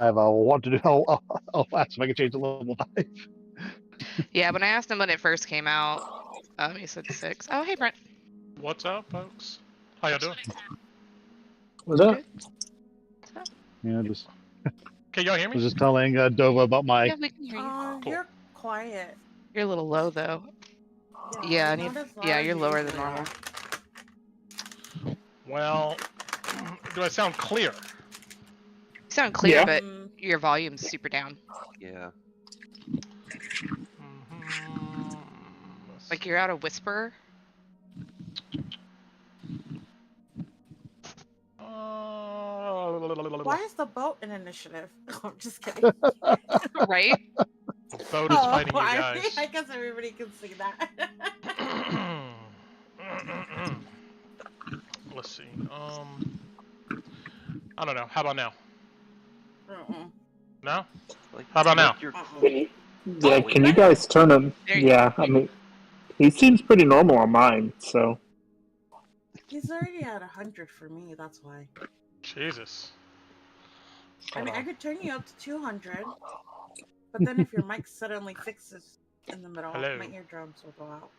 I have a what to do. I'll ask if I can change to level 5. Yeah, when I asked him when it first came out, he said 6. Oh, hey, Brent. What's up, folks? How y'all doing? What's up? Good. What's up? Yeah, just Can y'all hear I me? was just telling Dova about my. Yeah, we can hear you. Cool. You're quiet. You're a little low, though. Yeah, Yeah, I not need. as loud Yeah, as you're you lower usually than normal. are. Well, do I sound clear? You sound clear, Yeah. but your volume's super down. Yeah. Like you're out of whisper. Why is the boat an initiative? I'm just kidding. Right? Boat is fighting you guys. I guess everybody can see that. Let's see. I don't know. How about now? No? Like, How about now? Yeah, can you guys turn him? Yeah, I mean, he seems pretty normal on mine, so. He's already at 100 for me, that's why. Jesus. I mean, I could turn you up to 200, but then if your mic suddenly fixes in the middle, Hello. my eardrums will go out.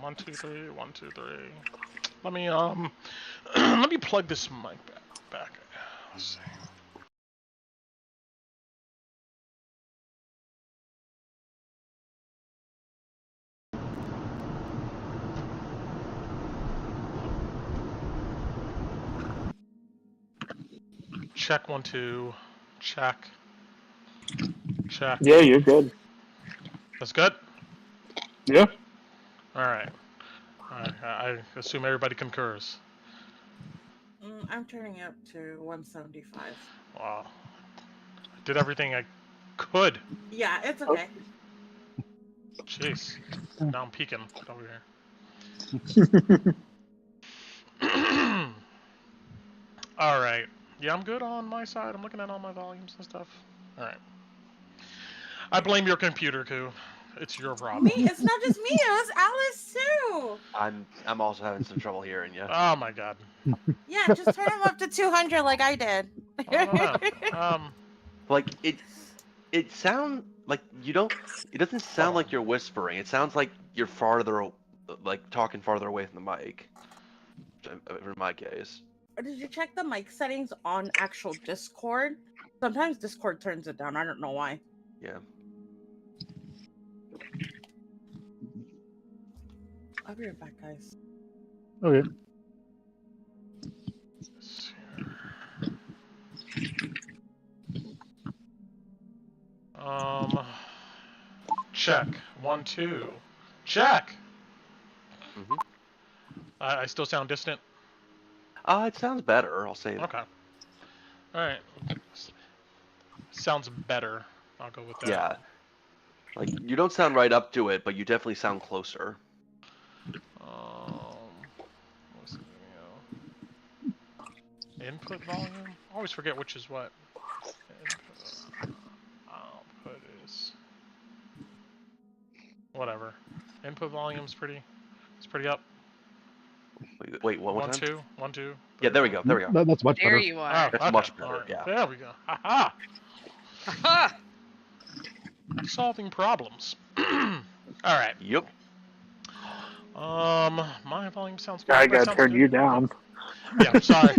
1, 2, 3, 1, 2, 3. Let me let me plug this mic back. Let's see. Check 1, 2. Check. Check. Yeah, you're good. That's good? Yeah. Alright. I assume everybody concurs. I'm turning it up to 175. Wow. I did everything I could. Yeah, it's okay. Jeez. Now I'm peeking over here. Alright. Yeah, I'm good on my side. I'm looking at all my volumes and stuff. Alright. I blame your computer, Koo. It's your problem. Me? It's not just me. It was Alice too. I'm also having some trouble hearing you. Oh my god. Yeah, just turn him up to 200 like I did. I don't know. Like it sounds like you don't. It doesn't sound like you're whispering. It sounds like you're farther, like talking farther away from the mic. In my case. Or did you check the mic settings on actual Discord? Sometimes Discord turns it down. I don't know why. Yeah. I'll be right back, guys. Okay. Check. 1, 2. Check. Mhm. I still sound distant. It sounds better. I'll say. Okay. All right. Sounds better. I'll go with that. Yeah. Like you don't sound right up to it, but you definitely sound closer. What's the video? Input volume. I always forget which is what. Output is whatever. Input volume's pretty. It's pretty up. Wait, one more 1, time? 2. 1, 2. Yeah, there we go. There we go. That's much better. There you are. That's much better. Right. Yeah. There we go. Haha. Aha! Solving problems. All right. Yep. My volume sounds good. I gotta turn you down. Yeah, I'm sorry.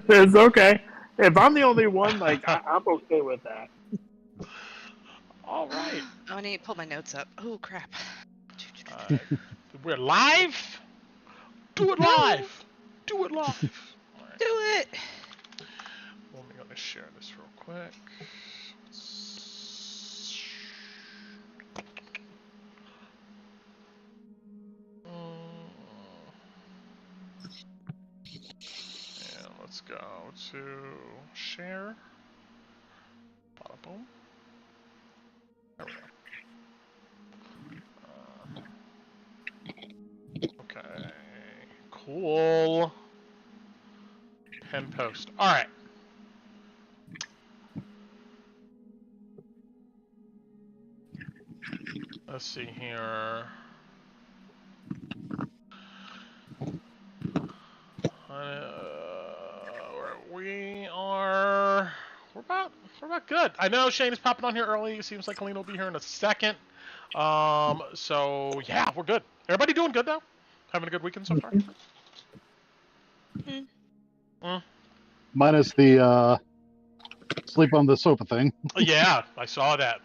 It's okay. If I'm the only one, like, I'm okay with that. All right. Oh, I need to pull my notes up. Oh, crap. We're live? Do it live! Do it live! Right. Do it! Well, I'm gonna share this real quick. And let's go to share. Bada boom. There we go. Okay. Cool. Pen post. Alright. Let's see here. We are We're about good. I know Shane is popping on here early. It seems like Colleen will be here in a second. So yeah, we're good. Everybody doing good though? Having a good weekend so far? Minus the sleep on the sofa thing. Yeah, I saw that.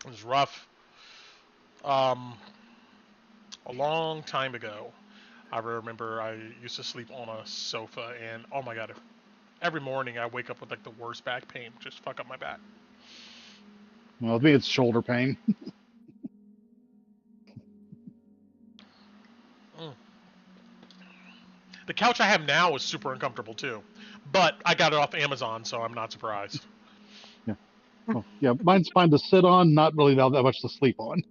It was rough. A long time ago, I remember I used to sleep on a sofa, and oh my god, every morning I wake up with like the worst back pain. Just fuck up my back. Well, with me, it's shoulder pain. The couch I have now is super uncomfortable too, but I got it off Amazon, so I'm not surprised. Yeah. Well, yeah, mine's fine to sit on, not really that much to sleep on.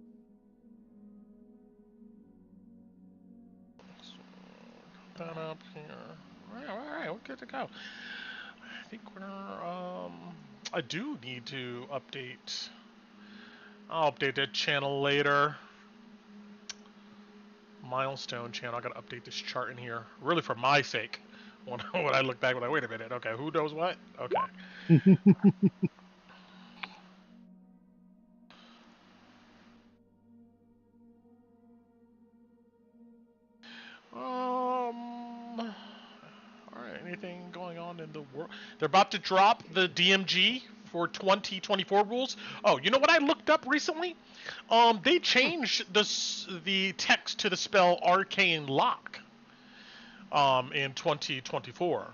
Put that up here. All right, we're good to go. I think we're I do need to update. I'll update that channel later. Milestone channel. I gotta update this chart in here, really for my sake. When I look back, wait a minute. Okay, who knows what? Okay. All right. Anything going on in the world? They're about to drop the DMG for 2024 rules. Oh, you know what I looked up recently? They changed the text to the spell Arcane Lock. In 2024.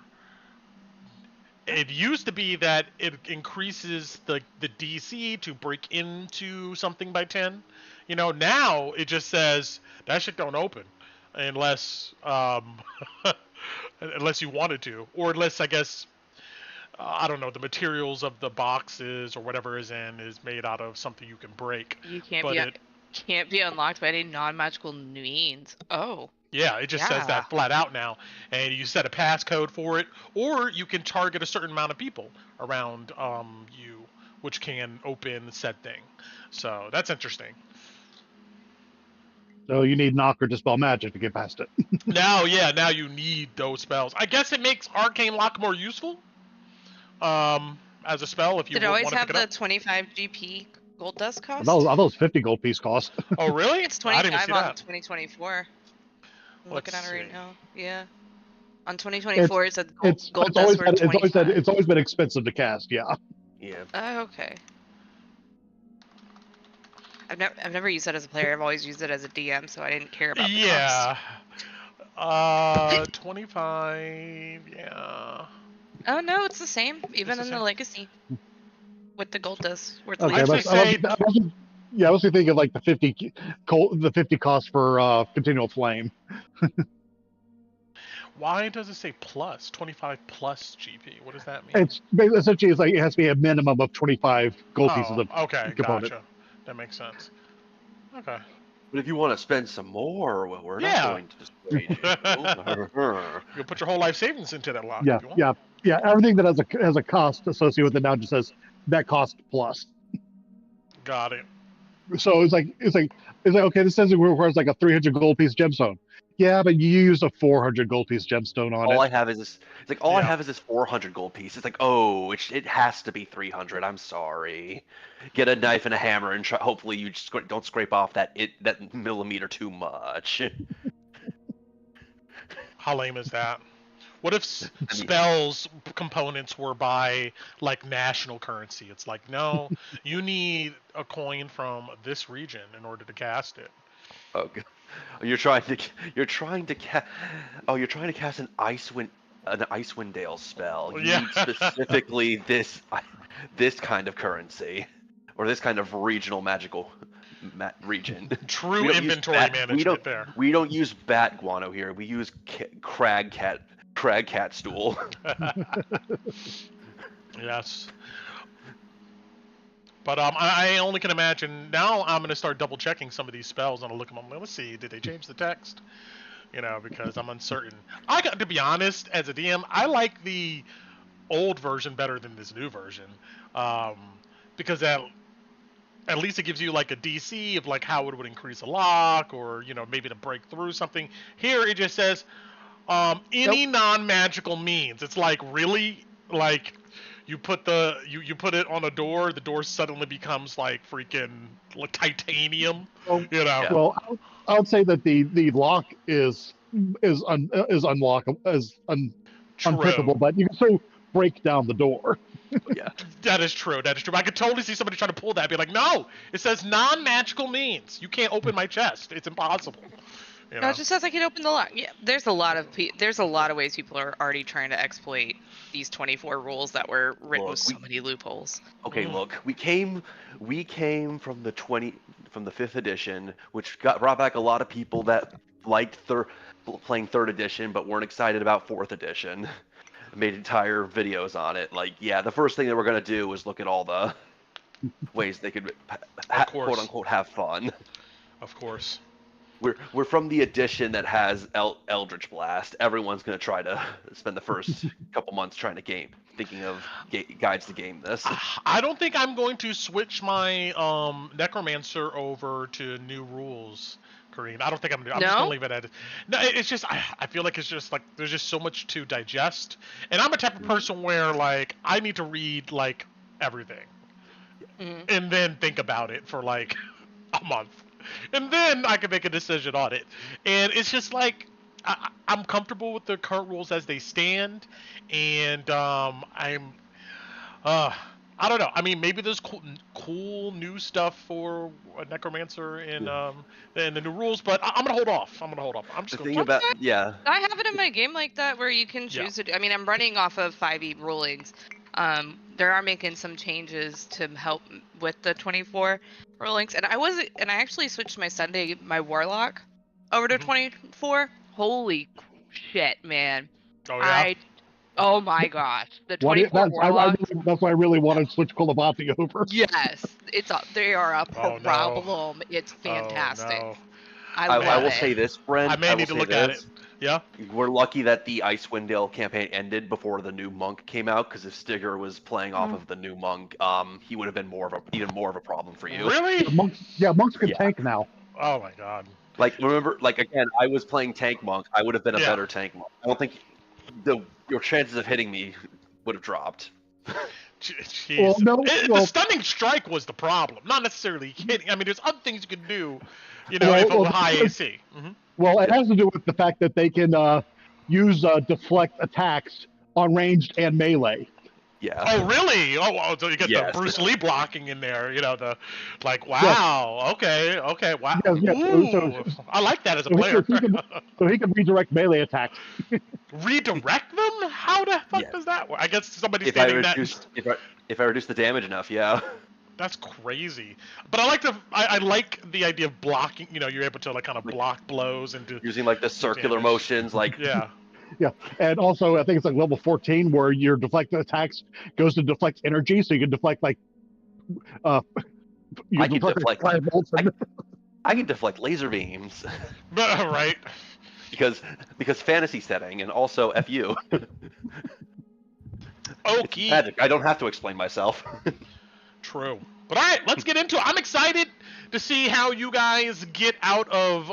It used to be that it increases the DC to break into something by 10. You know, now it just says that shit don't open unless unless you wanted to, or unless I guess I don't know, the materials of the boxes or whatever is in is made out of something you can break. You can't be unlocked by any non-magical means. Oh. Yeah, it just says that flat out now, and you set a passcode for it, or you can target a certain amount of people around you, which can open said thing. So that's interesting. So you need knock or dispel magic to get past it. Now you need those spells. I guess it makes Arcane Lock more useful as a spell if you Did it always have the up. 25 GP gold dust cost? I thought it was 50 gold piece cost. Oh really? It's 25 on that. 2024. I'm looking at it right now. Yeah. On It's 2024, it said gold dust for 25. It's always been expensive to cast. Yeah. Yeah. Oh, okay. I've never used that as a player. I've always used it as a DM, so I didn't care about the cost. 25. Yeah. Oh no, it's the same. Even in the legacy, with the gold dust. Okay, I was thinking of like the 50 cost for continual flame. Why does it say plus 25 plus GP? What does that mean? It's essentially it has to be a minimum of 25 gold pieces of component. Gotcha. That makes sense. Okay. But if you want to spend some more, well, we're not going to dissuade you. You put your whole life savings into that lock. Yeah. Everything that has a cost associated with it now just says that cost plus. Got it. So it's like okay, this says it requires like a 300 gold piece gemstone. Yeah, but you used a 400 gold piece gemstone on it. All I have is this. It's like I have is this 400 gold piece. It's like, oh, it has to be 300. I'm sorry. Get a knife and a hammer and try. Hopefully you just don't scrape off that millimeter too much. How lame is that? What if spells components were by like national currency? It's like, no, you need a coin from this region in order to cast it. Oh, you're trying to cast an Icewind Dale spell. You need specifically this kind of currency, or this kind of regional magical region. True inventory management there. We don't use bat guano here. We use crag cat stool. Yes. But I only can imagine. Now I'm going to start double checking some of these spells and I'll look at them. Let's see, did they change the text? You know, because I'm uncertain. I got to be honest, as a DM, I like the old version better than this new version, because at least it gives you like a DC of like how it would increase a lock, or maybe to break through something. Here it just says any non-magical means. It's like, really, like, you put the you put it on a door, the door suddenly becomes like freaking like titanium. Well, You know. Yeah. well, I would say that the lock is unlockable, unpickable, True. but you can still break down the door. Yeah. That is true. That is true. I could totally see somebody trying to pull that. Be like, no, it says non-magical means. You can't open my chest. It's impossible. You No, know? it just says I can open the lock. Yeah, there's a lot of ways people are already trying to exploit these 24 rules that were written with so many loopholes. Okay, look, we came from the 5th edition, which brought back a lot of people that liked playing 3rd edition, but weren't excited about 4th edition. Made entire videos on it. Like, yeah, the first thing that we're gonna do is look at all the ways they could, quote unquote, have fun. Of course. We're from the edition that has Eldritch Blast. Everyone's gonna try to spend the first couple months trying to thinking of guides to game this. I don't think I'm going to switch my Necromancer over to new rules, Kareem. I don't think I'm gonna. I'm just gonna leave it at it. No, it's just I feel like it's just like there's just so much to digest, and I'm a type of person where like I need to read like everything, and then think about it for like a month. And then I can make a decision on it. And it's just like I'm comfortable with the current rules as they stand, and I don't know. I mean, maybe there's cool new stuff for a Necromancer in the new rules, but I'm gonna hold off. I'm just the thing about I have it in my game like that where you can choose to. I mean, I'm running off of 5e rulings. They are making some changes to help with the 24 rulings, and I actually switched my Warlock over to 24. Holy shit, man! Oh yeah. Oh my gosh, the 24 Warlock. That's why I really wanted to switch Kolavati over. Yes, they are a problem. Oh, no. It's fantastic. Oh, no. I will say this, Brent. I may need to look at it. Yeah. We're lucky that the Icewind Dale campaign ended before the new monk came out, because if Stigger was playing off of the new monk, he would have been even more of a problem for you. Really? Monks can tank now. Oh my god. Like, remember, like, again, I was playing tank monk. I would have been a better tank monk. I don't think your chances of hitting me would have dropped. Jeez. The stunning strike was the problem, not necessarily hitting. I mean, there's other things you can do, if it was high AC. Well, it has to do with the fact that they can use deflect attacks on ranged and melee. Yeah. Oh, really? Oh, so you get the Bruce Lee blocking in there. Wow. Okay. Wow. Ooh, I like that as a player. So he can redirect melee attacks. Redirect them? How the fuck does that work? I guess somebody's if I reduce the damage enough, yeah. That's crazy. But I like the idea of blocking. You're able to like kind of block blows and do using like the circular motions, like Yeah, and also I think it's like level 14 where your deflect attacks goes to deflect energy, so you can deflect like I can deflect I can deflect laser beams. Right. Because fantasy setting, and also FU. Okay. Magic. I don't have to explain myself. True. But all right, let's get into it. I'm excited to see how you guys get out of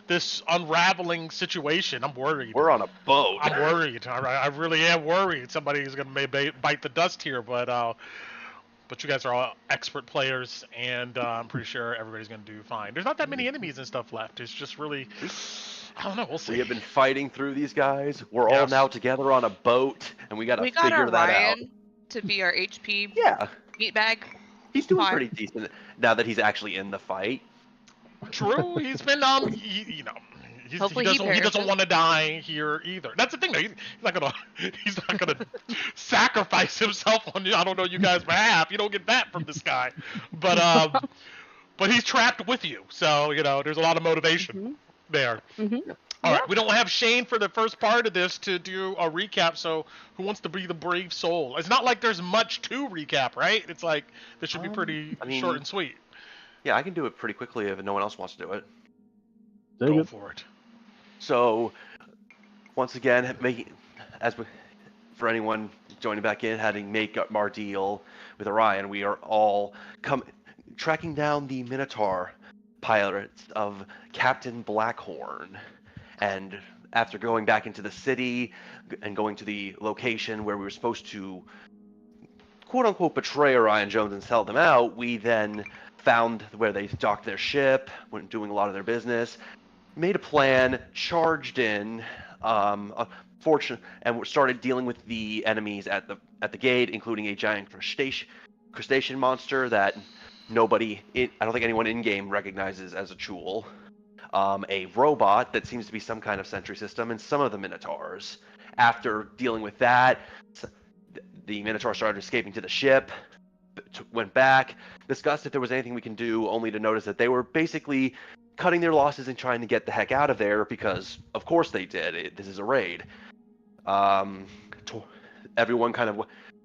this unraveling situation. I'm worried. We're on a boat. I'm worried. I really am worried. Somebody's gonna maybe bite the dust here, but you guys are all expert players, and I'm pretty sure everybody's gonna do fine. There's not that many enemies and stuff left. It's just really, I don't know. We'll see. We have been fighting through these guys. We're all now together on a boat, and we gotta figure that out. To be our HP meatbag. He's doing pretty decent now that he's actually in the fight. True. He's been he doesn't want to die here either. That's the thing though. He's not gonna sacrifice himself on I don't know you guys' behalf. You don't get that from this guy. But he's trapped with you. So, there's a lot of motivation there. All right, we don't have Shane for the first part of this to do a recap, so who wants to be the brave soul? It's not like there's much to recap, right? It's like this should be pretty short and sweet. Yeah, I can do it pretty quickly if no one else wants to do it. Go for it. So, once again, for anyone joining back in, having made our deal with Orion, we are all tracking down the Minotaur pirates of Captain Blackhorn. And after going back into the city and going to the location where we were supposed to quote-unquote betray Orion Jones and sell them out, we then found where they docked their ship, went doing a lot of their business, made a plan, charged in, and started dealing with the enemies at the gate, including a giant crustacean monster that I don't think anyone in-game recognizes as a Chul, a robot that seems to be some kind of sentry system, and some of the Minotaurs. After dealing with that, the Minotaur started escaping to the ship, went back, discussed if there was anything we can do, only to notice that they were basically cutting their losses and trying to get the heck out of there because, of course, they did. This is a raid. Everyone kind of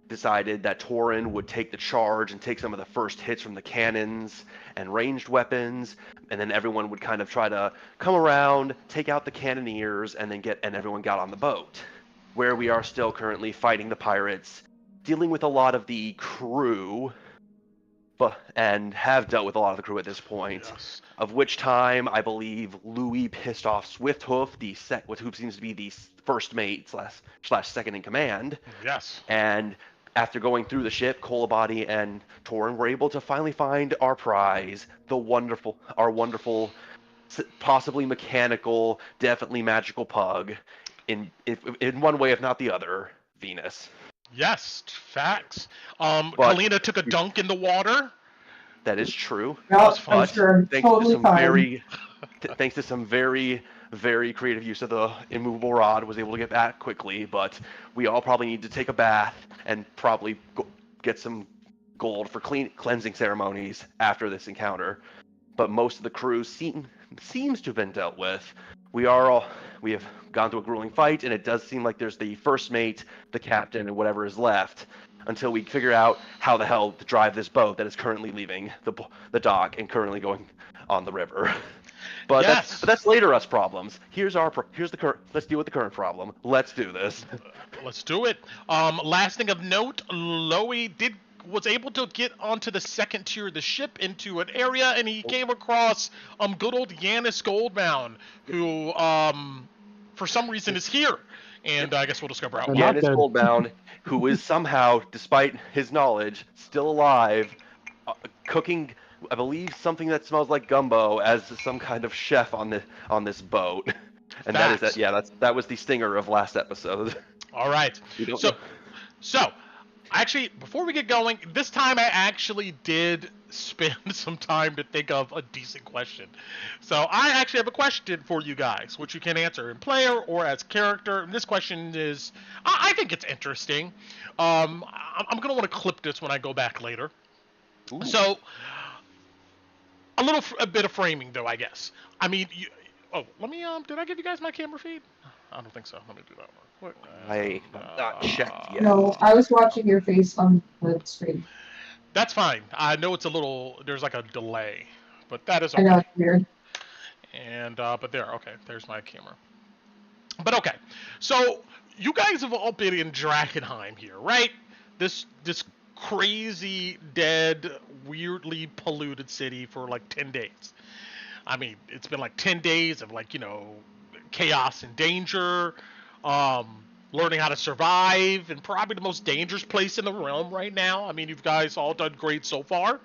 decided that Torin would take the charge and take some of the first hits from the cannons and ranged weapons, and then everyone would kind of try to come around, take out the cannoneers, and everyone got on the boat, where we are still currently fighting the pirates, dealing with a lot of the crew, and have dealt with a lot of the crew at this point. Yes. Of which time I believe Louis pissed off Swifthoof, who seems to be the first mate slash second in command. Yes. And after going through the ship, Kolabadi and Torin were able to finally find our prize, our wonderful, possibly mechanical, definitely magical pug, in one way if not the other, Venus. Yes, facts. Kalina took a dunk in the water. That is true. No, I'm sure. Thanks to some very, very creative use of the immovable rod, was able to get back quickly. But we all probably need to take a bath and probably get some gold for cleansing ceremonies after this encounter. But most of the crew seems to have been dealt with. We have gone through a grueling fight, and it does seem like there's the first mate, the captain, and whatever is left, until we figure out how the hell to drive this boat that is currently leaving the dock and currently going on the river. But yes. that's later us problems. Here's the current. Let's deal with the current problem. Let's do this. Let's do it. Last thing of note, Loey was able to get onto the second tier of the ship into an area, and he came across good old Yanis Goldbound, who for some reason is here, and I guess we'll discover out. Yanis Goldbound, who is somehow, despite his knowledge, still alive, cooking, I believe, something that smells like gumbo as some kind of chef on this boat. And Facts. that was the stinger of last episode. All right. So actually, before we get going, this time I actually did spend some time to think of a decent question. So I actually have a question for you guys, which you can answer in player or as character. And this question is, I think it's interesting. I'm going to want to clip this when I go back later. Ooh. So a bit of framing, though, I guess. I mean, let me, did I give you guys my camera feed? I don't think so. Let me do that one. I have not checked yet. No, I was watching your face on the screen. That's fine. I know there's like a delay, but that is okay. I know, it's weird. And, but there's my camera. But okay, so you guys have all been in Drakkenheim here, right? This crazy, dead, weirdly polluted city for like 10 days. I mean, it's been like 10 days of chaos and danger, learning how to survive, and probably the most dangerous place in the realm right now. I mean, you guys all done great so far.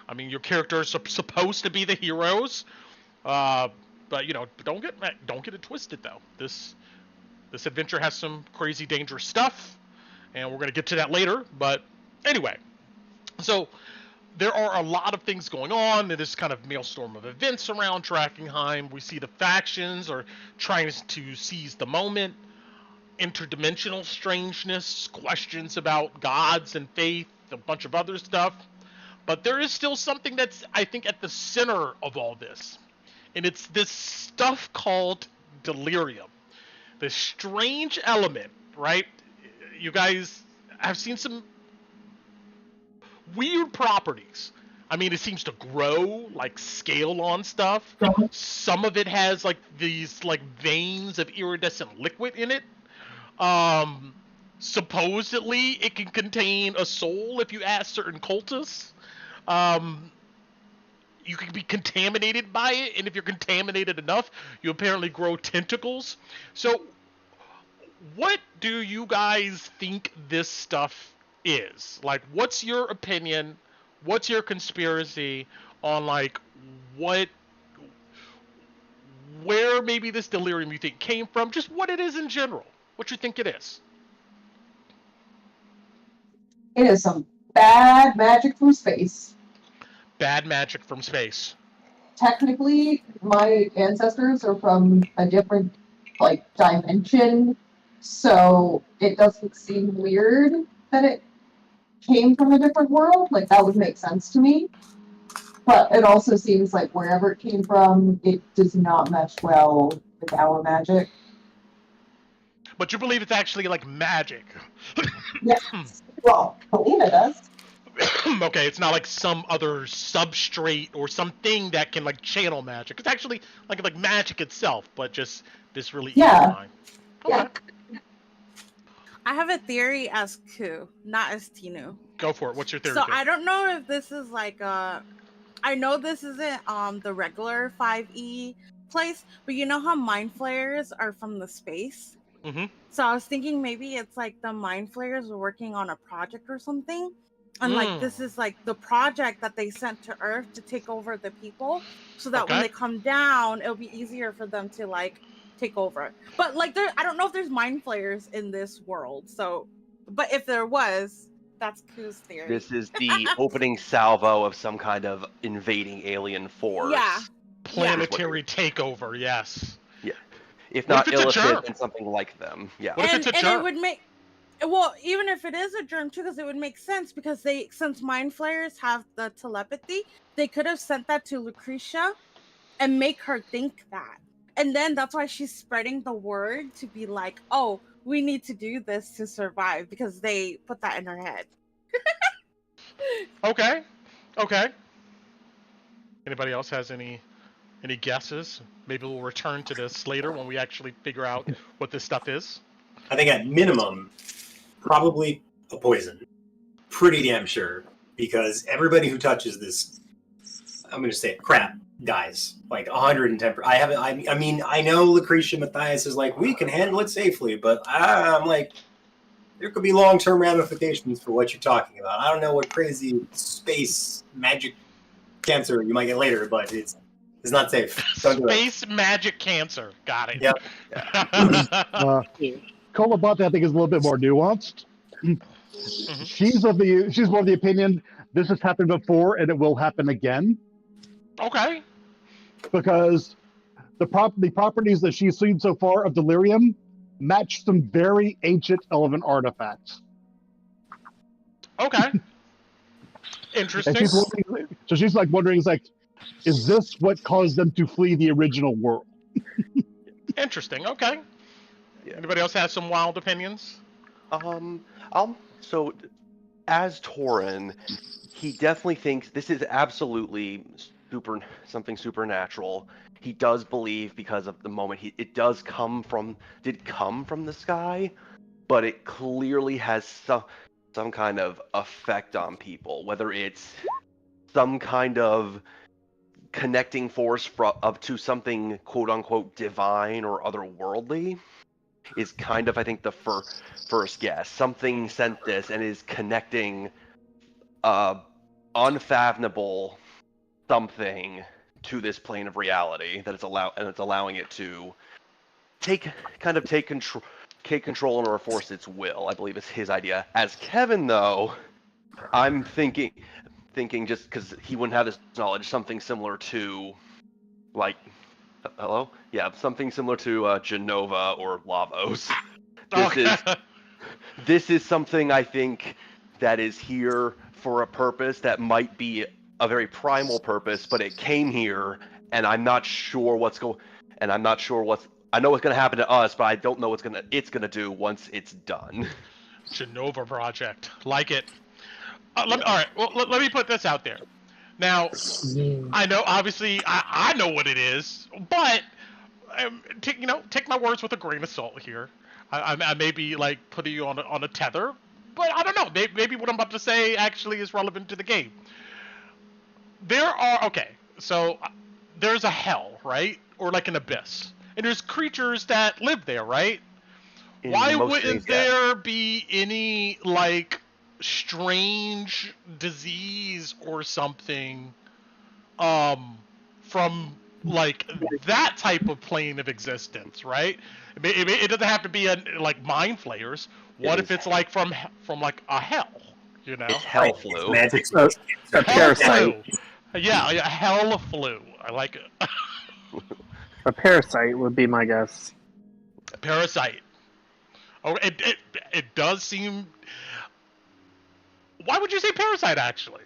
I mean, your characters are supposed to be the heroes, but don't get it twisted though. This adventure has some crazy, dangerous stuff, and we're gonna get to that later. But anyway, so there are a lot of things going on in this kind of maelstrom of events around Drakkenheim. We see the factions are trying to seize the moment, interdimensional strangeness, questions about gods and faith, a bunch of other stuff. But there is still something that's, I think, at the center of all this. And it's this stuff called delirium. This strange element, right? You guys have seen some weird properties. I mean, it seems to grow, scale on stuff. Some of it has these veins of iridescent liquid in it. Supposedly it can contain a soul if you ask certain cultists. You can be contaminated by it, and if you're contaminated enough, you apparently grow tentacles. So what do you guys think this stuff is. Like, what's your opinion? What's your conspiracy on, like, where maybe this delirium you think came from? Just what it is in general. What you think it is. It is some bad magic from space. Bad magic from space. Technically, my ancestors are from a different, dimension, so it doesn't seem weird that it came from a different world. Like, that would make sense to me. But it also seems like wherever it came from, it does not mesh well with our magic. But you believe it's actually, like, magic. Yes. Well, Kalina does. Okay, it's not like some other substrate or something that can, like, channel magic. It's actually like magic itself, but just this really evil kind. Okay. Yeah. I have a theory as Ku, not as Tinu. Go for it. What's your theory? So I don't know if this is like I know this isn't the regular 5e place, but you know how mind flayers are from the space? Mm-hmm. So I was thinking maybe it's like the mind flayers are working on a project or something. And like this is like the project that they sent to Earth to take over the people, so that when they come down, it'll be easier for them to like take over. But like I don't know if there's mind flayers in this world. So, but if there was, that's Ku's theory. This is the opening salvo of some kind of invading alien force. Yeah. Planetary takeover. Yes. Yeah. If not illicit, then something like them. Yeah. What if it's a germ? And it would make. Well, even if it is a germ too, because it would make sense, because since mind flayers have the telepathy, they could have sent that to Lucretia and make her think that. And then that's why she's spreading the word to be like, oh, we need to do this to survive, because they put that in her head. Okay. Anybody else has any guesses? Maybe we'll return to this later when we actually figure out what this stuff is. I think at minimum, probably a poison. Pretty damn sure. Because everybody who touches this, I'm going to say it, crap, dies. Like 110%. I mean, I know Lucretia Matthias is like, we can handle it safely, but I'm like, there could be long-term ramifications for what you're talking about. I don't know what crazy space magic cancer you might get later, but it's not safe. Don't do it. Space magic cancer. Got it. Yep. Colabate, I think, is a little bit more nuanced. Mm-hmm. She's more of the opinion this has happened before and it will happen again. Okay. Because the properties that she's seen so far of delirium match some very ancient elven artifacts. Okay. Interesting. And she's wondering, is this what caused them to flee the original world? Interesting. Okay. Yeah. Anybody else have some wild opinions? So, as Tauren, he definitely thinks this is absolutely something supernatural. He does believe, because of the moment it did come from the sky, but it clearly has some kind of effect on people, whether it's some kind of connecting force up to something quote unquote divine or otherworldly. Is kind of, I think, the first guess. Something sent this and is connecting unfathomable something to this plane of reality that it's allowing it to take control or force its will. I believe it's his idea. As Kevin, though, I'm thinking just because he wouldn't have this knowledge, something similar to, like, hello? Yeah, something similar to Genova or Lavos. This is something I think that is here for a purpose that might be a very primal purpose, but it came here, and I'm not sure I know what's gonna happen to us, but I don't know what it's gonna do once it's done. Genova project, like it. All right. Well, let me put this out there. Now, I know, obviously, I know what it is, but take my words with a grain of salt here. I may be like putting you on a tether, but I don't know. Maybe what I'm about to say actually is relevant to the game. So there's a hell, right, or like an abyss, and there's creatures that live there, right? Why wouldn't there be any like strange disease or something from like that type of plane of existence, right? It doesn't have to be like mind flayers. What if it's like from like a hell, you know? It's hell flu. Magic. A Hell parasite. flu. Yeah, hell flu. I like it. A parasite would be my guess. Parasite. Oh, it does seem. Why would you say parasite, actually?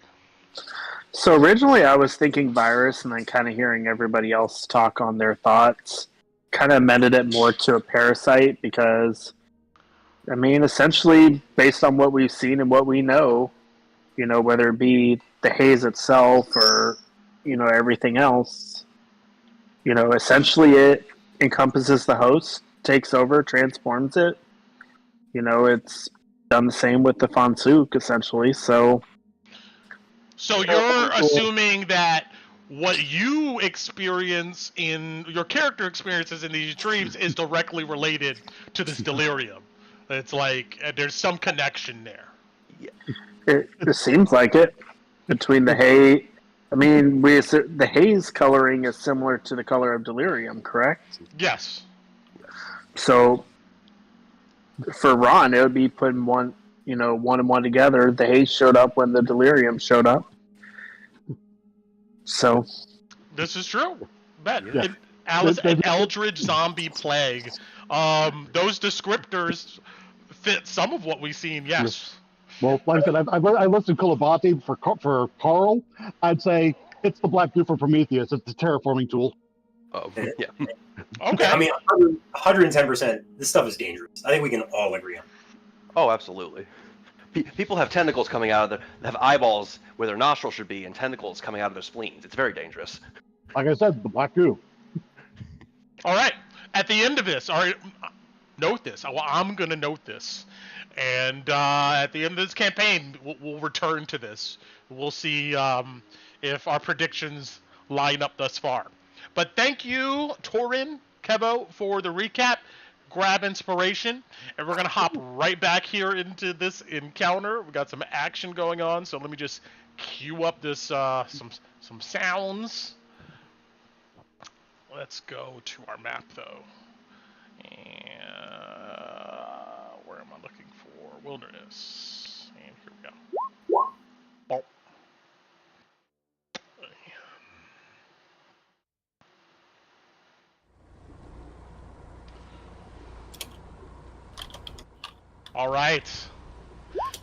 So originally I was thinking virus, and then kind of hearing everybody else talk on their thoughts, kind of amended it more to a parasite because, I mean, essentially, based on what we've seen and what we know, you know, whether it be the haze itself or, you know, everything else, you know, essentially it encompasses the host, takes over, transforms it. You know, it's done the same with the Fonsook, essentially, so... So you're assuming that what you experience in your character experiences in these dreams is directly related to this delirium. It's like there's some connection there. It seems like it. Between the haze... I mean, the haze coloring is similar to the color of delirium, correct? Yes. So, for Ron, it would be putting one and one together. The haze showed up when the delirium showed up. So... This is true. Bet. Yeah. An eldritch zombie plague. Those descriptors fit some of what we've seen, yes. Well, like I said, I listed Kulabati for Carl. I'd say it's the Black Goo for Prometheus. It's the terraforming tool. Oh, yeah. Okay. I mean, 110%. This stuff is dangerous. I think we can all agree on it. Oh, absolutely. People have tentacles coming out of have eyeballs where their nostrils should be, and tentacles coming out of their spleens. It's very dangerous. Like I said, the Black Goo. All right. At the end of this, all right, note this. Well, I'm going to note this. And at the end of this campaign, we'll return to this. We'll see if our predictions line up thus far. But thank you, Torin, Kevo, for the recap. Grab inspiration. And we're going to hop right back here into this encounter. We got some action going on. So let me just cue up this some sounds. Let's go to our map, though. And where am I looking for? Wilderness. And here we go. Boom. All right.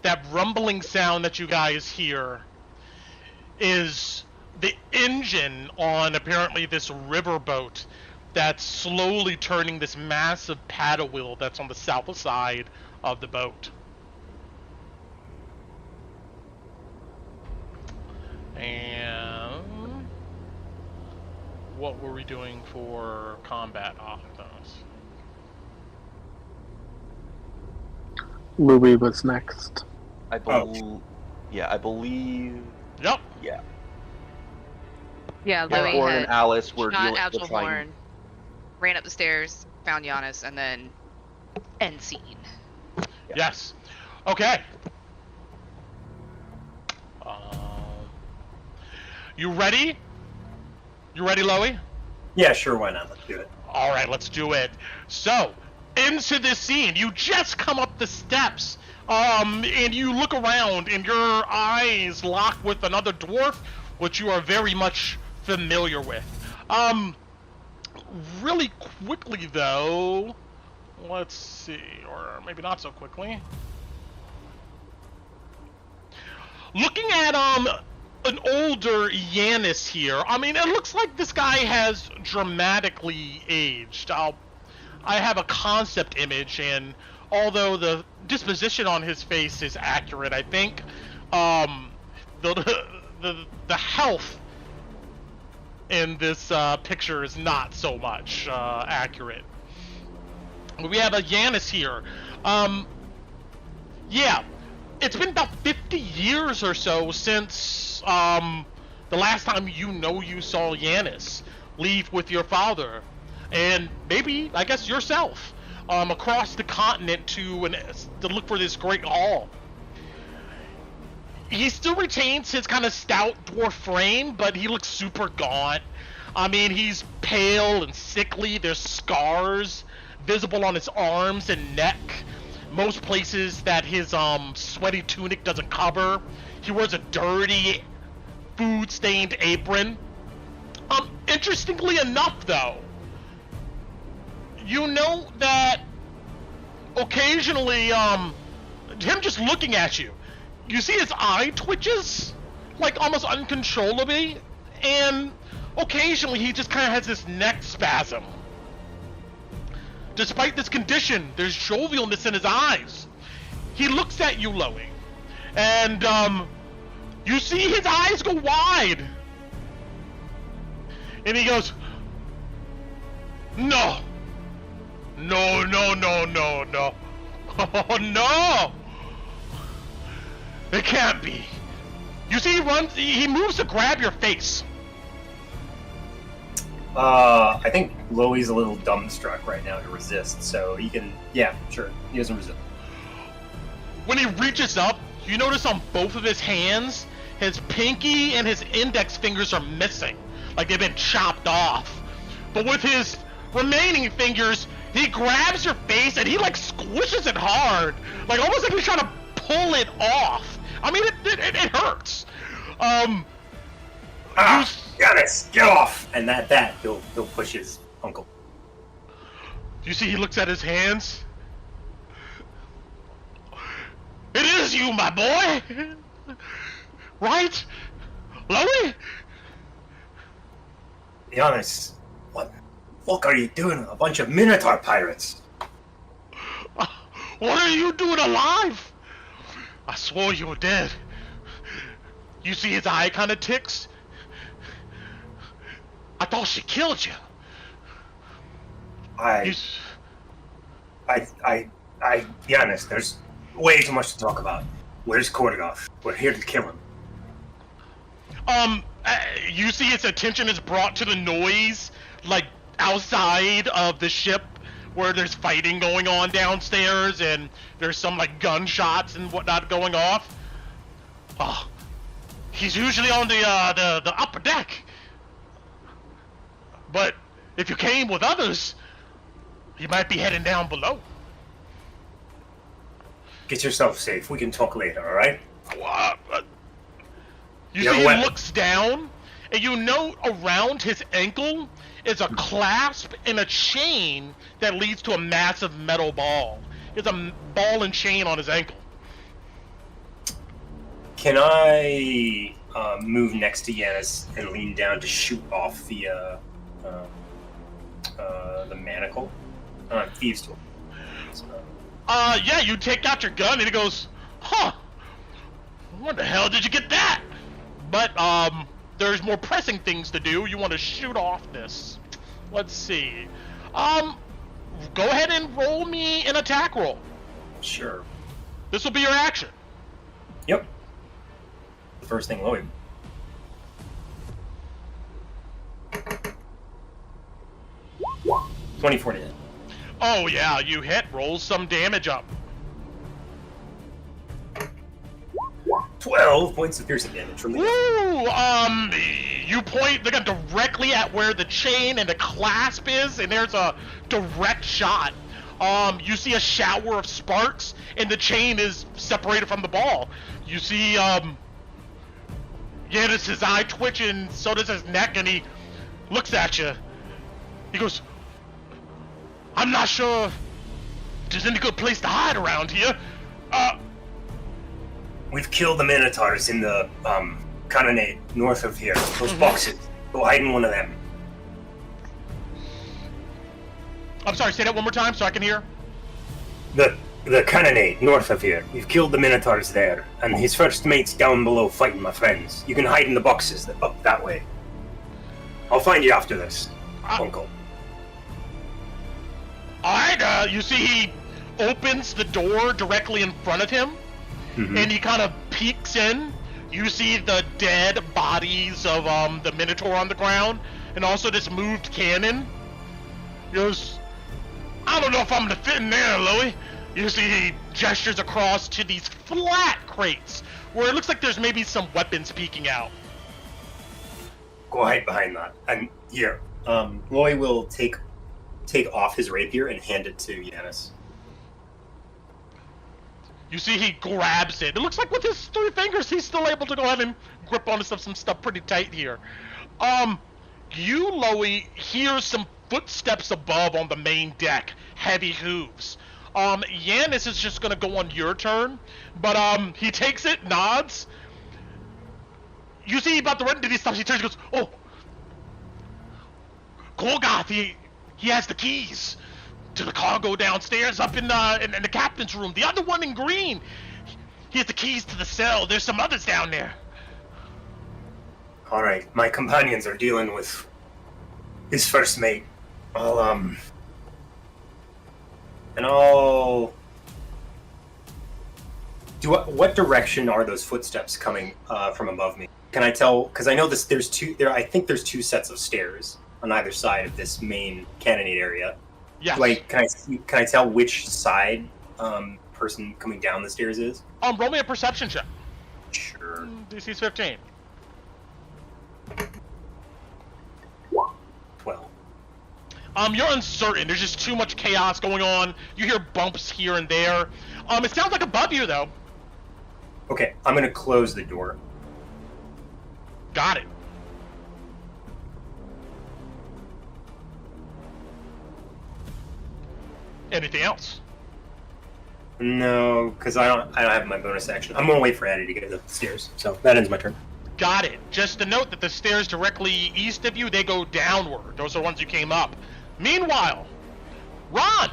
That rumbling sound that you guys hear is the engine on apparently this riverboat that's slowly turning this massive paddle wheel that's on the south side of the boat. And what were we doing for combat off those? Louis was next. I believe. Yeah, I believe. Yep. Yeah. Yeah, Louis Horn had and Alice were shot dealing. Horn, ran up the stairs, found Giannis, and then end scene. Yeah. Yes. Okay. You ready? You ready, Loey? Yeah, sure, why not? Let's do it. All right, let's do it. So, into this scene, you just come up the steps, and you look around, and your eyes lock with another dwarf, which you are very much familiar with. Really quickly, though, let's see, or maybe not so quickly. Looking at, an older Yanis here, I mean, it looks like this guy has dramatically aged. I have a concept image, and although the disposition on his face is accurate, I think the health in this picture is not so much accurate. We have a Yanis here. Yeah, it's been about 50 years or so since the last time you saw Yanis leave with your father, and maybe, I guess, yourself, across the continent to look for this great hall. he still retains his kind of stout dwarf frame, but he looks super gaunt. I mean, he's pale and sickly. There's scars visible on his arms and neck. Most places that his sweaty tunic doesn't cover. He wears a dirty, food-stained apron. Interestingly enough, though, you know that occasionally, him just looking at you, you see his eye twitches, like almost uncontrollably, and occasionally he just kind of has this neck spasm. Despite this condition, there's jovialness in his eyes. He looks at you, Loey, and you see his eyes go wide. And he goes, no. No, no, no, no, no. Oh, no! It can't be. You see he moves to grab your face. I think Loey's a little dumbstruck right now to resist, so he can, yeah, sure, he doesn't resist. When he reaches up, you notice on both of his hands, his pinky and his index fingers are missing, like they've been chopped off. But with his remaining fingers, he grabs your face and he like squishes it hard, like almost like he's trying to pull it off. I mean, it hurts. Giannis, get off! And he'll push his uncle. You see, he looks at his hands. It is you, my boy, right, Loey? Giannis, what the fuck are you doing with a bunch of Minotaur pirates? What are you doing alive? I swore you were dead. You see his eye kind of ticks? I thought she killed you. Giannis, there's way too much to talk about. Where's Korgoth? We're here to kill him. You see his attention is brought to the noise, like, outside of the ship, where there's fighting going on downstairs, and there's some, like, gunshots and whatnot going off. Oh, he's usually on the upper deck. But if you came with others, you might be heading down below. Get yourself safe. We can talk later, alright? You see he looks down, and you know around his ankle is a clasp and a chain that leads to a massive metal ball. There's a ball and chain on his ankle. Can I move next to Giannis and lean down to shoot off the manacle? Thieves' tool. Yeah, you take out your gun, and he goes, huh, what the hell did you get that? But, there's more pressing things to do. You want to shoot off this. Let's see. Go ahead and roll me an attack roll. Sure. This will be your action. Yep. The first thing, Loey. $24 to hit. Oh yeah, you hit. Roll some damage up. 12 points of piercing damage from the gun. Woo! You point the gun directly at where the chain and the clasp is, and there's a direct shot. You see a shower of sparks, and the chain is separated from the ball. You see, Giannis, his eye twitching, so does his neck, and he looks at you. He goes, I'm not sure there's any good place to hide around here. We've killed the Minotaurs in the colonnade north of here. Those boxes. Go hide in one of them. I'm sorry, say that one more time so I can hear. The colonnade north of here. We've killed the Minotaurs there, and his first mate's down below fighting my friends. You can hide in the boxes up that way. I'll find you after this, Uncle. Alright, you see he opens the door directly in front of him. Mm-hmm. And he kind of peeks in. You see the dead bodies of the Minotaur on the ground, and also this moved cannon. He goes, I don't know if I'm gonna fit in there, Loey. You see he gestures across to these flat crates where it looks like there's maybe some weapons peeking out. Go hide behind that. And here, Roy will take off his rapier and hand it to Yanis. You see he grabs it. It looks like with his 3 fingers, he's still able to go ahead and grip onto some stuff pretty tight here. You, Loey, hear some footsteps above on the main deck. Heavy hooves. Yanis is just gonna go on your turn, but he takes it, nods. You see about the run, he stops, he turns, he goes, oh! Korgoth, he has the keys to the cargo downstairs up in the captain's room. The other one in green, he has the keys to the cell. There's some others down there. Alright, my companions are dealing with his first mate. What direction are those footsteps coming from above me? Can I tell? Because I know this. I think there's 2 sets of stairs on either side of this main cannonade area. Yes. Can I tell which side person coming down the stairs is? Roll me a perception check. Sure. DC's 15. 12. You're uncertain. There's just too much chaos going on. You hear bumps here and there. It sounds like above you, though. Okay, I'm gonna close the door. Got it. Anything else? No, because I don't have my bonus action. I'm gonna wait for Addie to get to the stairs. So that ends my turn. Got it. Just to note that the stairs directly east of you, they go downward. Those are the ones you came up. Meanwhile, Ron!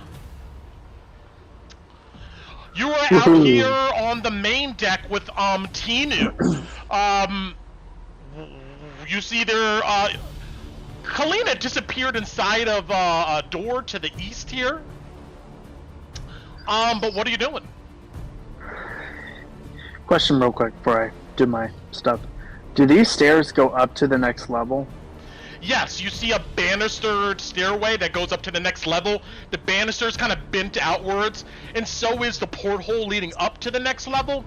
You are out here on the main deck with Tinu. You see there Kalina disappeared inside of a door to the east here. But what are you doing? Question real quick before I do my stuff. Do these stairs go up to the next level? Yes, you see a banistered stairway that goes up to the next level. The banister is kind of bent outwards, and so is the porthole leading up to the next level.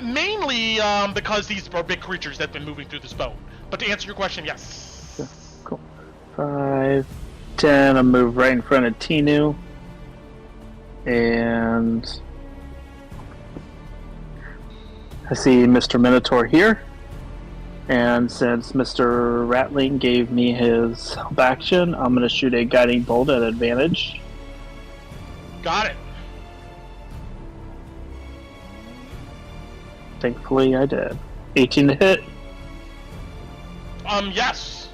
Mainly because these are big creatures that have been moving through this boat. But to answer your question, yes. Yeah, cool. 5, 10, I'll move right in front of Tinu. And I see Mr. Minotaur here. And since Mr. Ratling gave me his help action, I'm going to shoot a guiding bolt at advantage. Got it. Thankfully, I did. 18 to hit. Yes.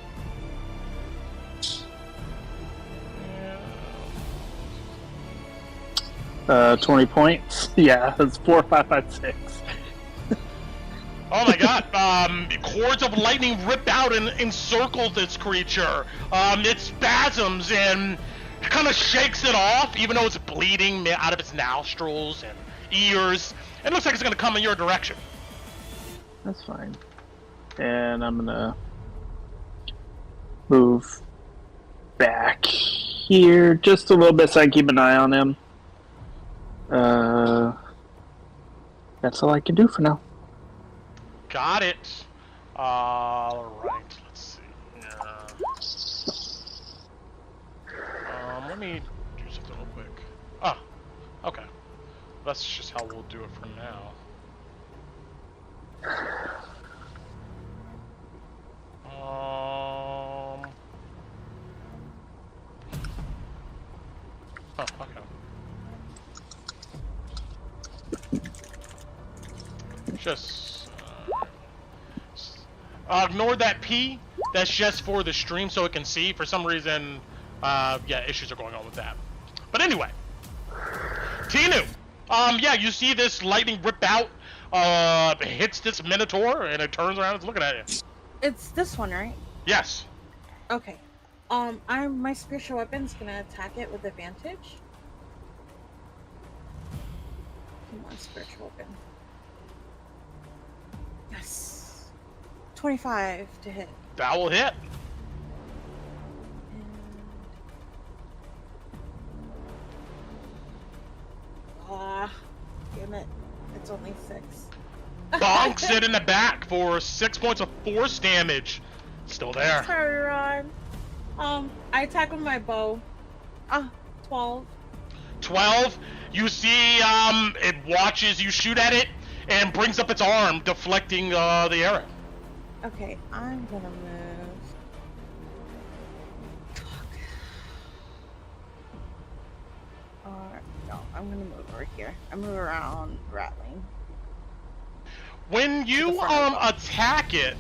20 points. Yeah, it's 4, 5, 5, 6. Oh my god, cords of lightning rip out and encircle this creature. It spasms and kind of shakes it off, even though it's bleeding out of its nostrils and ears. It looks like it's going to come in your direction. That's fine. And I'm going to move back here just a little bit so I can keep an eye on him. That's all I can do for now. Got it. Alright, let's see. Let me do something real quick. Ah, okay. That's just how we'll do it for now. Oh, okay. Just ignore that P. That's just for the stream so it can see. For some reason, yeah, issues are going on with that. But anyway, Tinu. Yeah, you see this lightning rip out, hits this Minotaur, and it turns around and it's looking at you. It's this one, right? Yes. Okay. My spiritual weapon's gonna attack it with advantage. Come on, spiritual weapon. Yes. 25 to hit. That will hit. Damn it. It's only 6. bonks it in the back for 6 points of force damage. Still there. Turn. I attack with my bow. 12. 12. You see, it watches you shoot at it and brings up its arm, deflecting the arrow. Okay, I'm gonna move. Fuck. No, I'm gonna move over here. I move around Rattling. When you attack it,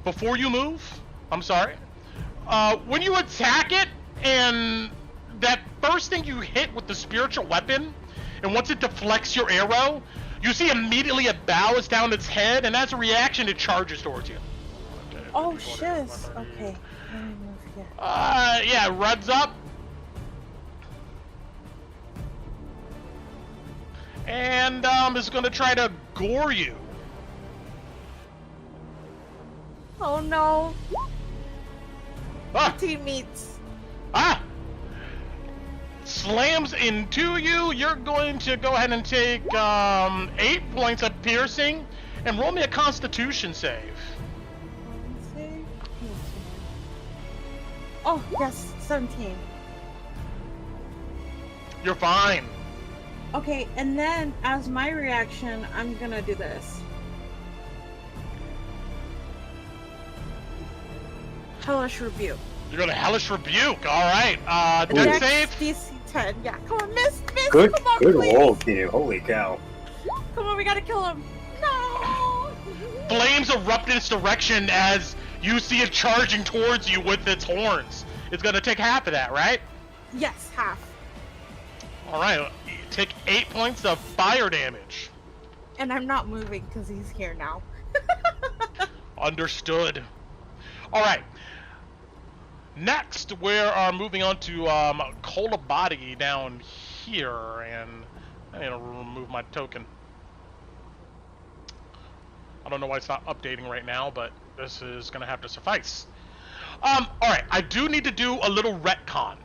before you move, I'm sorry. When you attack it, and that first thing you hit with the spiritual weapon, and once it deflects your arrow, you see immediately it bows down its head, and as a reaction, it charges towards you. Okay, oh shit! Okay, let me move here. Yeah, it runs up. And is gonna try to gore you. Oh no! Ah! Teammates. Slams into you. You're going to go ahead and take 8 points of piercing, and roll me a Constitution save. Oh yes, 17. You're fine. Okay, and then as my reaction, I'm gonna do this. Hellish Rebuke. You're gonna Hellish Rebuke. All right. Dex save. DC 10. Yeah, come on, miss. Good, come on, good please. roll, team. Holy cow. Come on, we gotta kill him. No. Flames erupt in its direction as you see it charging towards you with its horns. It's gonna take half of that, right? Yes, half. All right. Take 8 points of fire damage. And I'm not moving because he's here now. Understood. All right. Next, we are moving on to Kolabadi down here, and I'm gonna remove my token. I don't know why it's not updating right now, but this is gonna have to suffice. All right, I do need to do a little retcon,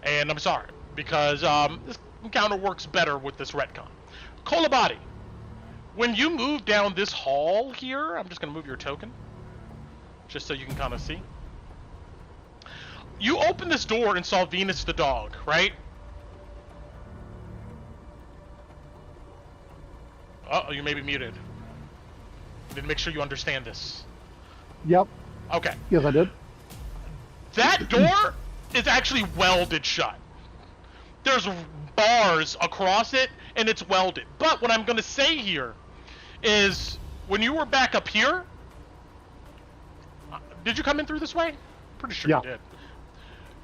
and I'm sorry because this encounter works better with this retcon. Kolabadi, when you move down this hall here, I'm just gonna move your token, just so you can kind of see. You opened this door and saw Venus the dog, right? Uh-oh, you may be muted. Then make sure you understand this. Yep. Okay. Yes, I did. That door is actually welded shut. There's bars across it, and it's welded. But what I'm going to say here is, when you were back up here, did you come in through this way? Pretty sure you did.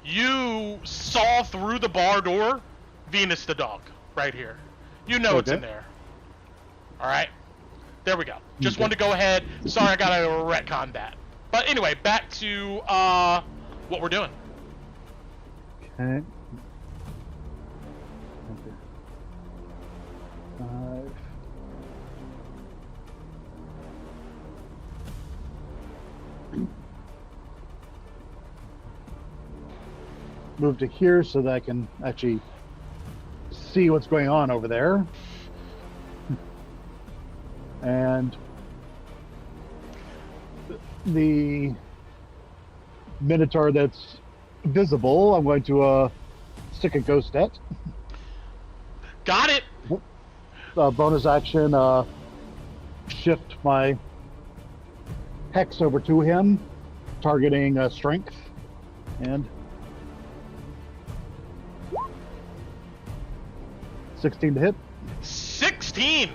You saw through the bar door Venus the dog right here. You know it's in there. All right. There we go. Just wanted to go ahead. Sorry, I gotta retcon that. But anyway, back to what we're doing. Okay. 5. Move to here so that I can actually see what's going on over there. And the Minotaur that's visible, I'm going to stick a ghost at. Got it. Bonus action, shift my hex over to him, targeting strength, and 16 to hit. 16.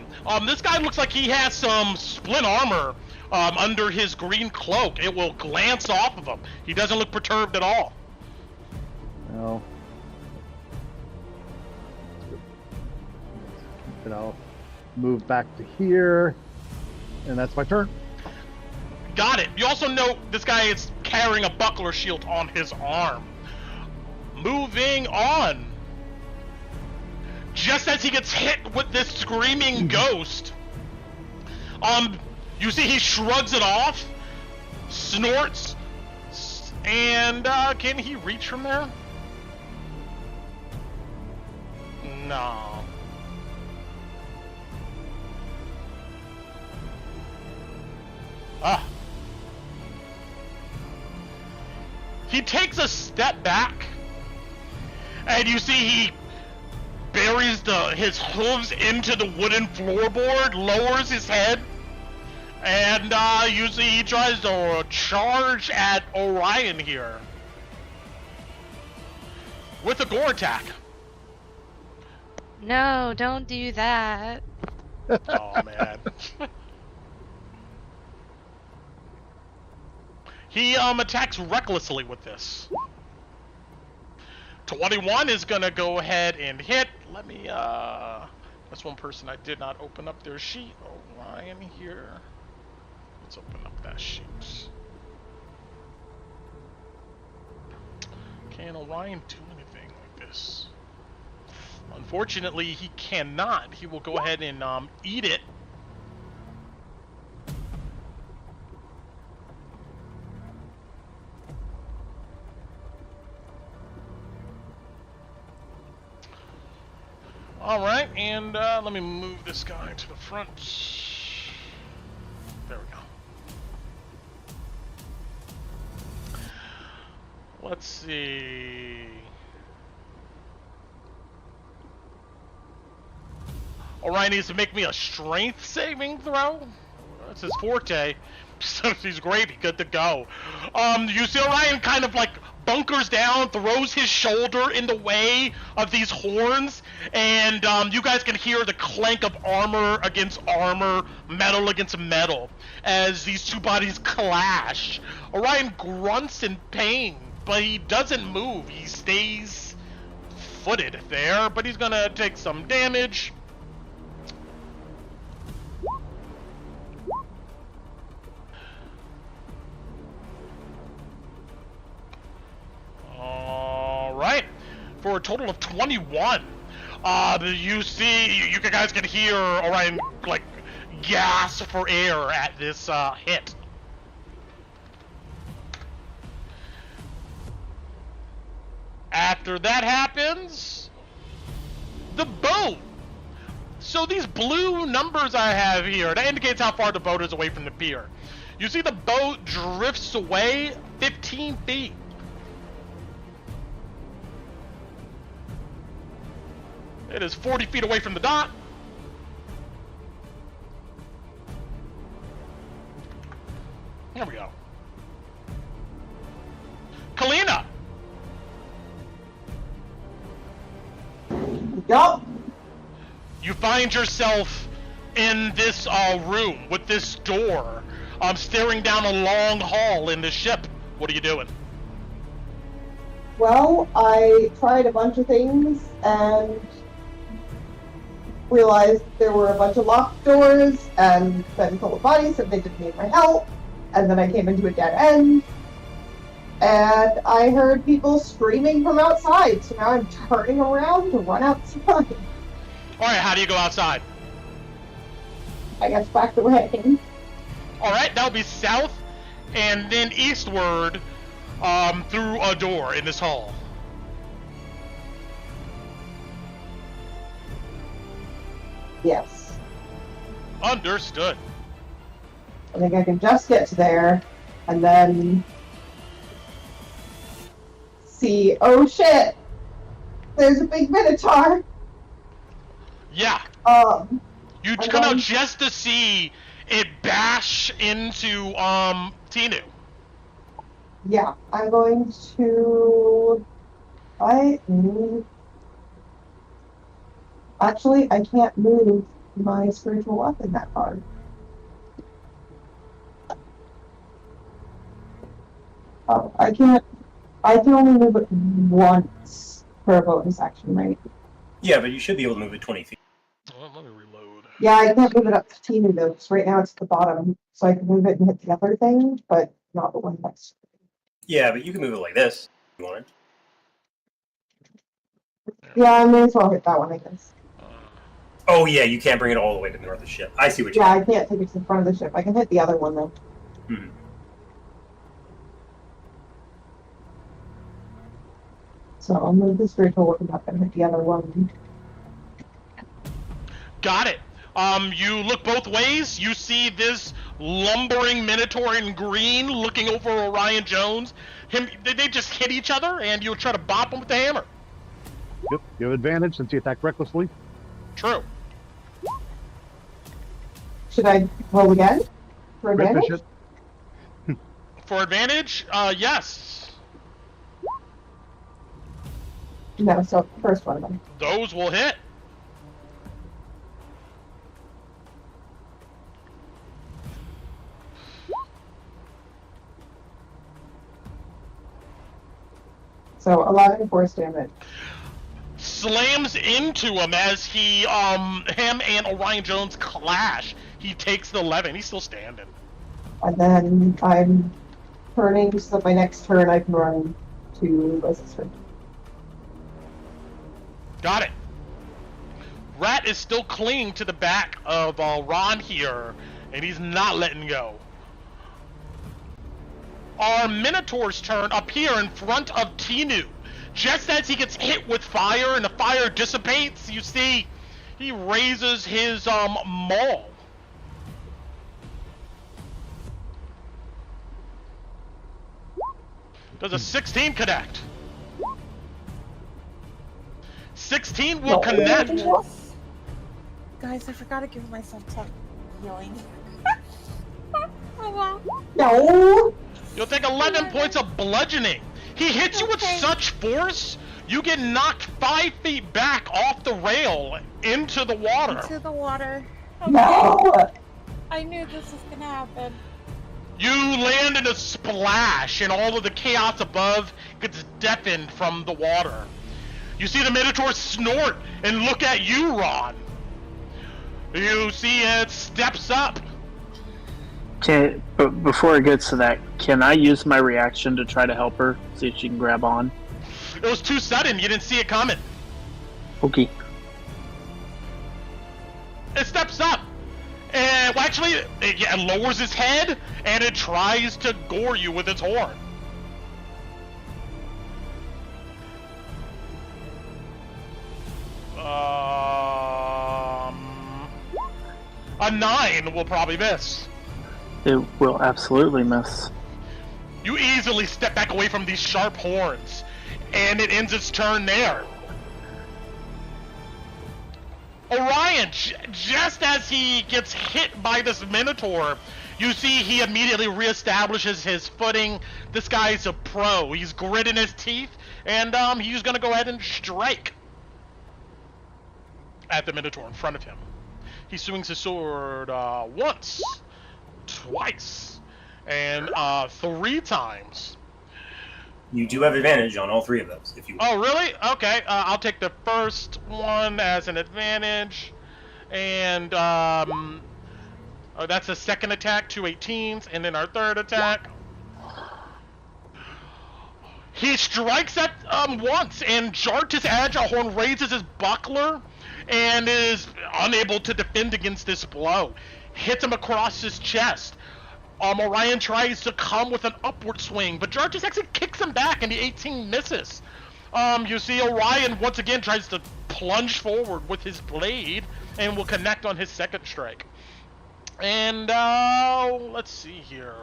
This guy looks like he has some splint armor under his green cloak. It will glance off of him. He doesn't look perturbed at all. No. And I'll move back to here, and that's my turn. Got it. You also note this guy is carrying a buckler shield on his arm. Moving on. Just as he gets hit with this screaming ghost, you see he shrugs it off, snorts, and can he reach from there? No. He takes a step back, and you see he buries his hooves into the wooden floorboard, lowers his head, and you see he tries to charge at Orion here with a gore attack. No, don't do that. Oh man. He attacks recklessly with this. 21 is gonna go ahead and hit. Let me that's one person I did not open up their sheet. Orion here. Let's open up that sheet. Can Orion do anything like this? Unfortunately, he cannot. He will go ahead and eat it. Alright, and let me move this guy to the front. There we go. Let's see. Orion needs to make me a strength saving throw. That's his forte. So he's gravy, good to go. You see Orion kind of like bunkers down, throws his shoulder in the way of these horns, and you guys can hear the clank of armor against armor, metal against metal, as these two bodies clash. Orion grunts in pain, but he doesn't move. He stays footed there, but he's gonna take some damage. Alright, for a total of 21. You see, you guys can hear Orion, like, gasp for air at this, hit. After that happens, the boat. So these blue numbers I have here, that indicates how far the boat is away from the pier. You see the boat drifts away 15 feet. It is 40 feet away from the dock. There we go. Kalina! Yup. You find yourself in this room with this door, staring down a long hall in the ship. What are you doing? Well, I tried a bunch of things and realized there were a bunch of locked doors, and then told the body said they didn't need my help, and then I came into a dead end, and I heard people screaming from outside, so now I'm turning around to run outside. Alright, how do you go outside? I guess back the way I came. Alright, that'll be south, and then eastward, through a door in this hall. Yes. Understood. I think I can just get to there, and then see, oh shit, there's a big minotaur. Yeah. You come out just to see it bash into Tinu. Yeah, I'm going to move. Actually, I can't move my spiritual weapon that far. Oh, I can't. I can only move it once for a bonus action, right? Yeah, but you should be able to move it 20 feet. Well, let me reload. Yeah, I can't move it up to Tinu though, because right now it's at the bottom. So I can move it and hit the other thing, but not the one next. Yeah, but you can move it like this if you wanted. Yeah, I may as well hit that one, I guess. Oh yeah, you can't bring it all the way to the north of the ship. I see what you Yeah, mean. I can't take it to the front of the ship. I can hit the other one though. Hmm. So I'll move the spiritual weapon up and hit the other one. Got it. You look both ways. You see this lumbering Minotaur in green looking over Orion Jones. They just hit each other, and you'll try to bop them with the hammer. Yep, you have advantage since you attacked recklessly. True. Should I roll again? For advantage? Finish it. For advantage, yes. No, so first one of them. Those will hit. So 11 force damage. Slams into him as him and Orion Jones clash. He takes the 11. He's still standing. And then I'm turning so that my next turn I can run to resistance. Got it. Rat is still clinging to the back of Ron here, and he's not letting go. Our Minotaur's turn up here in front of Tinu. Just as he gets hit with fire and the fire dissipates, you see he raises his maul. Does a 16 connect? 16 will connect. Guys, I forgot to give myself some healing. Oh wow. No! You'll take 11 points of bludgeoning. He hits you with such force, you get knocked 5 feet back off the rail into the water. Into the water. Okay. No! I knew this was gonna happen. You land in a splash, and all of the chaos above gets deafened from the water. You see the Minotaur snort and look at you, Ron. You see it steps up. Okay, but before it gets to that, can I use my reaction to try to help her? See if she can grab on? It was too sudden, you didn't see it coming. Okay. It steps up. And, well, actually, it lowers its head, and it tries to gore you with its horn. A 9 will probably miss. It will absolutely miss. You easily step back away from these sharp horns, and it ends its turn there. Orion, just as he gets hit by this Minotaur, you see he immediately reestablishes his footing. This guy's a pro. He's gritting his teeth, and he's going to go ahead and strike at the Minotaur in front of him. He swings his sword once, twice, and 3 times. You do have advantage on all 3 of those, if you. Oh, really? Okay. I'll take the first one as an advantage, and that's a second attack, 2 18s, and then our third attack. He strikes at once, and Jartis Agilehorn raises his buckler and is unable to defend against this blow. Hits him across his chest. Orion tries to come with an upward swing, but Jartis actually kicks him back, and the 18 misses. You see Orion once again tries to plunge forward with his blade, and will connect on his second strike. And let's see here,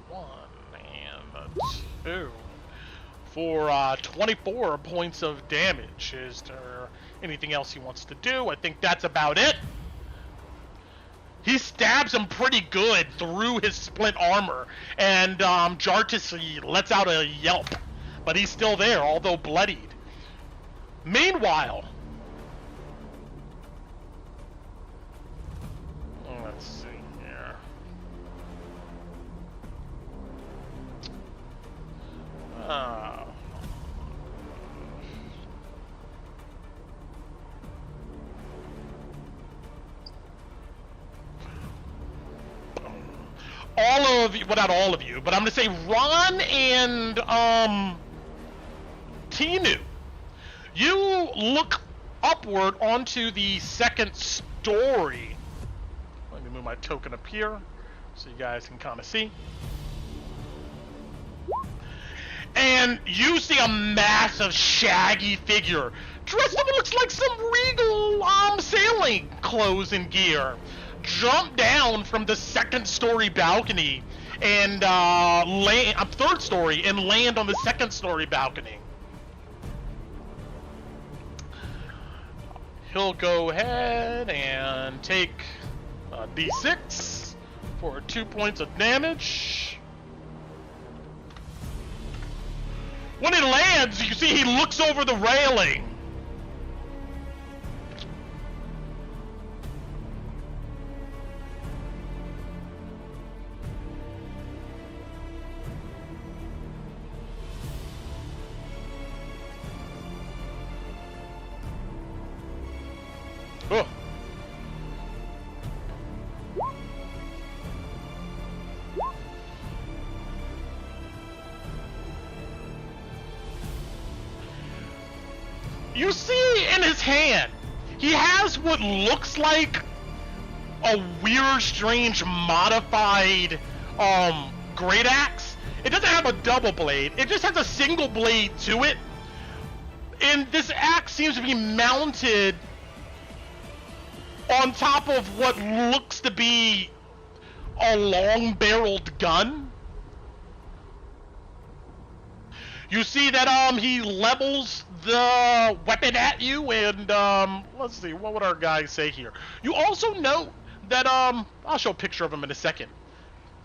1 and 2 for 24 points of damage. Is there anything else he wants to do? I think that's about it. He stabs him pretty good through his splint armor, and Jartis lets out a yelp, but he's still there, although bloodied. Meanwhile, let's see here. All of you, well, not all of you, but I'm gonna say Ron and Tinu, you look upward onto the second story. Let me move my token up here so you guys can kind of see. And and you see a massive, shaggy figure dressed up, looks like some regal sailing clothes and gear, jump down from the second-story balcony and land third story and land on the second-story balcony. He'll go ahead and take a D6 for 2 points of damage. When it lands, you see he looks over the railing. Oh. You see in his hand, he has what looks like a weird, strange, modified, great axe. It doesn't have a double blade, it just has a single blade to it. And this axe seems to be mounted on top of what looks to be a long-barreled gun. You see that he levels the weapon at you, and let's see, what would our guy say here? You also note that I'll show a picture of him in a second.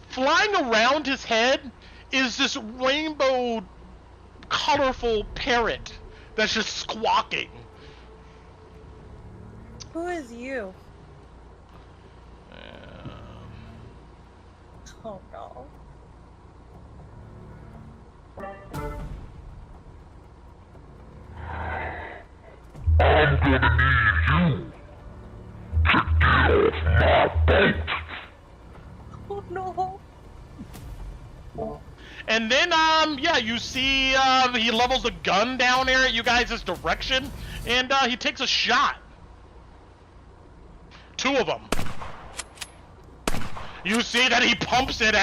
Flying around his head is this rainbow colorful parrot that's just squawking. Who is you? Oh no. I'm gonna need you to get off my boat. Oh no. And then, yeah, you see he levels a gun down there at you guys' direction, and he takes a shot. 2 of them. You see that he pumps it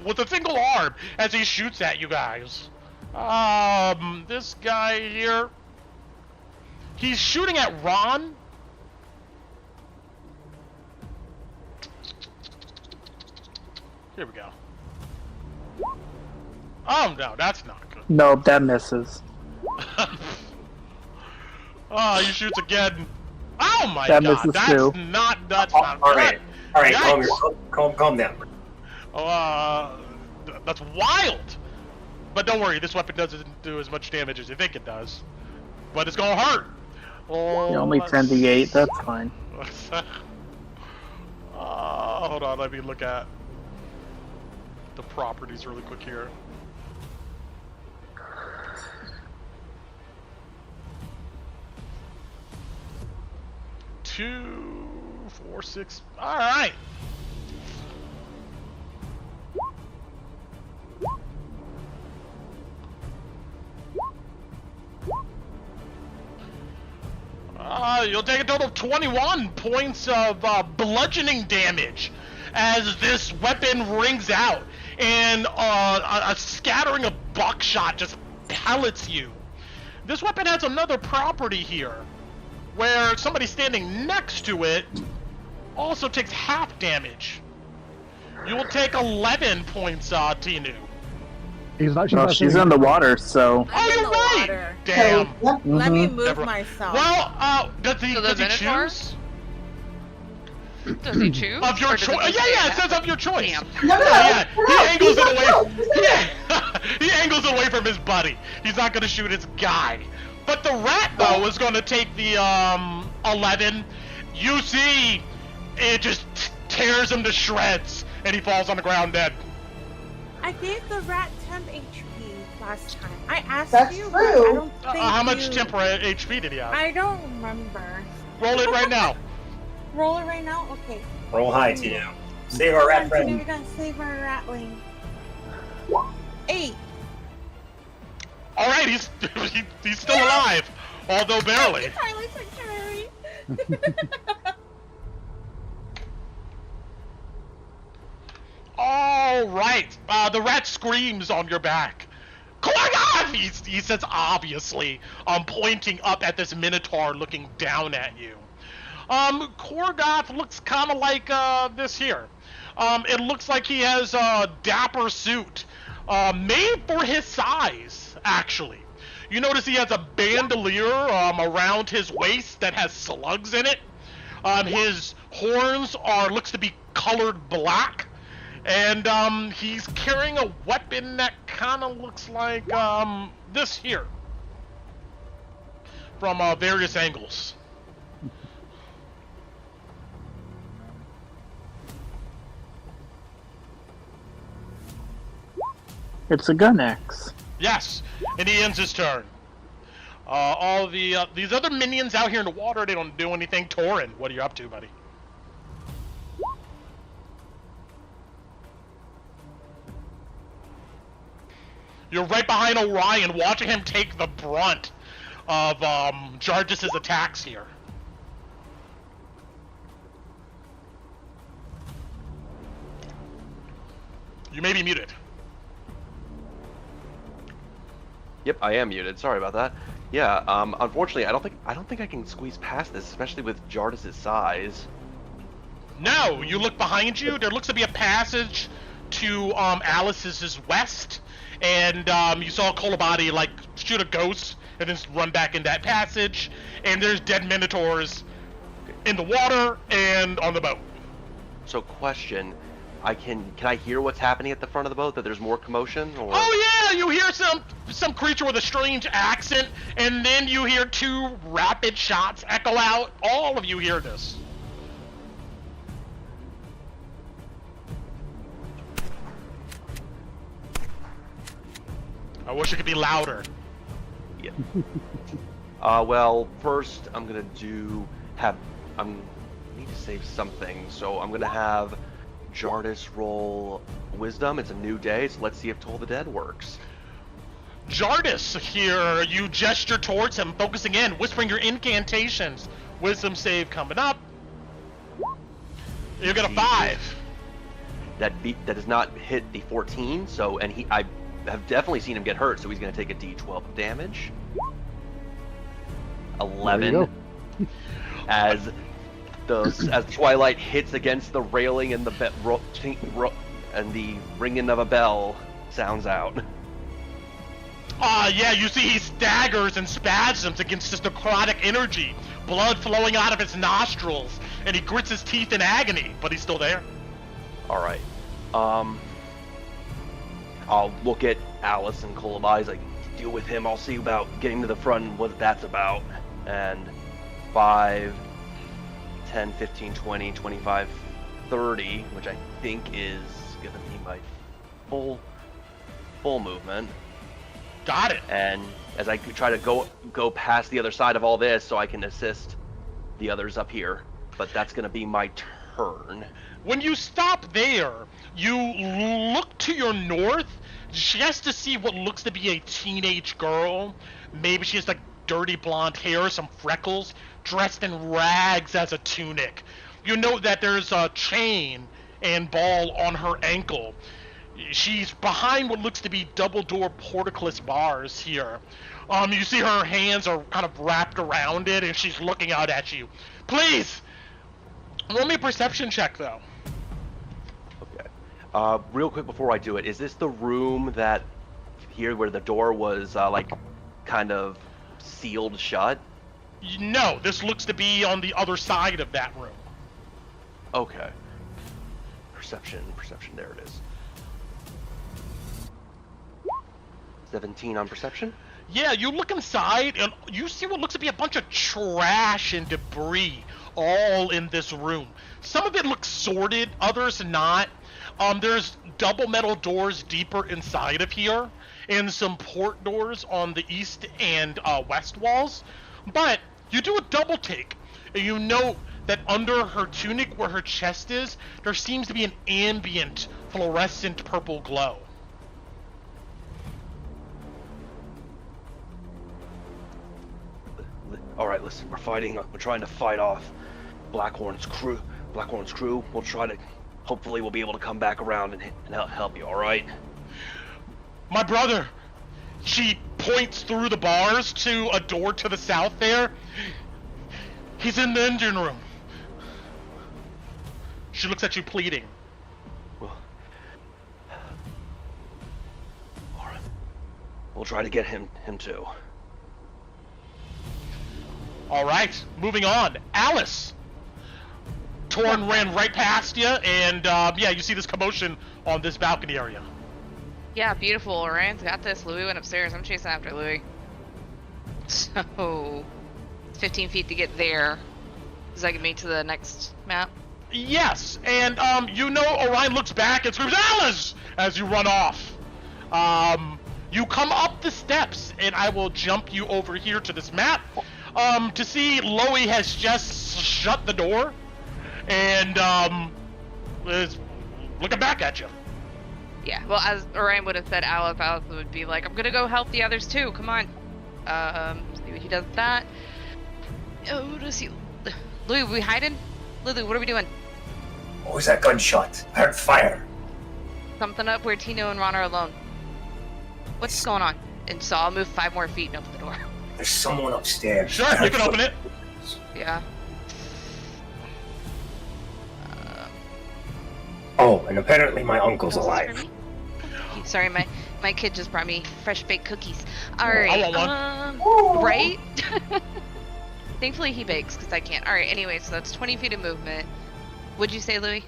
with a single arm as he shoots at you guys. This guy here, he's shooting at Ron. Here we go. Oh no, that's not good. Nope, that misses. Oh, he shoots again. Oh my That god, misses that's too. not All right, Yikes. calm down. That's wild. But don't worry, this weapon doesn't do as much damage as you think it does. But it's gonna hurt. Oh, Only 10d8, that's fine. Hold on, let me look at the properties really quick here. Two, 4, 6. All right. You'll take a total of 21 points of bludgeoning damage as this weapon rings out, and a scattering of buckshot just pellets you. This weapon has another property here, where somebody standing next to it also takes half damage. You will take 11 points, Tinu. He's not. Well, she's in the water, so. I'm in the right. water. Damn. Let me Mhm. move Never- myself. Well, does he Minotaur? choose? Does he choose? Of your Or does it choice? just Yeah, say it says of your choice. Damn. No, Yeah, he angles he's it not away. close. Yeah, he angles it away from his buddy. He's not gonna shoot his guy. But the rat though is gonna take the 11. You see, it just tears him to shreds, and he falls on the ground dead. I gave the rat temp HP last time. I asked That's you, true. but I don't think How much you... temper HP did he have? I don't remember. Roll it right now. Roll it right now? Okay. Roll high, Tino. Save our rat We're friend. gonna save our ratling. 8. All right, he's still alive, although barely. Highly sanctuary. All right, the rat screams on your back. Korgoth! he says obviously, pointing up at this Minotaur looking down at you. Korgoth looks kind of like this here. It looks like he has a dapper suit, made for his size, actually. You notice he has a bandolier around his waist that has slugs in it. His horns looks to be colored black, and he's carrying a weapon that kind of looks like this here, from various angles. It's a gun axe. Yes, and he ends his turn. All the these other minions out here in the water, they don't do anything. Torin, what are you up to, buddy? You're right behind Orion, watching him take the brunt of Jargis's attacks here. You may be muted. Yep, I am muted. Sorry about that. Yeah, unfortunately, I don't think I can squeeze past this, especially with Jargis's size. No, you look behind you. There looks to be a passage to Alice's west, and you saw Kolobati like shoot a ghost and then run back in that passage. And there's dead minotaurs in the water and on the boat. So, question. Can I hear what's happening at the front of the boat? That there's more commotion? Or... Oh yeah, you hear some creature with a strange accent, and then you hear two rapid shots echo out. All of you hear this. I wish it could be louder. Yeah. Well, first I'm gonna I need to save something, so I'm gonna have Jardis roll wisdom. It's a new day, so let's see if Toll the Dead works. Jardis here, you gesture towards him, focusing in, whispering your incantations. Wisdom save coming up. You get a 5. That does not hit the 14, so, and I have definitely seen him get hurt, so he's going to take a d12 of damage. 11. As twilight hits against the railing and and the ringing of a bell sounds out. Yeah, you see he staggers and spasms against this necrotic energy, blood flowing out of his nostrils, and he grits his teeth in agony, but he's still there. All right. I'll look at Alice and Kolobai's like, deal with him. I'll see about getting to the front and what that's about. And 5, 10, 15, 20, 25, 30, which I think is gonna be my full movement. Got it. And as I try to go past the other side of all this, so I can assist the others up here. But that's gonna be my turn. When you stop there, you look to your north just to see what looks to be a teenage girl. Maybe she has like dirty blonde hair, some freckles, dressed in rags as a tunic. You know that there's a chain and ball on her ankle. She's behind what looks to be double door portcullis bars here. You see her hands are kind of wrapped around it, and she's looking out at you. Please, roll me a perception check though. Okay. Real quick before I do it, is this the room that here where the door was like kind of sealed shut? No, this looks to be on the other side of that room. Okay. Perception, there it is. 17 on perception? Yeah, you look inside and you see what looks to be a bunch of trash and debris all in this room. Some of it looks sorted, others not. There's double metal doors deeper inside of here, and some port doors on the east and west walls. But you do a double take, and you note that under her tunic where her chest is, there seems to be an ambient fluorescent purple glow. Alright, listen, we're trying to fight off Blackhorn's crew. We'll try to, hopefully we'll be able to come back around and help you, alright? My brother, she points through the bars to a door to the south there. He's in the engine room. She looks at you pleading. Well, all right. We'll try to get him too. All right, moving on. Alice. Torn ran right past you, and yeah, you see this commotion on this balcony area. Yeah, beautiful. Orian's got this. Louis went upstairs. I'm chasing after Louis. So, it's 15 feet to get there. Does that get me to the next map? Yes, and you know Orion looks back and screams, Alice! As you run off. You come up the steps, and I will jump you over here to this map to see Loey has just shut the door and is looking back at you. Yeah, well, as Orion would have said, Alice would be like, I'm gonna go help the others too, come on. See what he does with that. Oh, does he... Louis, we hiding? Lulu, what are we doing? What was that gunshot? I heard fire. Something up where Tino and Ron are alone. What's going on? And so I'll move 5 more feet and open the door. There's someone upstairs. Sure, you can open it. Yeah. Oh, and apparently my uncle's alive. Sorry, my kid just brought me fresh baked cookies. Alright, I want one. Right? Thankfully he bakes, because I can't. Alright, anyway, so that's 20 feet of movement. What'd you say, Louis?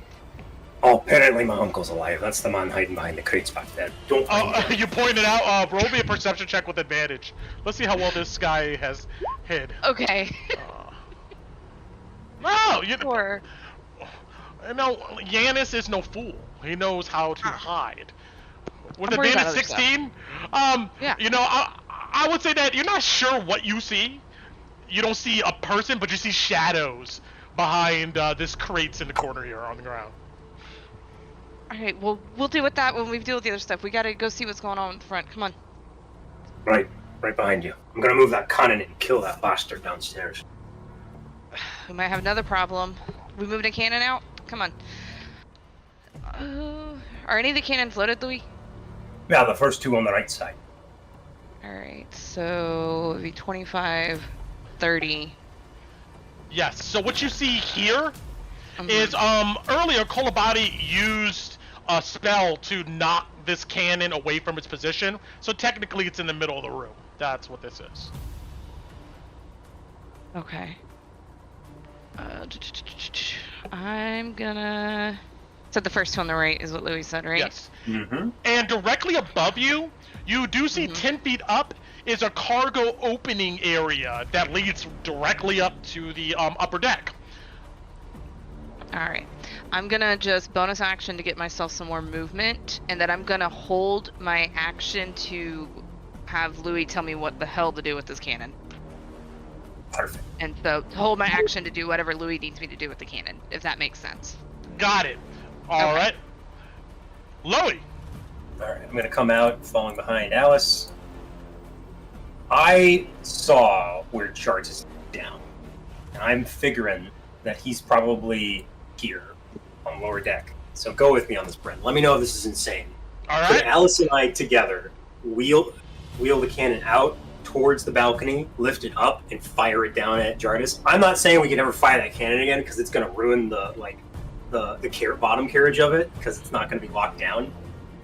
Oh, apparently my uncle's alive. That's the man hiding behind the crates back there. Don't find you pointed out, roll me a perception check with advantage. Let's see how well this guy has hid. Okay. No! You know, Yanis is no fool. He knows how to hide. With advantage 16, yeah. You know, I would say that you're not sure what you see. You don't see a person, but you see shadows behind this crates in the corner here on the ground. Alright, well, we'll deal with that when we deal with the other stuff. We gotta go see what's going on in the front. Come on. Right behind you. I'm gonna move that cannon and kill that bastard downstairs. We might have another problem. We moved a cannon out? Come on. Are any of the cannons loaded, Louis? Yeah, the first 2 on the right side. Alright, so it'd be 25, 30. Yes, so what you see here is earlier Kolobati used a spell to knock this cannon away from its position, so technically it's in the middle of the room. That's what this is. Okay. I'm gonna... So the first two on the right is what Louis said, right? Yes. Mm-hmm. And directly above you, you do see 10 feet up is a cargo opening area that leads directly up to the upper deck. Alright. I'm gonna just bonus action to get myself some more movement, and then I'm gonna hold my action to have Louis tell me what the hell to do with this cannon. Perfect. And so hold my action to do whatever Louis needs me to do with the cannon, if that makes sense. Got it. All right. Louis. Alright, I'm gonna come out, falling behind Alice. I saw where Charts is down, and I'm figuring that he's probably here on lower deck. So go with me on this, Brent. Let me know if this is insane. All right. Put Alice and I together, wheel the cannon out towards the balcony, lift it up, and fire it down at Jardis. I'm not saying we can never fire that cannon again because it's going to ruin the bottom carriage of it because it's not going to be locked down.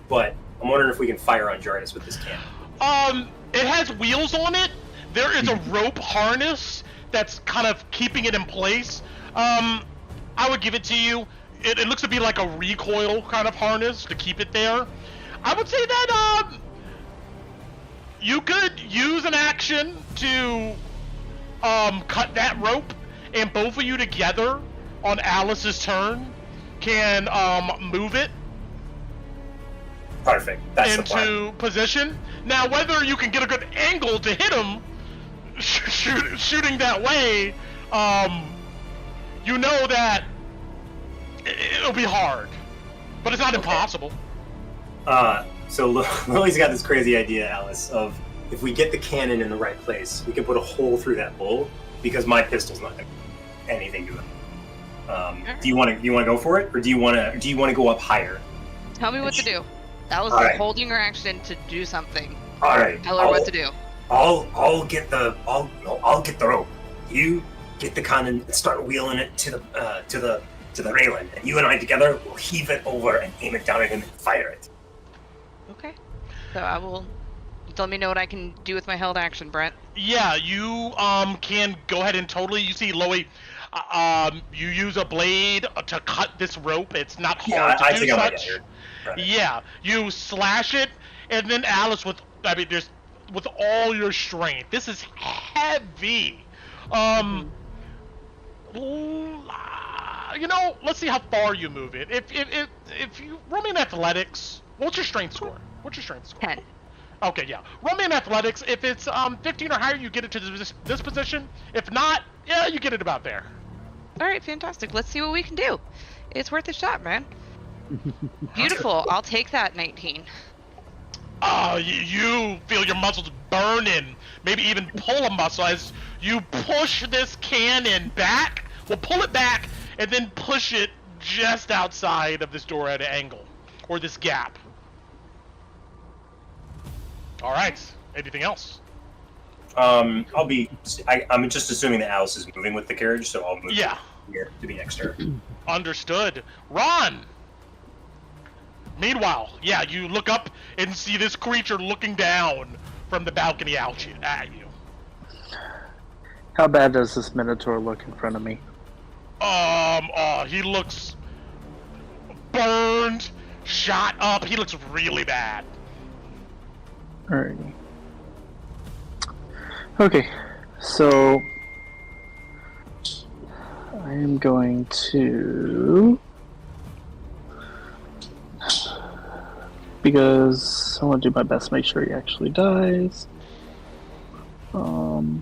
But I'm wondering if we can fire on Jardis with this cannon. It has wheels on it. There is a rope harness that's kind of keeping it in place. I would give it to you. It looks to be like a recoil kind of harness to keep it there. I would say that you could use an action to cut that rope, and both of you together on Alice's turn can move it Perfect. That's into position. Now, whether you can get a good angle to hit him shooting that way, you know that it'll be hard, but it's not impossible. So Lily's got this crazy idea, Alice, of if we get the cannon in the right place, we can put a hole through that bowl because my pistol's not going to do anything to it. Do you want to go for it, or do you want to go up higher? Tell me what to do. That was All right. holding her action to do something. All right. Tell her what to do. I'll get the rope. You get the cannon and start wheeling it to the railing, and you and I together will heave it over and aim it down at him and fire it. Okay. So I will. Let me know what I can do with my held action, Brent. Yeah, you can go ahead and totally. You see, Loey, you use a blade to cut this rope. It's not hard to do such. Right. Yeah, you slash it, and then Alice with all your strength. This is heavy. You know, let's see how far you move it. If you roll me in athletics, what's your strength score? 10. Okay, yeah. Roll me in athletics. If it's 15 or higher, you get it to this position. If not, yeah, you get it about there. All right, fantastic. Let's see what we can do. It's worth a shot, man. Beautiful. I'll take that 19. You feel your muscles burning. Maybe even pull a muscle as you push this cannon back. Well, pull it back and then push it just outside of this door at an angle, or this gap. All right. Anything else? I'm just assuming that Alice is moving with the carriage, so I'll move here to be next to her. Understood. Ron! Meanwhile, yeah, you look up and see this creature looking down from the balcony at you. How bad does this Minotaur look in front of me? He looks burned, shot up. He looks really bad. Alrighty. Okay, so I am going to, because I want to do my best to make sure he actually dies. We're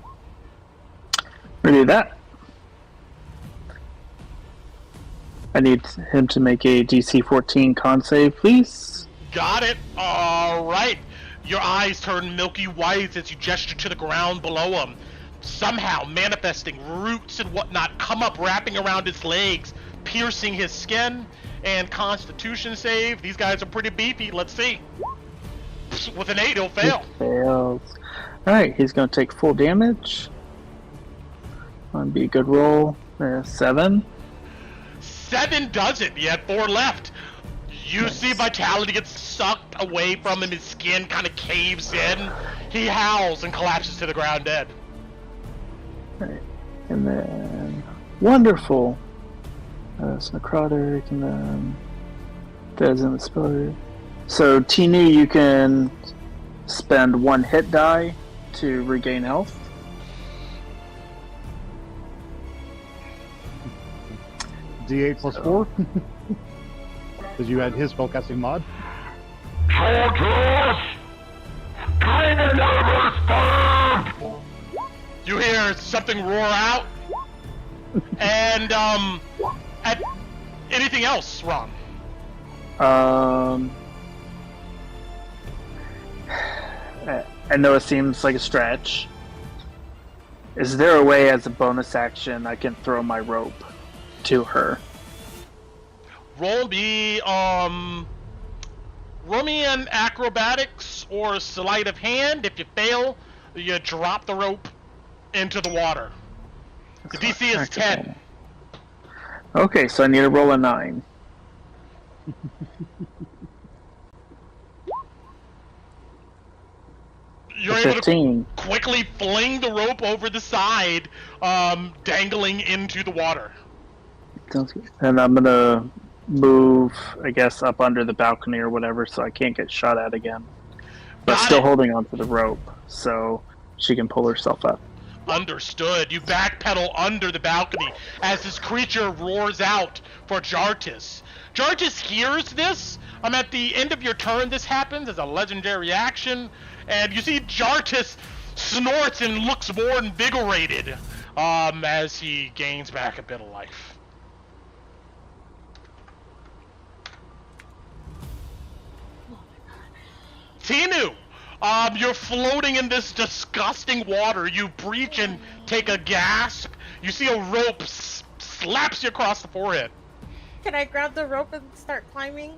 gonna do that. I need him to make a DC 14 con save, please. Got it. All right. Your eyes turn milky white as you gesture to the ground below him. Somehow, manifesting roots and whatnot come up wrapping around his legs, piercing his skin. And Constitution save. These guys are pretty beefy. Let's see. With an 8, he'll fail. He fails. Alright, he's going to take full damage. That'd be a good roll. 7. 7 does it. You had 4 left. You see Vitality gets sucked away from him. His skin kind of caves in. He howls and collapses to the ground dead. Right. And then wonderful. It's necrotic, and then Dead's in the spell. So Tinu, you can spend 1 hit die to regain health. D8 plus 4. Because you had his spellcasting mod. You hear something roar out, and anything else, Ron? I know it seems like a stretch. Is there a way, as a bonus action, I can throw my rope to her? Roll me an acrobatics or sleight of hand. If you fail, you drop the rope into the water. The DC is 10. Okay, so I need to roll a 9. You're 15. able to quickly fling the rope over the side, dangling into the water. Sounds good. And I'm gonna move, I guess, up under the balcony or whatever, so I can't get shot at again. But still holding onto the rope, so she can pull herself up. Understood. You backpedal under the balcony as this creature roars out for Jartis. Jartis hears this. At the end of your turn, this happens as a legendary action, and you see Jartis snorts and looks more invigorated as he gains back a bit of life. Tinu, you're floating in this disgusting water. You breach and take a gasp. You see a rope slaps you across the forehead. Can I grab the rope and start climbing?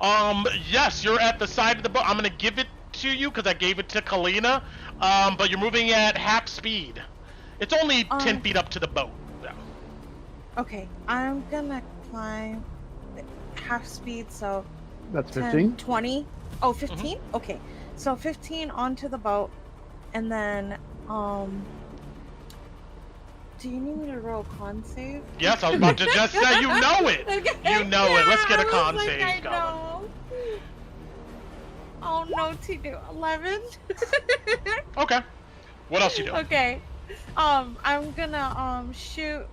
Yes, you're at the side of the boat. I'm gonna give it to you because I gave it to Kalina, but you're moving at half speed. It's only 10 feet up to the boat. Yeah. Okay, I'm gonna climb half speed, so That's 10, 15. 20. Oh, 15? Okay, so 15 onto the boat, and then do you need me to roll con save? Yes, I was about to just say, you know it. Okay, You know it. Let's get a con like, save I going. know. Oh no, T2, 11. Okay. What else you doing? Okay, I'm gonna shoot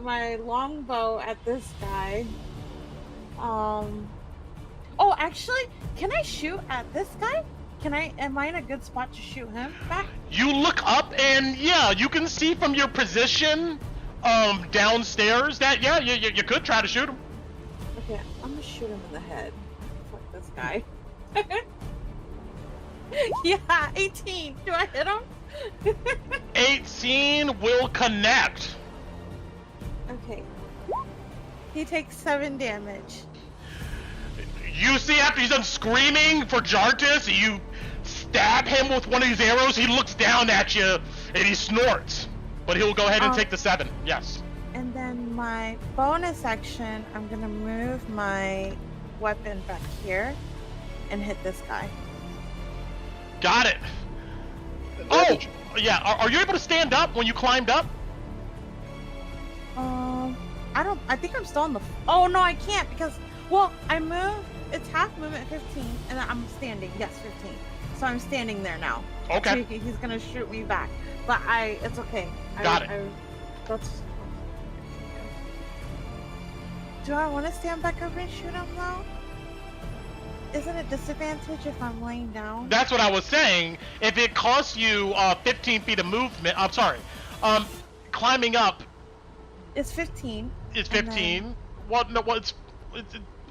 my longbow at this guy. Oh, actually, can I shoot at this guy? Am I in a good spot to shoot him back? You look up and yeah, you can see from your position, downstairs that yeah, you could try to shoot him. Okay, I'm gonna shoot him in the head. Fuck this guy. Yeah, 18. Do I hit him? 18 will connect. Okay. He takes 7 damage. You see after he's done screaming for Jartis, you stab him with one of these arrows, he looks down at you and he snorts. But he'll go ahead and take the 7, yes. And then my bonus action, I'm gonna move my weapon back here and hit this guy. Got it. Oh, yeah, are you able to stand up when you climbed up? I think I'm still on the, oh no, I can't because, well, I moved, it's half movement 15, and then I'm standing, yes, 15. So I'm standing there now. Okay. So he's gonna shoot me back, but it's okay. Got it. Do I want to stand back up and shoot him though? Isn't it disadvantage if I'm laying down? That's what I was saying. If it costs you 15 feet of movement, I'm sorry, climbing up. It's 15. It's 15. Well, no, what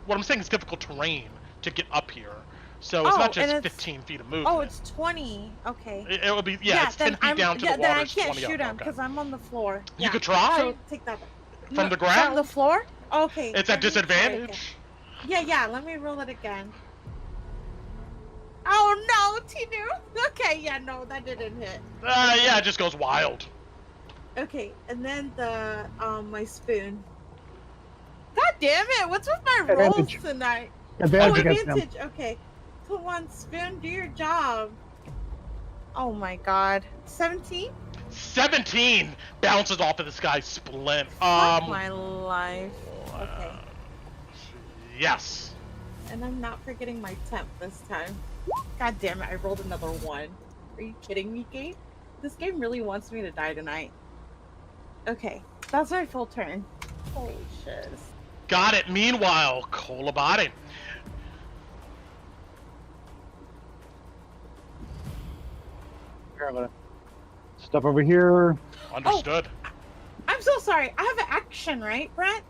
I'm saying is difficult terrain to get up here. So it's not just 15 feet of movement. Oh, it's 20. Okay. It would be, yeah, it's 10 feet down to the water. Then I can't shoot him because I'm on the floor. You could try. So take that back. From the ground? From the floor? Okay. It's at disadvantage. Yeah, let me roll it again. Oh no, Tinu! Okay, yeah, no, that didn't hit. Yeah, it just goes wild. Okay, and then the my spoon. God damn it! What's with my rolls tonight? Advantage. Okay, come on, spoon, do your job. Oh my god, 17. 17 bounces off of this guy's splint. Fuck my life. Okay. Yes. And I'm not forgetting my temp this time. God damn it, I rolled another 1. Are you kidding me, game? This game really wants me to die tonight. Okay, that's my full turn. Holy shit. Got it. Meanwhile, Kolabati. Here, I'm gonna stuff over here. Understood. Oh, I'm so sorry. I have an action, right, Brett?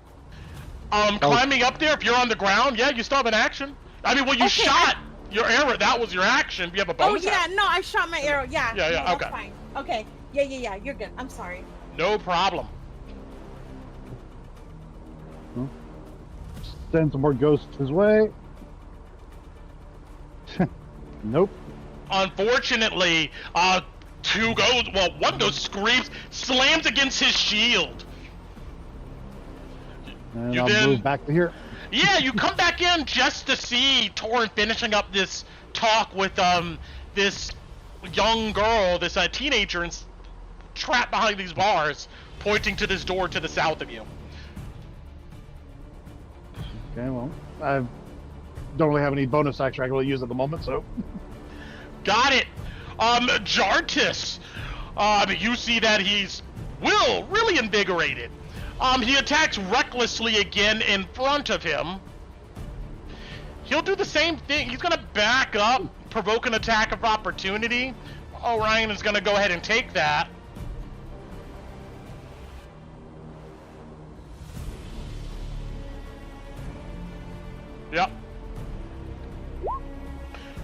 Climbing up there, if you're on the ground, yeah, you still have an action. I mean, well, you shot your arrow. That was your action. You have a bonus action. No, I shot my arrow. Yeah. Yeah, no, okay. That's fine. Okay. Yeah. You're good. I'm sorry. No problem. Send some more ghosts his way. Nope. Unfortunately, one ghost screams, slams against his shield. And I'll move back to here. Yeah, you come back in just to see Torrin finishing up this talk with this young girl, this teenager, and trapped behind these bars, pointing to this door to the south of you. Okay, well, I don't really have any bonus action I can really use at the moment, so. Got it. Jartis. You see that he's really invigorated. He attacks recklessly again in front of him. He'll do the same thing. He's gonna back up, provoke an attack of opportunity. Orion is gonna go ahead and take that. Yep.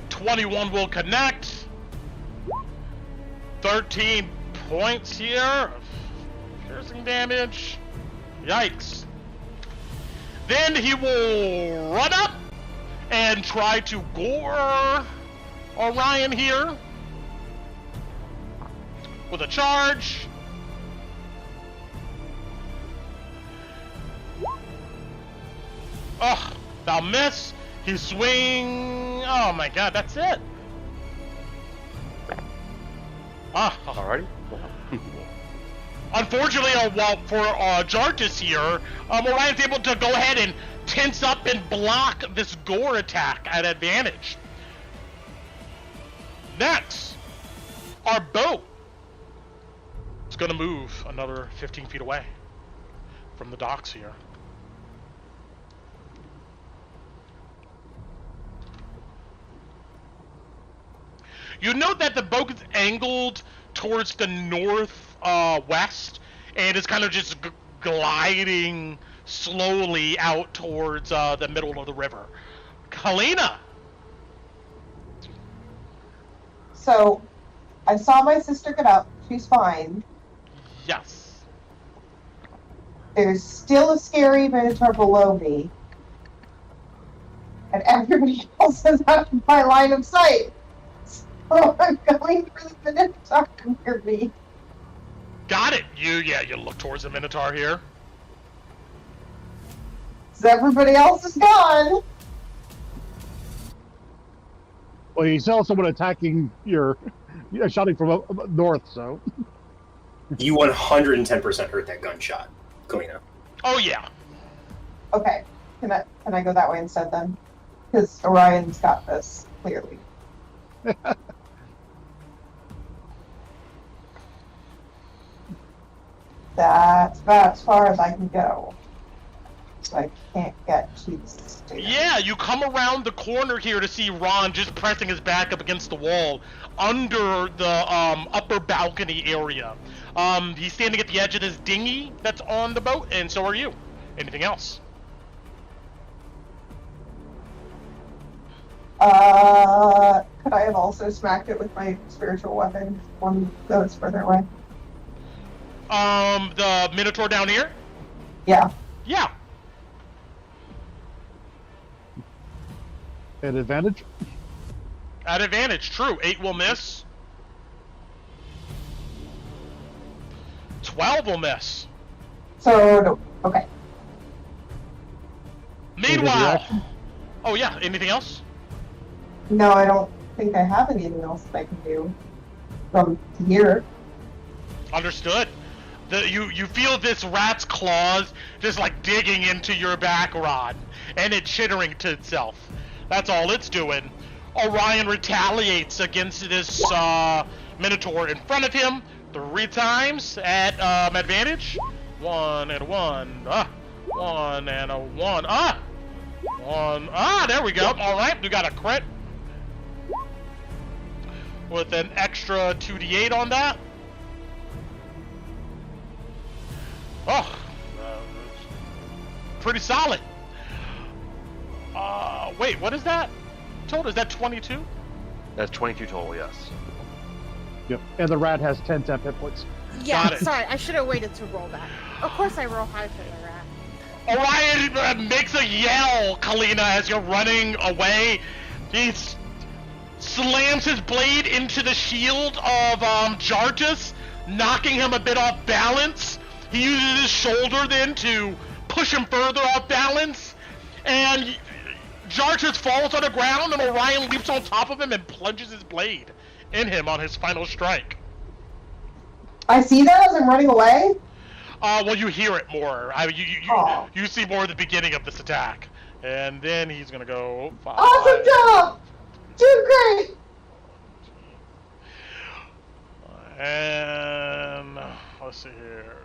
21 will connect. 13 points here. Piercing damage. Yikes. Then he will run up and try to gore Orion here with a charge. Oh, thou miss. He swing. Oh my god, that's it. Alrighty. Unfortunately, for Jartis here, Orion's able to go ahead and tense up and block this gore attack at advantage. Next, our boat is going to move another 15 feet away from the docks here. You note that the boat is angled towards the north-west and is kind of just gliding slowly out towards the middle of the river. Kalina! So, I saw my sister get up. She's fine. Yes. There's still a scary minotaur below me. And everybody else is out of my line of sight. So I'm going for the minotaur near me. Got it! You look towards the Minotaur here. So everybody else is gone. Well, you saw someone attacking shouting from north, so. You 110% heard that gunshot, Kalina. Oh yeah. Okay, can I go that way instead then? Because Orion's got this, clearly. That's about as far as I can go. So I can't get to the stairs. Yeah, you come around the corner here to see Ron just pressing his back up against the wall under the upper balcony area. He's standing at the edge of this dinghy that's on the boat, and so are you. Anything else? Could I have also smacked it with my spiritual weapon one that was further away? The Minotaur down here? Yeah. Yeah. At advantage? At advantage, true. 8 will miss. 12 will miss. So, no. Okay. Meanwhile... Oh yeah, anything else? No, I don't think I have anything else that I can do from here. Understood. You feel this rat's claws just like digging into your back rod, and it's chittering to itself. That's all it's doing. Orion retaliates against this Minotaur in front of him 3 times at advantage. 1 and a 1. 1 and a 1. 1. There we go. All right, we got a crit with an extra 2d8 on that. Oh, pretty solid. Wait, what is that total? Is that 22? That's 22 total, yes. Yep. And the rat has 10 temp hit points. Yeah, sorry, I should have waited to roll that. Of course I roll high for the rat. Orion makes a yell, Kalina, as you're running away. He slams his blade into the shield of Jartis, knocking him a bit off balance. He uses his shoulder then to push him further off balance, and Jartis falls on the ground, and Orion leaps on top of him and plunges his blade in him on his final strike. I see that as I'm running away? Well, you hear it more. You see more at the beginning of this attack. And then he's gonna go 5. Awesome job! Doing great! And let's see here.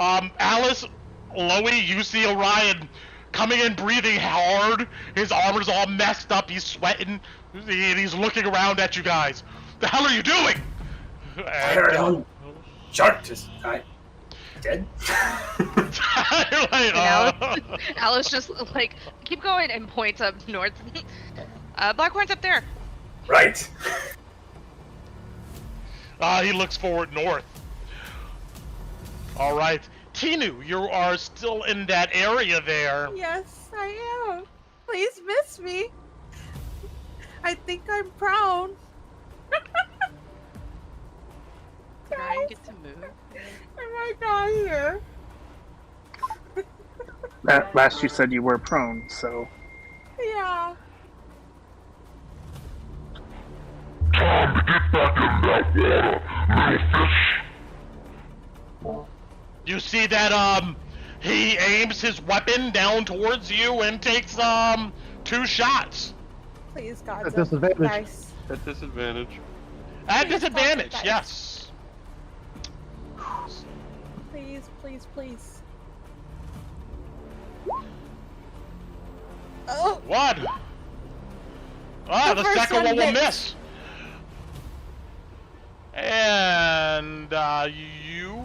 Alice, Loey, you see Orion coming in, breathing hard. His armor's all messed up. He's sweating. And he's looking around at you guys. The hell are you doing? Fire down. Jartis. Dead? Alice just like keep going and points up north. Blackhorn's up there. Right. He looks forward north. All right, Tinu, you are still in that area there. Yes, I am. Please miss me. I think I'm prone. Try and get to move. Oh my god, here. Last you said you were prone, so. Yeah. Time to get back in that water, little fish. You see that he aims his weapon down towards you and takes 2 shots. Please, God. At disadvantage. Nice. At disadvantage. At Please, disadvantage, God, yes. Please, please, please. Oh, One. Ah, The the first second one one will missed. miss. And you.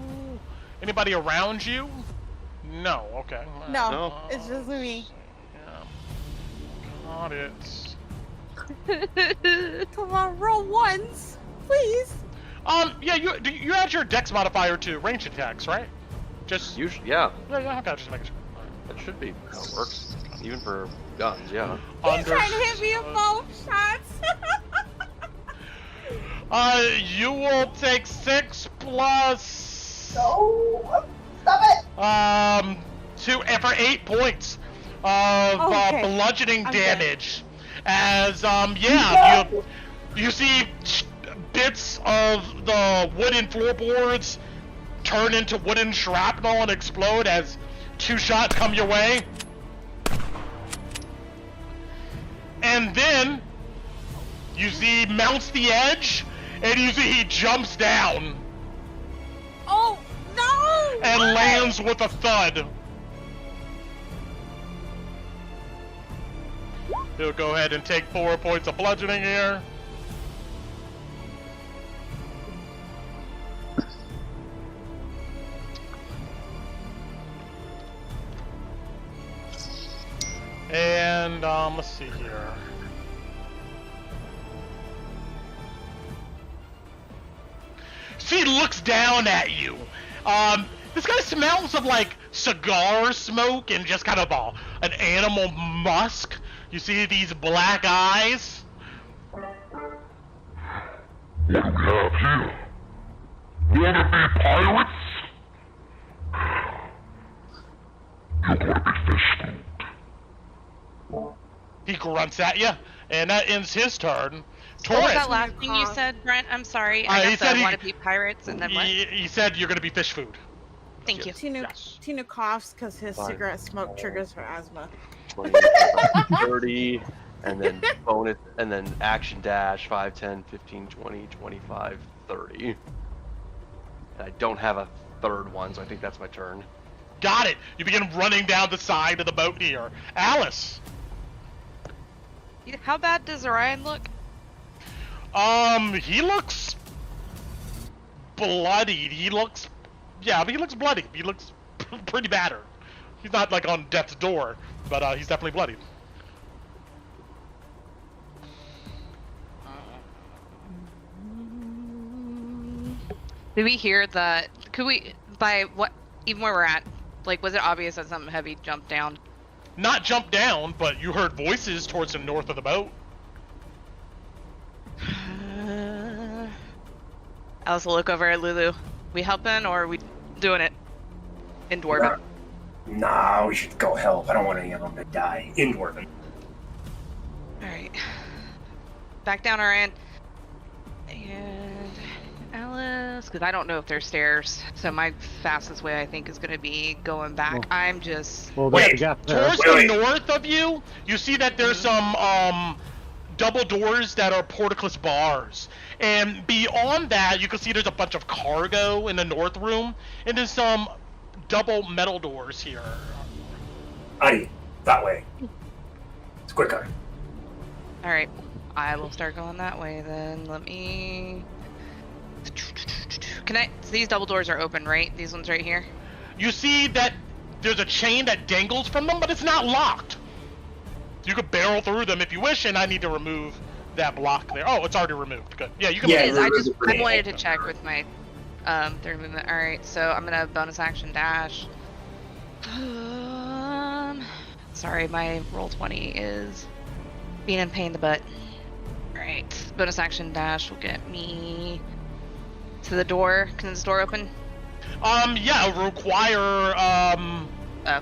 Anybody around you? No. Okay. no, No. it's just me. Yeah. Got it. Come on, roll ones, please. Yeah. You add your Dex modifier to range attacks, right? Just. Usually, yeah, Yeah. Okay. Just making sure. that should be how it works. Even for guns, yeah. He's trying to hit me with both shots. You will take 6 plus. No! Stop it! 2 for 8 points of Okay. bludgeoning I'm damage. As yeah, you see bits of the wooden floorboards turn into wooden shrapnel and explode as 2 shots come your way. And then you see he mounts the edge, and you see he jumps down Oh no! and Why? lands with a thud. He'll go ahead and take 4 points of bludgeoning here. And let's see here. She looks down at you. This guy smells of like cigar smoke and just kind of an animal musk. You see these black eyes? What do we have here? Wanna be pirates? You're gonna be fish food. He grunts at you, and that ends his turn. What was Torres, that last thing you said, Brent? I'm sorry. I he got said the he- want to be pirates and then what? he said you're gonna be fish food. Thank you. Yes. Tina coughs because his Fine. cigarette smoke triggers her asthma. 20, 30, and then bonus, and then action dash 5, 10, 15, 20, 25, 30. And I don't have a third one, so I think that's my turn. Got it. You begin running down the side of the boat here. Alice. How bad does Orion look? He looks bloodied. He looks bloodied. He looks pretty battered. He's not like on death's door, but he's definitely bloodied. Did we hear that? Could we, by what, even where we're at, like, was it obvious that something heavy jumped down? Not jump down, but you heard voices towards the north of the boat. Alice will look over at Lulu. We helping or are we doing it in Dwarven? Nah, we should go help. I don't want any of them to die in Dwarven. Alright. Back down our end. And Alice, because I don't know if there's stairs. So my fastest way, I think, is going to be going back. Well- I'm just... Well, there's Wait, a gap there. Towards Wait. the north of you, you see that there's some double doors that are portcullis bars. And beyond that, you can see there's a bunch of cargo in the north room. And there's some double metal doors here. Aye, that way. It's quicker. Alright. I will start going that way then. Let me... Can I... So these double doors are open, right? These ones right here? You see that there's a chain that dangles from them, but it's not locked. You could barrel through them if you wish, and I need to remove that block there. Oh, it's already removed. Good. Yeah, you can Yeah, It is. move. I wanted to check with my third movement. Alright, so I'm gonna bonus action dash. Sorry, my roll 20 is being in pain in the butt. Alright. Bonus action dash will get me to the door. Can this door open? Yeah, it'll require, Oh.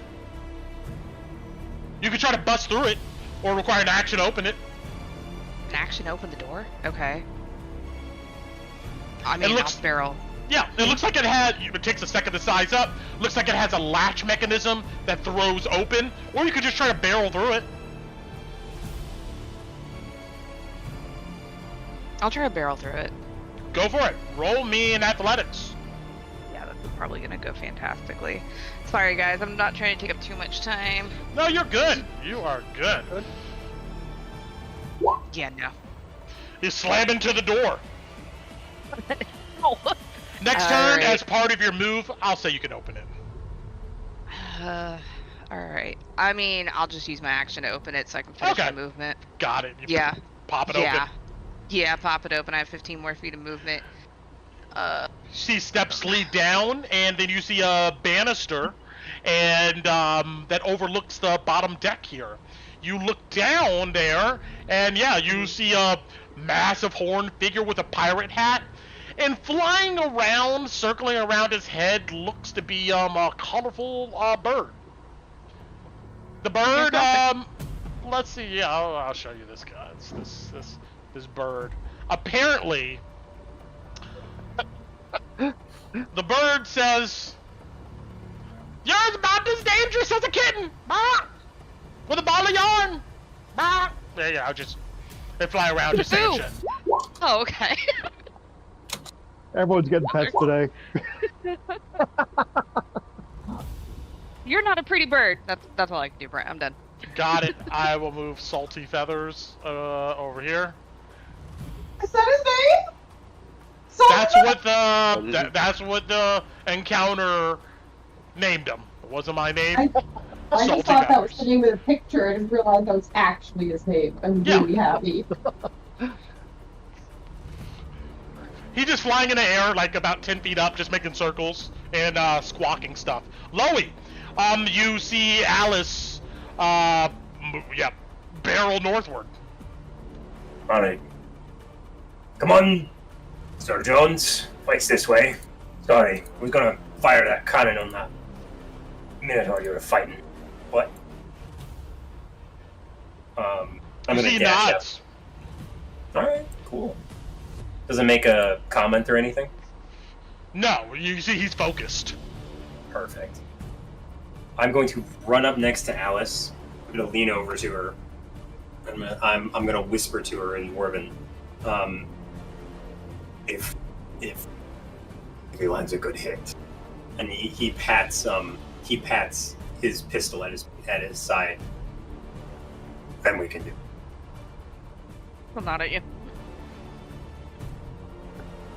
You could try to bust through it, or require an action to open it. An action to open the door? Okay. I mean, I'll barrel. Yeah, it looks like it takes a second to size up. Looks like it has a latch mechanism that throws open, or you could just try to barrel through it. I'll try to barrel through it. Go for it. Roll me in athletics. Yeah, that's probably gonna go fantastically. Sorry guys, I'm not trying to take up too much time. No, you're good. You are good. Yeah, no. You slam into the door. Oh. Next turn, as part of your move, I'll say you can open it. Alright. I mean, I'll just use my action to open it so I can finish my movement. Got it. Yeah. Pop it open. Yeah, pop it open. I have 15 more feet of movement. She steps Lee down, and then you see a banister, and that overlooks the bottom deck here. You look down there, and yeah, you see a massive horned figure with a pirate hat, and flying around, circling around his head, looks to be a colorful bird. The bird, let's see. Yeah, I'll show you this guy. It's this bird. Apparently, the bird says, "You're about as dangerous as a kitten, with a ball of yarn." Yeah, they fly around just saying shit. Oh, okay. Everyone's getting pets today. You're not a pretty bird. That's all I can do, Brent. I'm done. Got it. I will move Salty Feathers over here. Is that his name? That's what the encounter named him. It wasn't my name. I Salty just thought that was Feathers. the name of the picture and didn't realize that was actually his name. I'm really happy. He's just flying in the air, like about 10 feet up, just making circles and squawking stuff. Loey, you see Alice, barrel northward. Alright. Come on, Sir Jones. Face this way. Sorry, we're gonna fire that cannon on that Minotaur you were fighting. What? I'm gonna dash up. Alright, cool. Does it make a comment or anything? No, you see he's focused. Perfect. I'm going to run up next to Alice. I'm gonna lean over to her. I'm gonna whisper to her in Dwarven. If he lands a good hit, and he pats his pistol at his side, then we can do. I'll nod at you.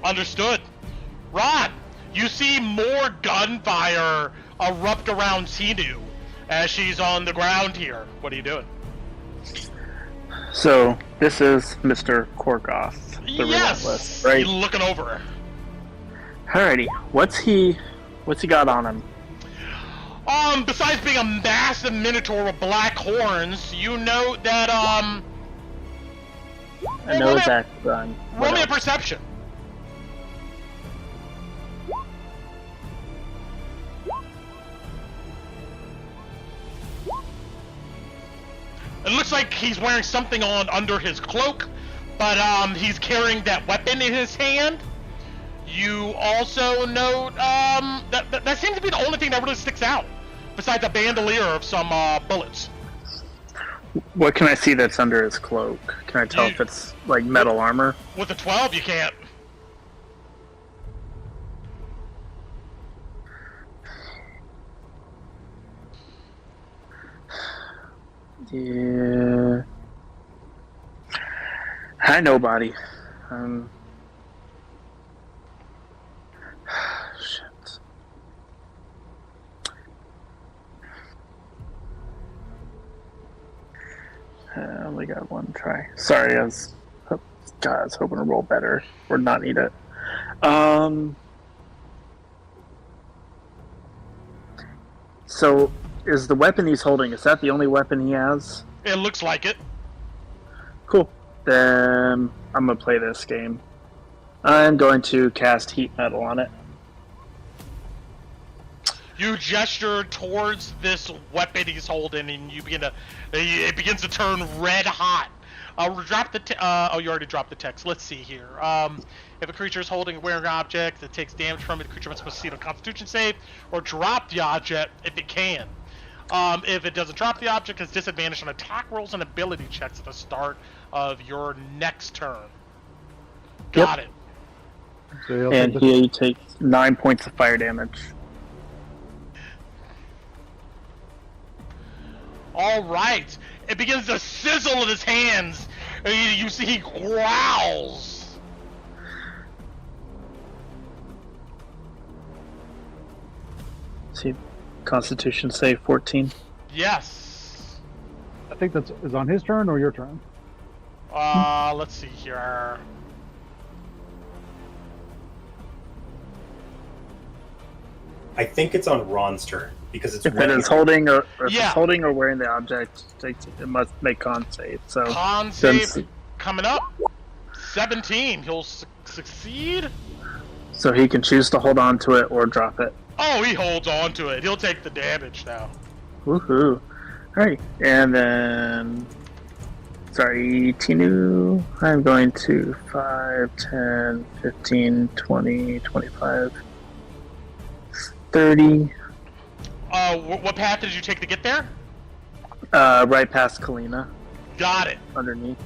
Understood. Rod, you see more gunfire erupt around Sinu as she's on the ground here. What are you doing? So, this is Mr. Korgoth, the Relentless, right? He's looking over her. Alrighty, what's he got on him? Besides being a massive minotaur with black horns, you know that, I know that, roll me a perception. It looks like he's wearing something on under his cloak, but he's carrying that weapon in his hand. You also note that seems to be the only thing that really sticks out, besides a bandolier of some bullets. What can I see that's under his cloak? Can I tell if it's like metal armor? With the 12, you can't. Yeah. Hi, nobody. Shit. I only got one try. Sorry, I was hoping to roll better or not need it. So is the weapon he's holding, is that the only weapon he has? It looks like it. Cool. Then I'm going to play this game. I'm going to cast Heat Metal on it. You gesture towards this weapon he's holding, and it begins to turn red hot. Drop the you already dropped the text. Let's see here. If a creature is holding a wearing object that takes damage from it, the creature must proceed on Constitution save, or drop the object if it can. If it doesn't drop the object, it's disadvantaged on attack rolls and ability checks at the start of your next turn. Got it. So and he takes 9 points of fire damage. All right. It begins to sizzle in his hands. You see he growls. See, Constitution save 14. Yes. I think that is on his turn or your turn. Let's see here. I think it's on Ron's turn because it's If it is holding or Yeah. it's holding or wearing the object, it must make con save. So Con save coming up. 17. He'll succeed. So he can choose to hold on to it or drop it. Oh, he holds on to it. He'll take the damage now. Woohoo! Alright, and then sorry, Tinu. I'm going to 5, 10, 15, 20, 25, 30. What path did you take to get there? Right past Kalina. Got it. Underneath.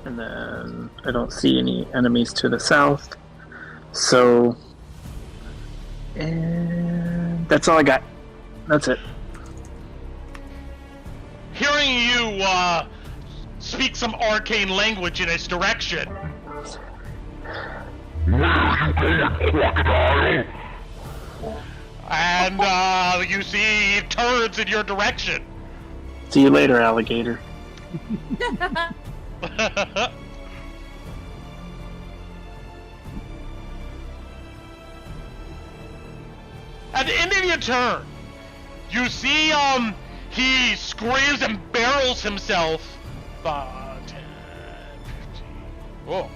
And then I don't see any enemies to the south. So, and that's all I got. That's it. Hearing you speak some arcane language in its direction. And you see he turns in your direction. See you later, alligator. At the end of your turn, you see he screams and barrels himself. 5, 10, 15. Whoa.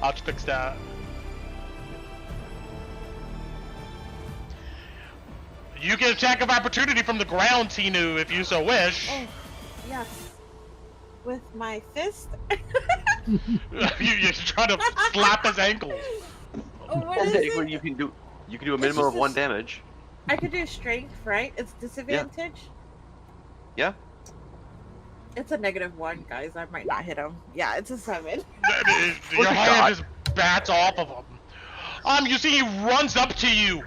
I'll just fix that. You get attack of opportunity from the ground, Tinu, if you so wish. Oh, yes. With my fist? You're trying to slap his ankles. What is it? You can do a minimum of 1 damage. I could do strength, right? It's disadvantage? Yeah. It's a -1, guys. I might not hit him. Yeah, it's a 7. Your hand just bats off of him. You see he runs up to you,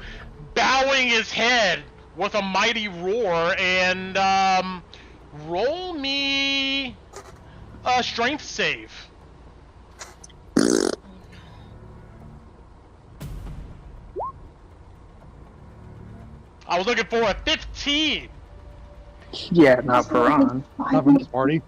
bowing his head with a mighty roar, and roll me a strength save. I was looking for a 15. Yeah, not for Ron. Not from this party.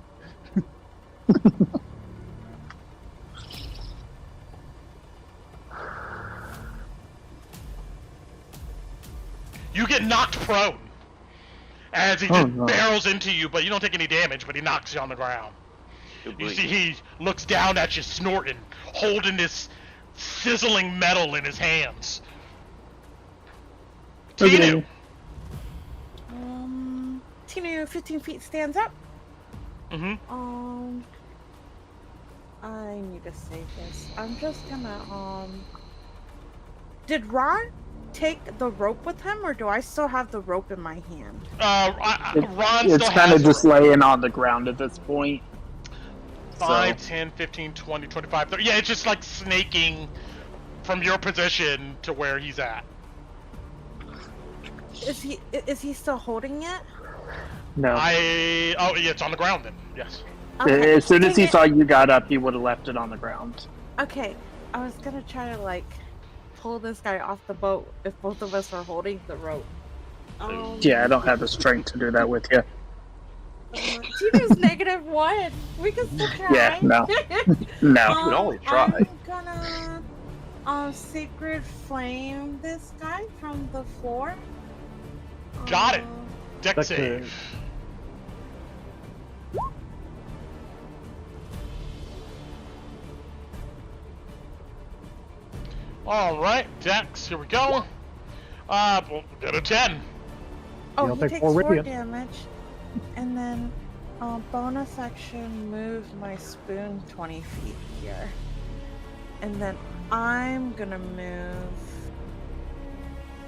You get knocked prone as he just barrels into you, but you don't take any damage, but he knocks you on the ground. You see he looks down at you snorting, holding this sizzling metal in his hands. Tinu! Tinu, 15 feet stands up. Mm-hmm. I need to save this. I'm just gonna, Did Ron take the rope with him, or do I still have the rope in my hand? Ron It's still kind of has just laying on the ground at this point. 5, 10, 15, 20, 25, 30. Yeah, it's just like snaking from your position to where he's at. Is he still holding it? No. Oh yeah, it's on the ground then. Yes. Okay. As soon as he saw you got up, he would have left it on the ground. Okay, I was gonna try to like pull this guy off the boat if both of us are holding the rope. Yeah, I don't have the strength to do that with you. Tina's -1. We can still try. Yeah, no. No. You can always try. I'm gonna sacred flame this guy from the floor. Got it. Deck Deck save. save. All right, Dex. Here we go. We'll get a 10. Oh, You'll he take takes 4 4 radiant. damage. And then bonus action moves my spoon 20 feet here. And then I'm gonna move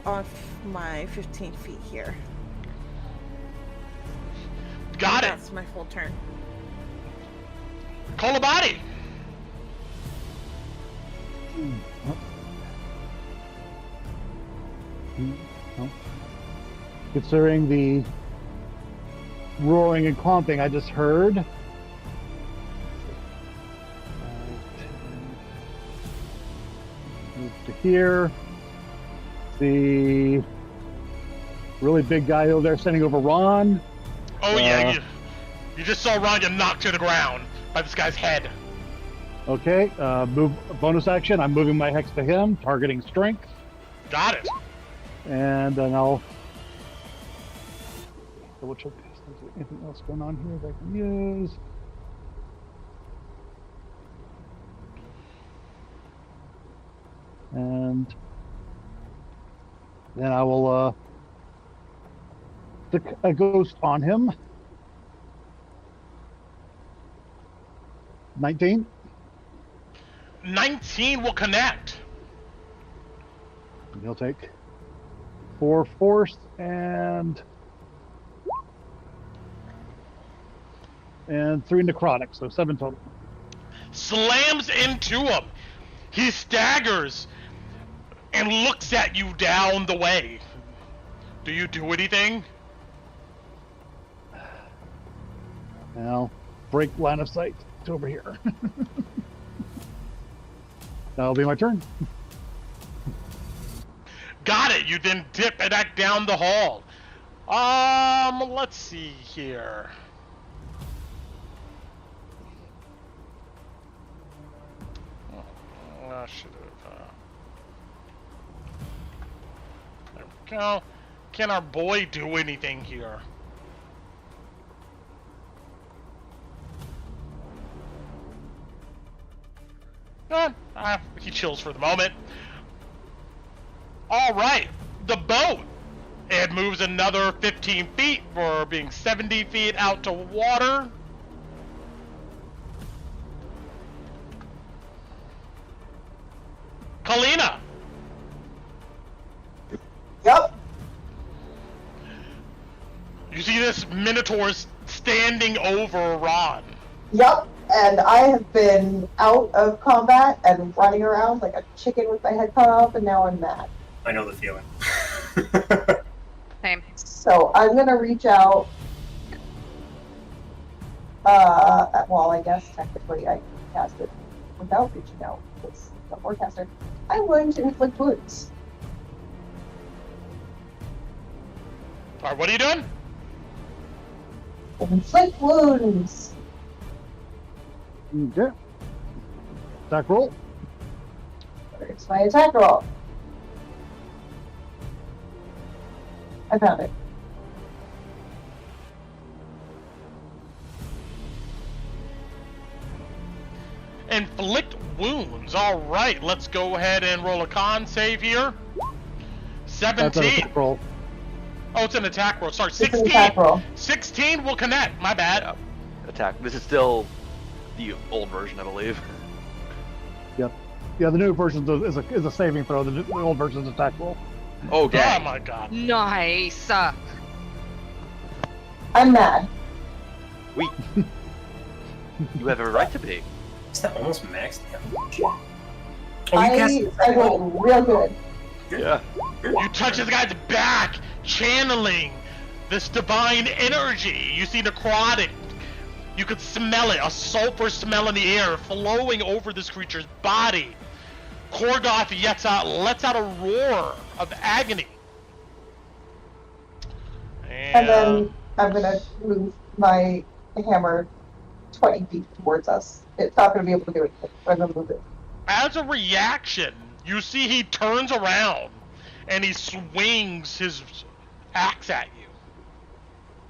off my 15 feet here. Got it. That's my full turn. Call a body. Considering the roaring and clomping I just heard. Move to here. The really big guy over there standing over Ron. Oh yeah, you just saw Ron get knocked to the ground by this guy's head. Okay, move bonus action. I'm moving my hex to him, targeting strength, Got it. and then I'll double check. Is there anything else going on here that I can use? And then I will stick a ghost on him. 19. 19 will connect. And he'll take 4 force and 3 necrotic, so 7 total. Slams into him. He staggers and looks at you down the way. Do you do anything? And I'll break line of sight to over here. That'll be my turn. Got it. You then dip back down the hall. Let's see here. I should have. There we go. Can our boy do anything here? He chills for the moment. All right, the boat. It moves another 15 feet for being 70 feet out to water. Kalina. Yep. You see this Minotaur standing over Ron. Yep. And I have been out of combat and running around like a chicken with my head cut off, and now I'm mad. I know the feeling. Same. So I'm gonna reach out. Well, I guess technically I can cast it without reaching out. It's a forecaster. I'm going to inflict wounds. Alright, what are you doing? Inflict wounds. Okay. Attack roll. Where's my attack roll? I found it. Inflict wounds. Alright, let's go ahead and roll a con save here. That's an 17. attack roll. Oh, it's an attack roll. Sorry, It's an 16. attack roll. 16 will connect. My bad. Attack. This is still the old version, I believe. Yep. Yeah, the new version is a saving throw. The old version is attack roll. Oh, Oh dang. my god. Nice. I'm mad. You have every right to be. Is that almost max damage? Oh, I rolled real good. Yeah. You touch this guy's back, channeling this divine energy. You see necrotic. You could smell it, a sulfur smell in the air flowing over this creature's body. Korgoth lets out a roar of agony. And then I'm gonna move my hammer 20 feet towards us. It's not gonna be able to do anything, but I'm gonna move it. As a reaction, you see he turns around and he swings his hacks at you.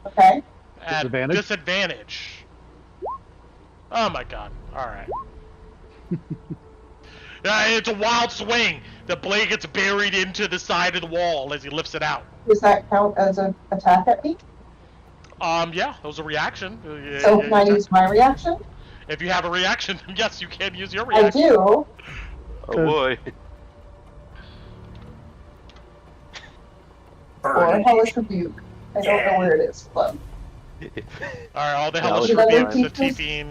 Okay. At Disadvantage? disadvantage. Oh my god. Alright. It's a wild swing. The blade gets buried into the side of the wall as he lifts it out. Does that count as an attack at me? Yeah, that was a reaction. So can I use my reaction? If you have a reaction, then yes, you can use your I reaction. do. Oh boy. Or Hellish Rebuke. I don't know where it is, but... Alright, all the Hellish Hellish Rebukes, the Rebuke.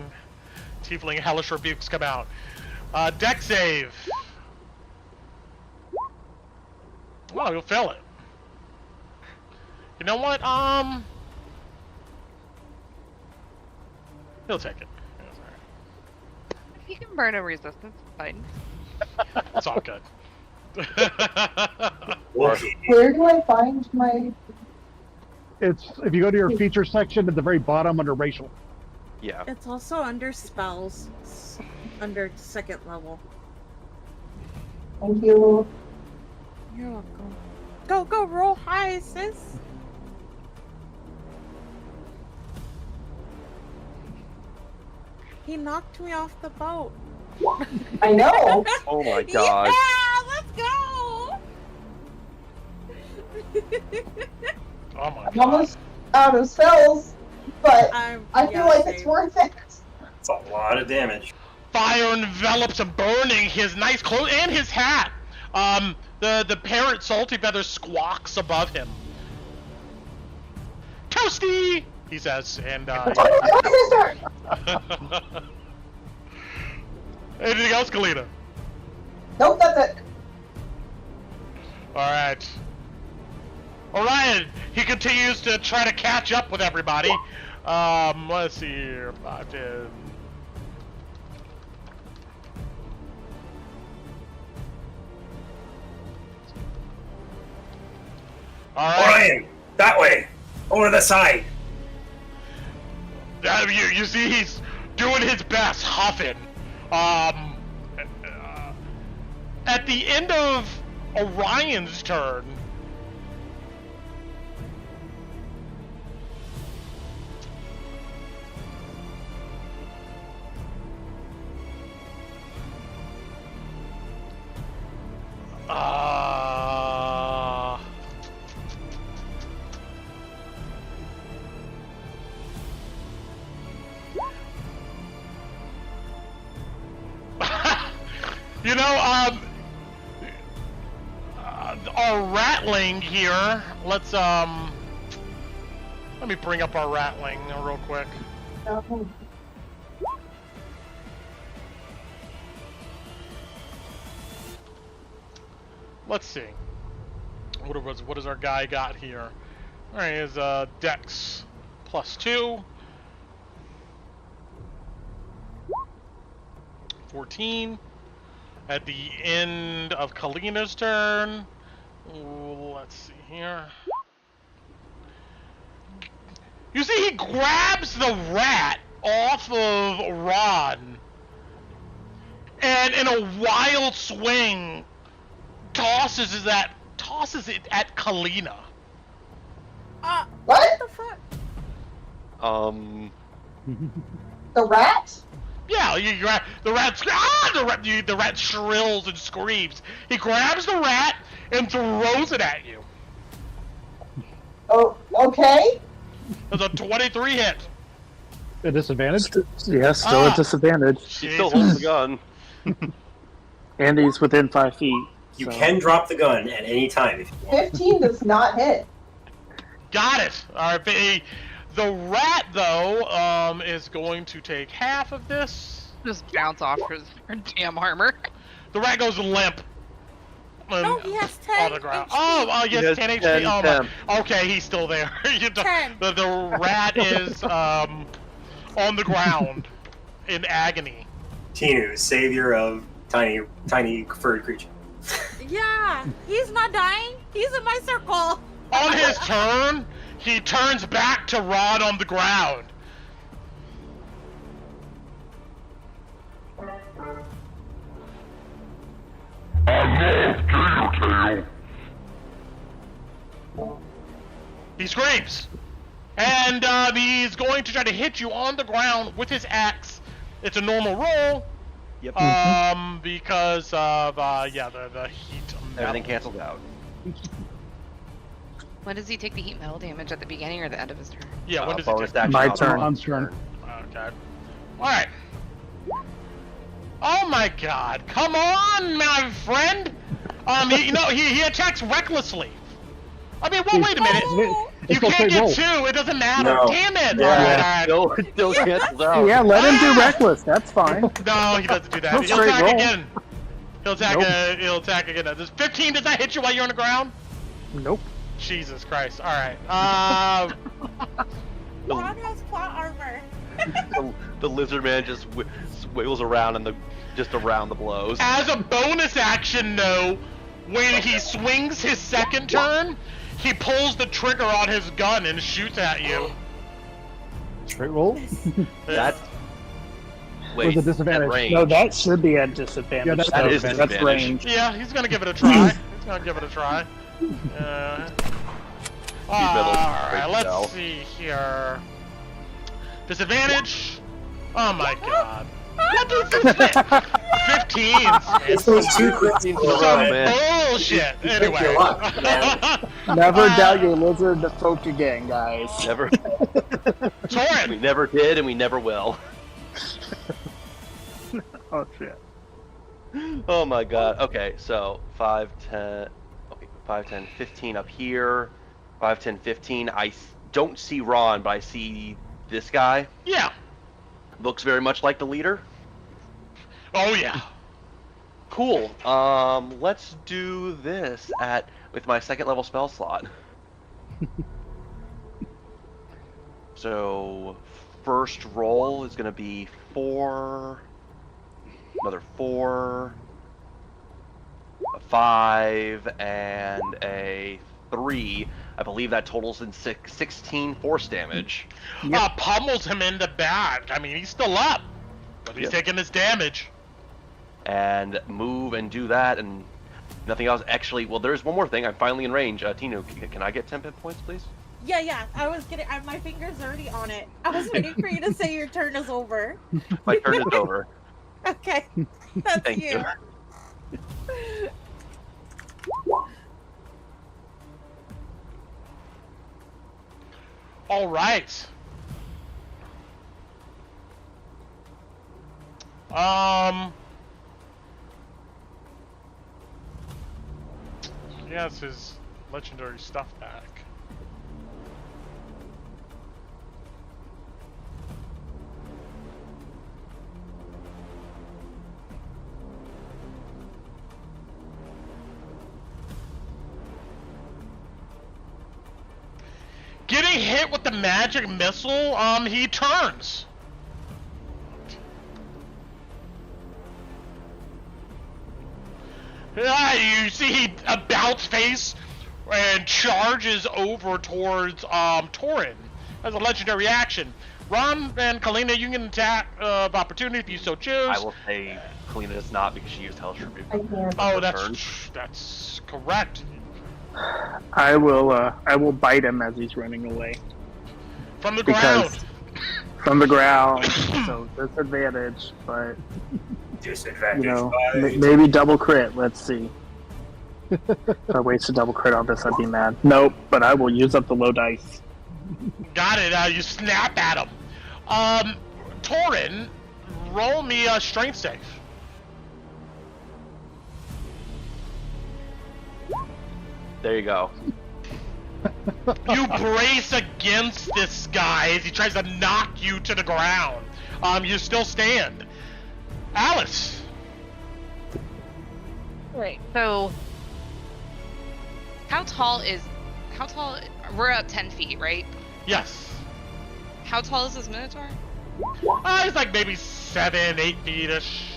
Tiefling Hellish Rebukes come out. Deck save. Well, you'll fail it. You know what? He'll take it. If you can burn a resistance, it's fine. It's all good. Okay. Where do I find my... It's if you go to your feature section at the very bottom under racial. Yeah. It's also under spells, under second level. Thank you. You're welcome. Go, roll high, sis. He knocked me off the boat. I know. Oh my god. Yeah, let's go. Oh my I'm god. almost out of spells, but I I feel like it's worth it. It's a lot of damage. Fire envelops him, burning his nice clothes and his hat. The parrot salty feather squawks above him. Toasty, he says, and anything else, Kalina? Nope, that's it. All right. Orion, he continues to try to catch up with everybody. Let's see here. 5, 10. All right. Orion, that way, over the side. You see, he's doing his best, huffing. At the end of Orion's turn, you know, our ratling here. Let's let me bring up our ratling real quick. Oh. Let's see. What does our guy got here? All right, his Dex +2, 14. At the end of Kalina's turn, let's see here. You see, he grabs the rat off of Ron, and in a wild swing, tosses it at Kalina. What? the fuck? The rat? Yeah, you grab the rat. The rat shrills and screams. He grabs the rat and throws it at you. Oh, okay. There's a 23 hit. A disadvantage? Yeah, still a disadvantage. He still holds the gun. And he's within 5 feet. You so. can drop the gun at any time if you want. 15 does not hit. Got it. All right, the rat though is going to take half of this. Just bounce off her damn armor. The rat goes limp. No, he has 10 on the ground. HP. Oh, He yes, has 10 HP. 10, Oh, 10. my. Okay, he's still there. Ten. The rat is on the ground in agony. Tinu, savior of tiny furry creature. Yeah, he's not dying. He's in my circle. On his turn, he turns back to Rod on the ground. I love Tail. He screams, and he's going to try to hit you on the ground with his axe. It's a normal roll. Yep. Because of the heat. Everything canceled out. When does he take the heat metal damage, at the beginning or the end of his turn? Yeah, when does he bonus take? action My on turn. On turn. Okay. Alright. Oh my god. Come on, my friend! He attacks recklessly. I mean, well, wait a minute. You can't get 2, it doesn't matter. No. Damn it! Yeah, Alright. still cancels out. Yeah, let him do reckless. That's fine. No, he doesn't do that. No He'll straight attack roll. again. He'll attack again. Does 15, does that hit you while you're on the ground? Nope. Jesus Christ. Alright. Ron has plot armor. The lizard man just wiggles around just around the blows. As a bonus action, though, when he swings his second turn, he pulls the trigger on his gun and shoots at you. Straight roll? That's With a disadvantage. range. No, that should be at disadvantage. Yeah, that's That at is disadvantage. That's disadvantage. range. Yeah, he's gonna give it a try. Alright, let's see here. Disadvantage. Oh my god. What is this? 15. It's those 2 crits in a row, Some man. bullshit. You picked Anyway. your luck, man. Never doubt your lizard to folk again, guys. Never. Torrent. We never did, and we never will. Oh shit. Oh my god. Okay, so 5, 10. Okay, 5, 10, 15 up here. 5, 10, 15. I don't see Ron, but I see this guy. Yeah. Looks very much like the leader. Oh yeah. Cool. Let's do this with my 2nd level spell slot. So, first roll is gonna be 4, another 4, a 5, and a 3. I believe that totals in 16 force damage. Pummels him in the back. I mean, he's still up, but he's taking this damage. And move and do that, and nothing else. Actually, well, there's one more thing. I'm finally in range. Tino, can I get 10 hit points, please? Yeah. I was getting. My finger's already on it. I was waiting for you to say your turn is over. My turn is over. Okay. That's Thank you. All right. He has his legendary stuff back. Getting hit with the magic missile, he turns. You see he about face and charges over towards Torin as a legendary action. Ron and Kalina, you can attack of opportunity if you so choose. I will say Kalina does not because she used Hell's Tribute. Oh, that's correct. I will bite him as he's running away. From the ground. From the ground, so disadvantage, but Disadvantage. maybe double crit. Let's see. If I waste a double crit on this, I'd be mad. Nope, but I will use up the low dice. Got it. You snap at him. Torin, roll me a strength save. There you go. You brace against this guy as he tries to knock you to the ground. You still stand. Alice. Right. So, how tall? We're up 10 feet, right? Yes. How tall is this Minotaur? He's like maybe 7, 8 feet-ish.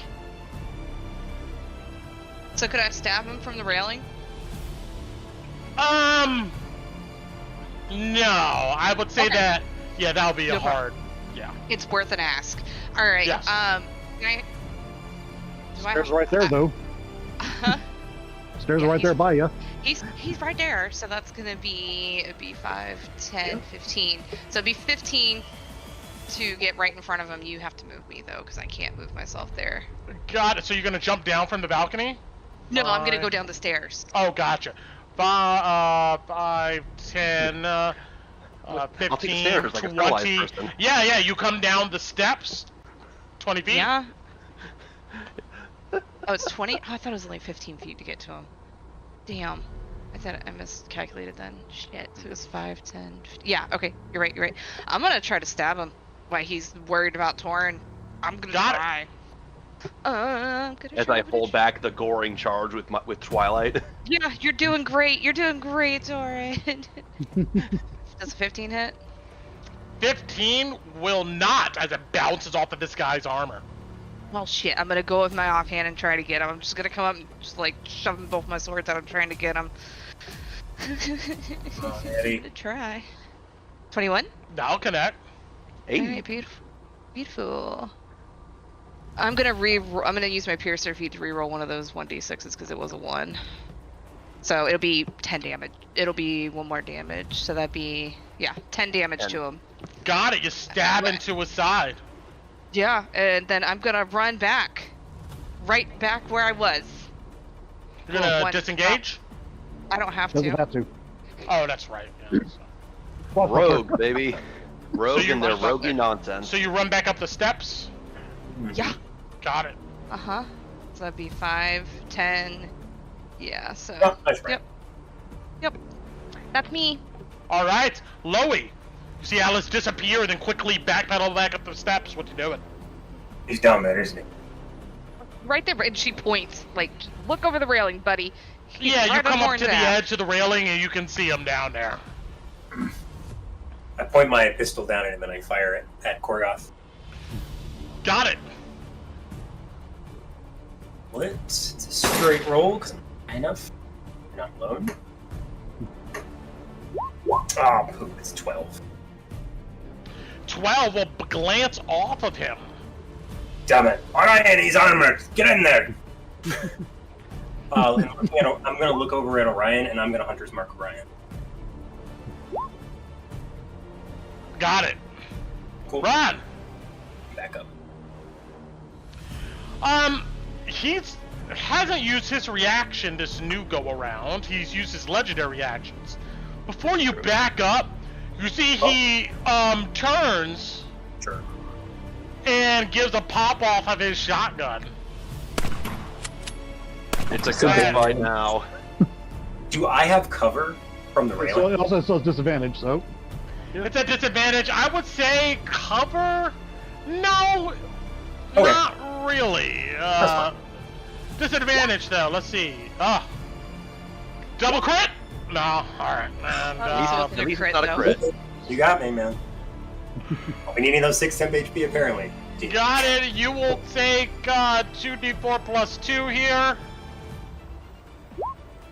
So could I stab him from the railing? No, I would say that. Yeah, that'll be a hard. Yeah. It's worth an ask. All right. Yes. Can I? Stairs right there, though. Huh? Stairs are right there by you. He's right there, so that's gonna be, it'd be 5, 10, 15. So it'd be 15 to get right in front of him. You have to move me though, because I can't move myself there. Got it. So you're gonna jump down from the balcony? No, I'm gonna go down the stairs. Oh, gotcha. 5, 10, 15, stairs, like 20. Yeah, you come down the steps. 20 feet. Yeah. Oh, it's 20? Oh, I thought it was only 15 feet to get to him. Damn. I thought I miscalculated then. Shit. So it was 5, 10, 15. Yeah, okay. You're right. I'm gonna try to stab him while he's worried about Torin. I'm gonna try. As I hold back the goring charge with Twilight. Yeah, you're doing great. Torin. Does a 15 hit? 15 will not, as it bounces off of this guy's armor. Well, shit, I'm gonna go with my offhand and try to get him. I'm just gonna come up and just like shoving both my swords out. I'm trying to get him. Eddie. I'm gonna try. 21? That'll connect. 8. Alright, beautiful. I'm gonna use my piercer feat to reroll one of those 1d6s because it was a 1. So it'll be 10 damage. It'll be 1 more damage. So that'd be 10 damage to him. Got it. You stab into his side. Yeah, and then I'm gonna run back, right back where I was. You're gonna disengage? I don't have Doesn't to. have to. Oh, that's right. Yeah, Rogue, baby. Rogue So you and their run- roguey nonsense. So you run back up the steps? Yeah. Got it. So that'd be 5, 10. Yeah. So. Oh, that's right. Yep. That's me. All right, Loey. You see Alice disappear and then quickly backpedal back up the steps. What you doing? He's down there, isn't he? Right there, and she points. Like, look over the railing, buddy. He's Yeah, you right on come up Horn's to the ass. edge of the railing and you can see him down there. I point my pistol down at him and I fire it at Korgoth. Got it. It's a straight roll because I'm high enough. I'm not alone. Oh, poop, it's 12. 12 will glance off of him. Damn it. Orion, he's armored. Get in there. I'm going to look over at Orion and I'm going to Hunter's Mark Orion. Got it. Cool. Run. Back up. He's hasn't used his reaction this new go around. He's used his legendary actions. Before you back up, you see he turns and gives a pop off of his shotgun. It's a good fight now. Do I have cover from the railing? So it also says disadvantage, so. It's a disadvantage. I would say cover. No, Okay. not really. Disadvantage though. Let's see. Double crit? No. All right. And At least it's not a crit. You got me, man. I'll be needing those 6 temp HP apparently. got it. You will take 2d4 plus 2 here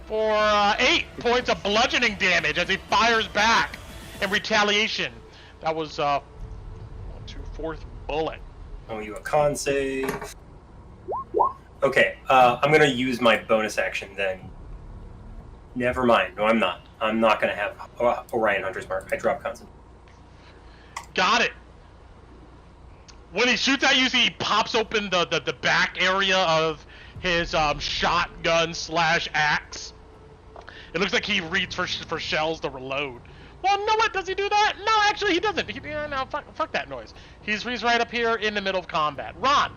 for 8 points of bludgeoning damage as he fires back in retaliation. That was 4th bullet. Oh, you a con save. Okay, I'm gonna use my bonus action then. Never mind. No, I'm not. I'm not gonna have Orion Hunter's Mark. I drop constant. Got it. When he shoots at you, he pops open the back area of his shotgun / axe. It looks like he reads for shells to reload. Well, no, what? Does he do that? No, actually, he doesn't. No, fuck that noise. He's right up here in the middle of combat. Ron,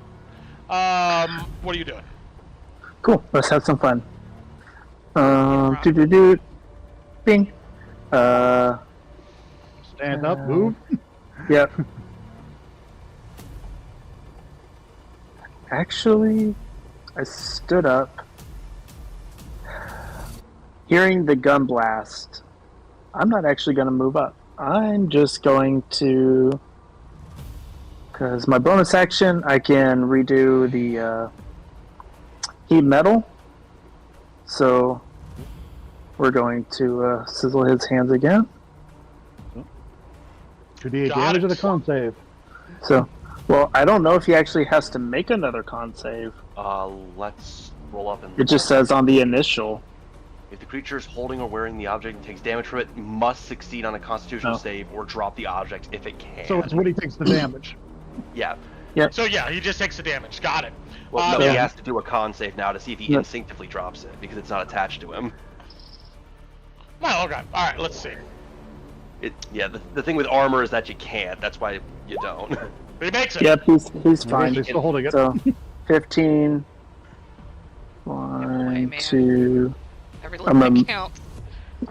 what are you doing? Cool. Let's have some fun. Bing. Stand up, move. Yep. Actually, I stood up. Hearing the gun blast, I'm not actually going to move up. I'm just going to... Because my bonus action, I can redo the heat metal. So we're going to sizzle his hands again. 2d8 damage of the con save. So, well, I don't know if he actually has to make another con save. Let's roll up and... It just says on the initial. If the creature is holding or wearing the object and takes damage from it, you must succeed on a Constitution save or drop the object if it can. So it's when he takes the damage. Yeah. Yep. So yeah, he just takes the damage. Got it. Well, no, he has to do a con save now to see if he instinctively drops it, because it's not attached to him. Well, okay. Alright, let's see. The thing with armor is that you can't. That's why you don't. He makes it. Yep, he's fine. He's still holding it. So, 15. away, 1, man. 2. Every little bit counts.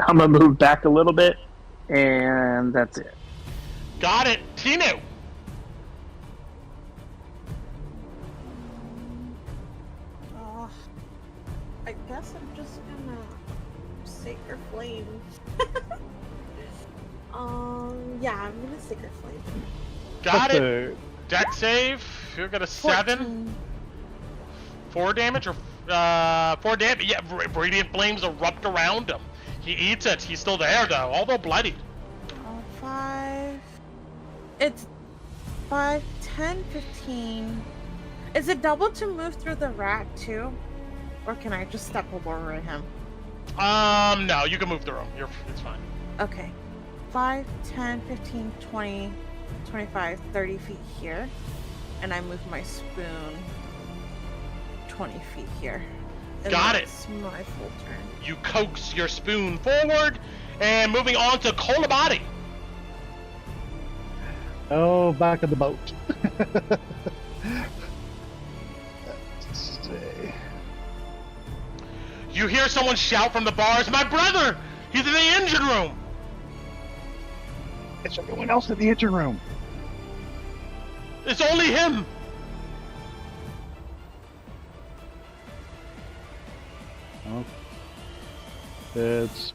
I'm gonna move back a little bit, and that's it. Got it. Tinu. I guess I'm just gonna Sacred Flame. Yeah, I'm gonna Sacred Flame. Got it. Deck save. You're gonna 7. 14. 4 damage or 4 damage. Yeah, radiant flames erupt around him. He eats it. He's still there though, although bloodied. 5. It's 5, 10, 15. Is it double to move through the rat too? Or can I just step over him? No, you can move through him. It's fine. Okay. 5, 10, 15, 20, 25, 30 feet here. And I move my spoon 20 feet here. And Got it. That's my full turn. You coax your spoon forward, and moving on to Kolabadi. Oh, back in the boat. Let's see. You hear someone shout from the bars, "My brother! He's in the engine room!" Is there anyone else in the engine room? It's only him! Oh. It's...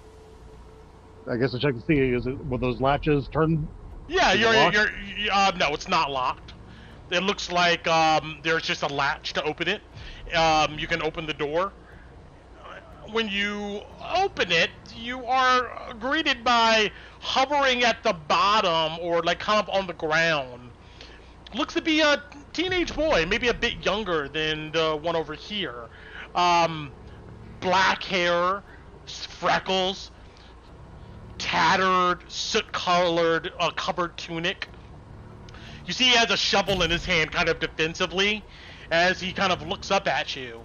I guess I check to see, will those latches turn? Yeah, Is it you're no, it's not locked. It looks like there's just a latch to open it. You can open the door. When you open it, you are greeted by hovering at the bottom, or like kind of on the ground. Looks to be a teenage boy, maybe a bit younger than the one over here. Black hair, freckles, tattered, soot-colored, covered tunic. You see he has a shovel in his hand, kind of defensively, as he kind of looks up at you.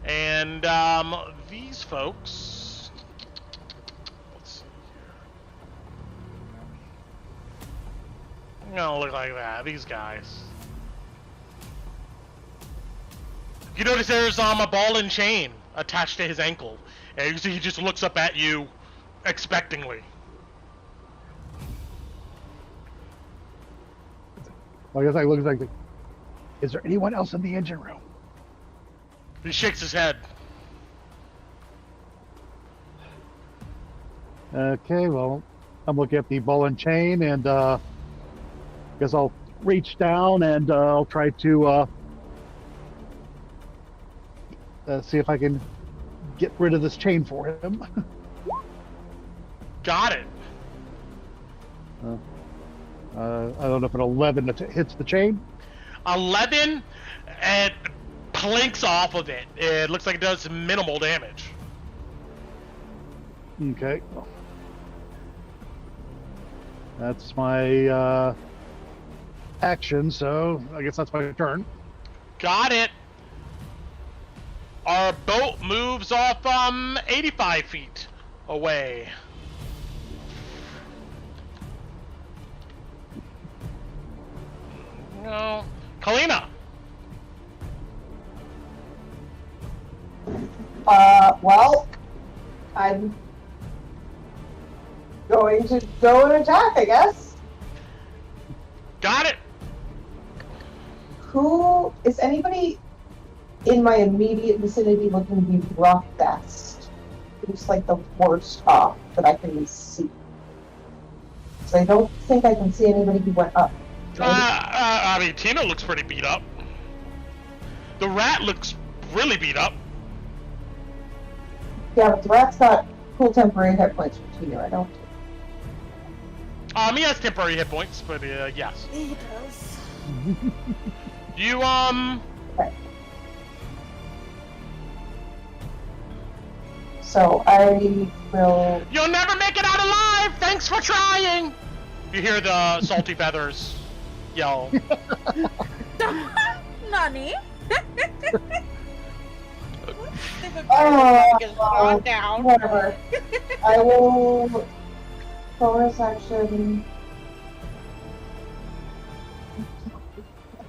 And these folks, let's see here. No, look like that. These guys. You notice there's a ball and chain attached to his ankle, and you see he just looks up at you expectingly. I guess I look like, is there anyone else in the engine room? He shakes his head. Okay, well, I'm looking at the ball and chain, and guess I'll reach down and I'll try to see if I can get rid of this chain for him. Got it. I don't know if an 11 hits the chain. 11, and plinks off of it. It looks like it does minimal damage. Okay. That's my action, so I guess that's my turn. Got it. Our boat moves off 85 feet away. No. Kalina. Well, I'm going to go and attack, I guess. Got it. Who is anybody in my immediate vicinity looking to be rock best? Who's like the worst off that I can see? So I don't think I can see anybody who went up. I mean, Tina looks pretty beat up. The rat looks really beat up. Yeah, but the rat's got cool temporary hit points for Tina, I don't. He has temporary hit points, but yes. He does. You Okay. So I will. You'll never make it out alive! Thanks for trying! You hear the salty feathers yell. Nani? Down. Whatever. I will. Bonus action.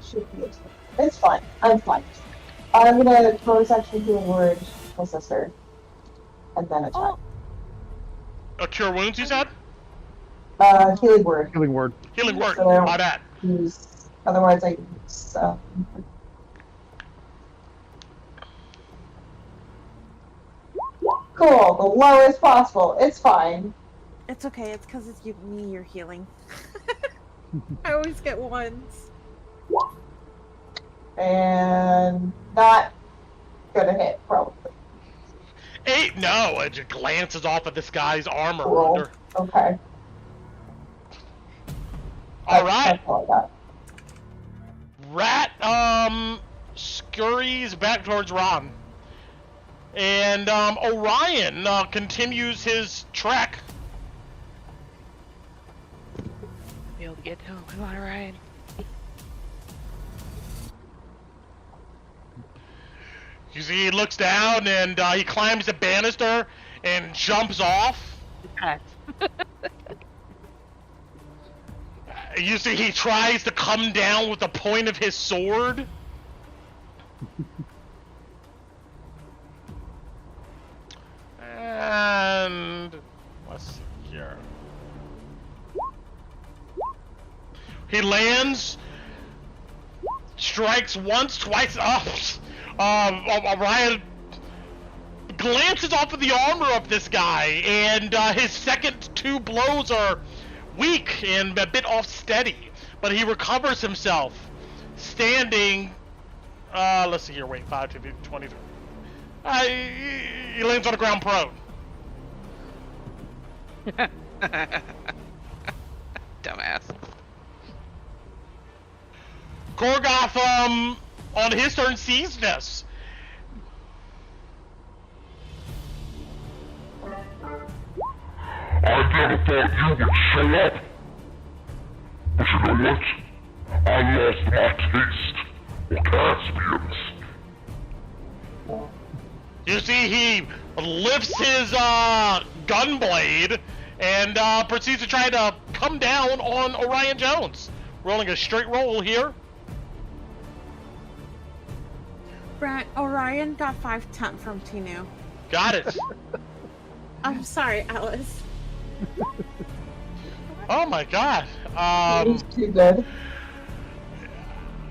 Should be. It's fine. I'm fine. I'm gonna bonus action healing word my sister, and then attack. Cure wounds, you said? Healing word. Healing word. Healing word. So I don't My bad. use. Otherwise, I use. Cool. The lowest possible. It's fine. It's okay. It's because it's me you're healing. I always get ones. And not gonna hit, probably. 8, no, it just glances off of this guy's armor. Cool. Okay. Alright. That's all I got. Rat, scurries back towards Ron. And, Orion, continues his trek. Be able to get home. Come on, Orion. You see, he looks down and he climbs the banister and jumps off. You see, he tries to come down with the point of his sword. And let's see here. He lands, strikes once, twice. Orion glances off of the armor of this guy, and his second 2 blows are weak and a bit off steady, but he recovers himself, standing. Let's see here. Wait, 5, 20. He lands on the ground prone. Dumbass. Korgoth, on his turn, sees this. I never thought you would show up. But you know what? I lost my taste for Caspians. You see, he lifts his gun blade and proceeds to try to come down on Orion Jones. Rolling a straight roll here. Orion got 5 temp from Tinu. Got it. I'm sorry, Alice. Oh my god. He's too good.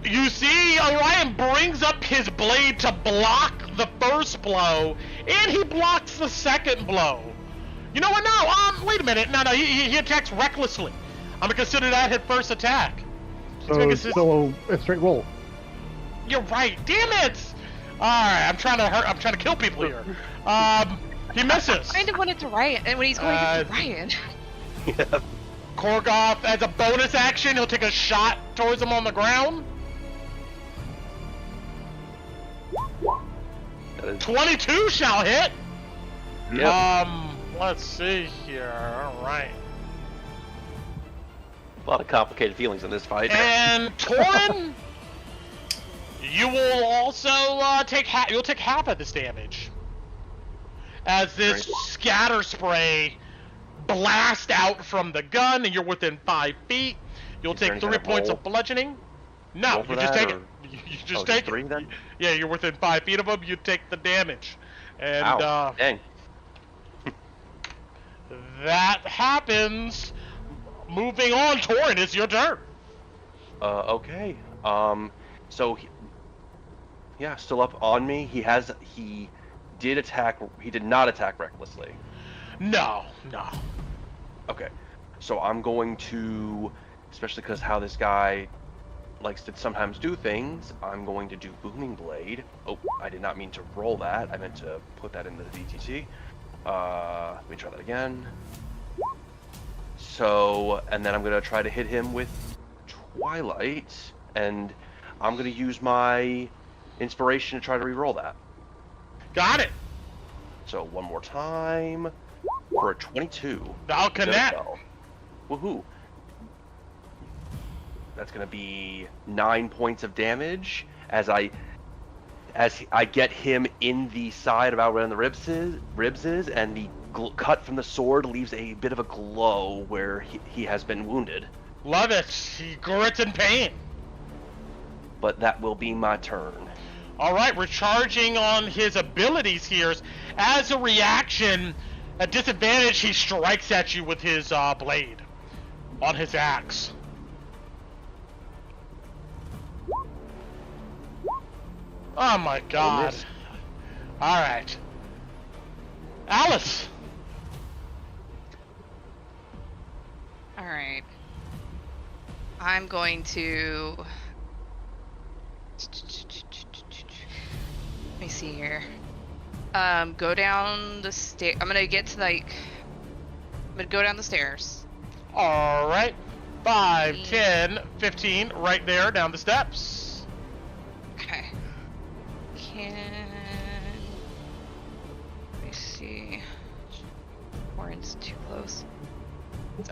You see, Orion brings up his blade to block the first blow, and he blocks the second blow. You know what? No, wait a minute. No, he attacks recklessly. I'm gonna consider that his first attack. So it's still a straight roll. You're right. Damn it! Alright, I'm trying to kill people here. He misses. I kind of wanted to Ryan, and when he's going to Ryan. Yeah. Korgoth, as a bonus action, he'll take a shot towards him on the ground. 22 shall hit. Yep. Let's see here. All right. A lot of complicated feelings in this fight. And Torin, you will also take half of this damage as this scatter spray blasts out from the gun, and you're within 5 feet. You'll take 3 points of bludgeoning. No, you just take it. You just take it. Then? Yeah, you're within 5 feet of him. You take the damage, and ow. Dang. That happens. Moving on, Torin, it's your turn. Okay. So, yeah, still up on me. He did not attack recklessly. No. Okay. So I'm going to, especially because how this guy likes to sometimes do things, I'm going to do Booming Blade. Oh, I did not mean to roll that. I meant to put that into the DTC. Let me try that again. So, and then I'm going to try to hit him with Twilight, and I'm going to use my inspiration to try to re-roll that. Got it. So one more time for a 22. That'll connect. Woohoo! That's gonna be 9 points of damage as I get him in the side about where the ribs is, and the cut from the sword leaves a bit of a glow where he has been wounded. Love it. He grits in pain. But that will be my turn. All right, we're charging on his abilities here. As a reaction, at disadvantage, he strikes at you with his blade on his axe. Oh my god. Alright. Alice! Alright. I'm going to... Let me see here. Go down the stair. I'm gonna get to I'm gonna go down the stairs. Alright. 5, 10, 15, right there, down the steps. Okay. Let me see. Warren's too close.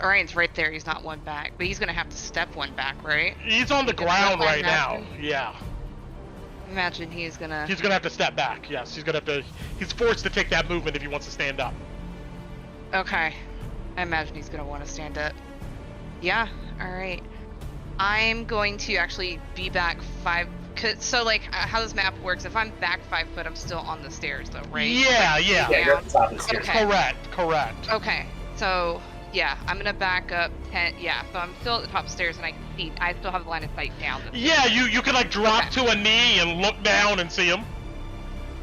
Orion's right there. He's not one back, but he's gonna have to step one back, right? He's on the ground right now. Yeah. Imagine he's gonna have to step back. Yes, he's forced to take that movement if he wants to stand up. Okay. I imagine he's gonna want to stand up. Yeah. All right. I'm going to actually be back 5. So, like, how this map works, if I'm back 5 foot, I'm still on the stairs, though, right? Yeah, like, yeah. Yeah, you're at the top of the stairs. Okay. Correct. Okay, so, yeah, I'm gonna back up 10, yeah, so I'm still at the top of the stairs, and I still have the line of sight down. Yeah, you can, like, drop to a knee and look down and see him.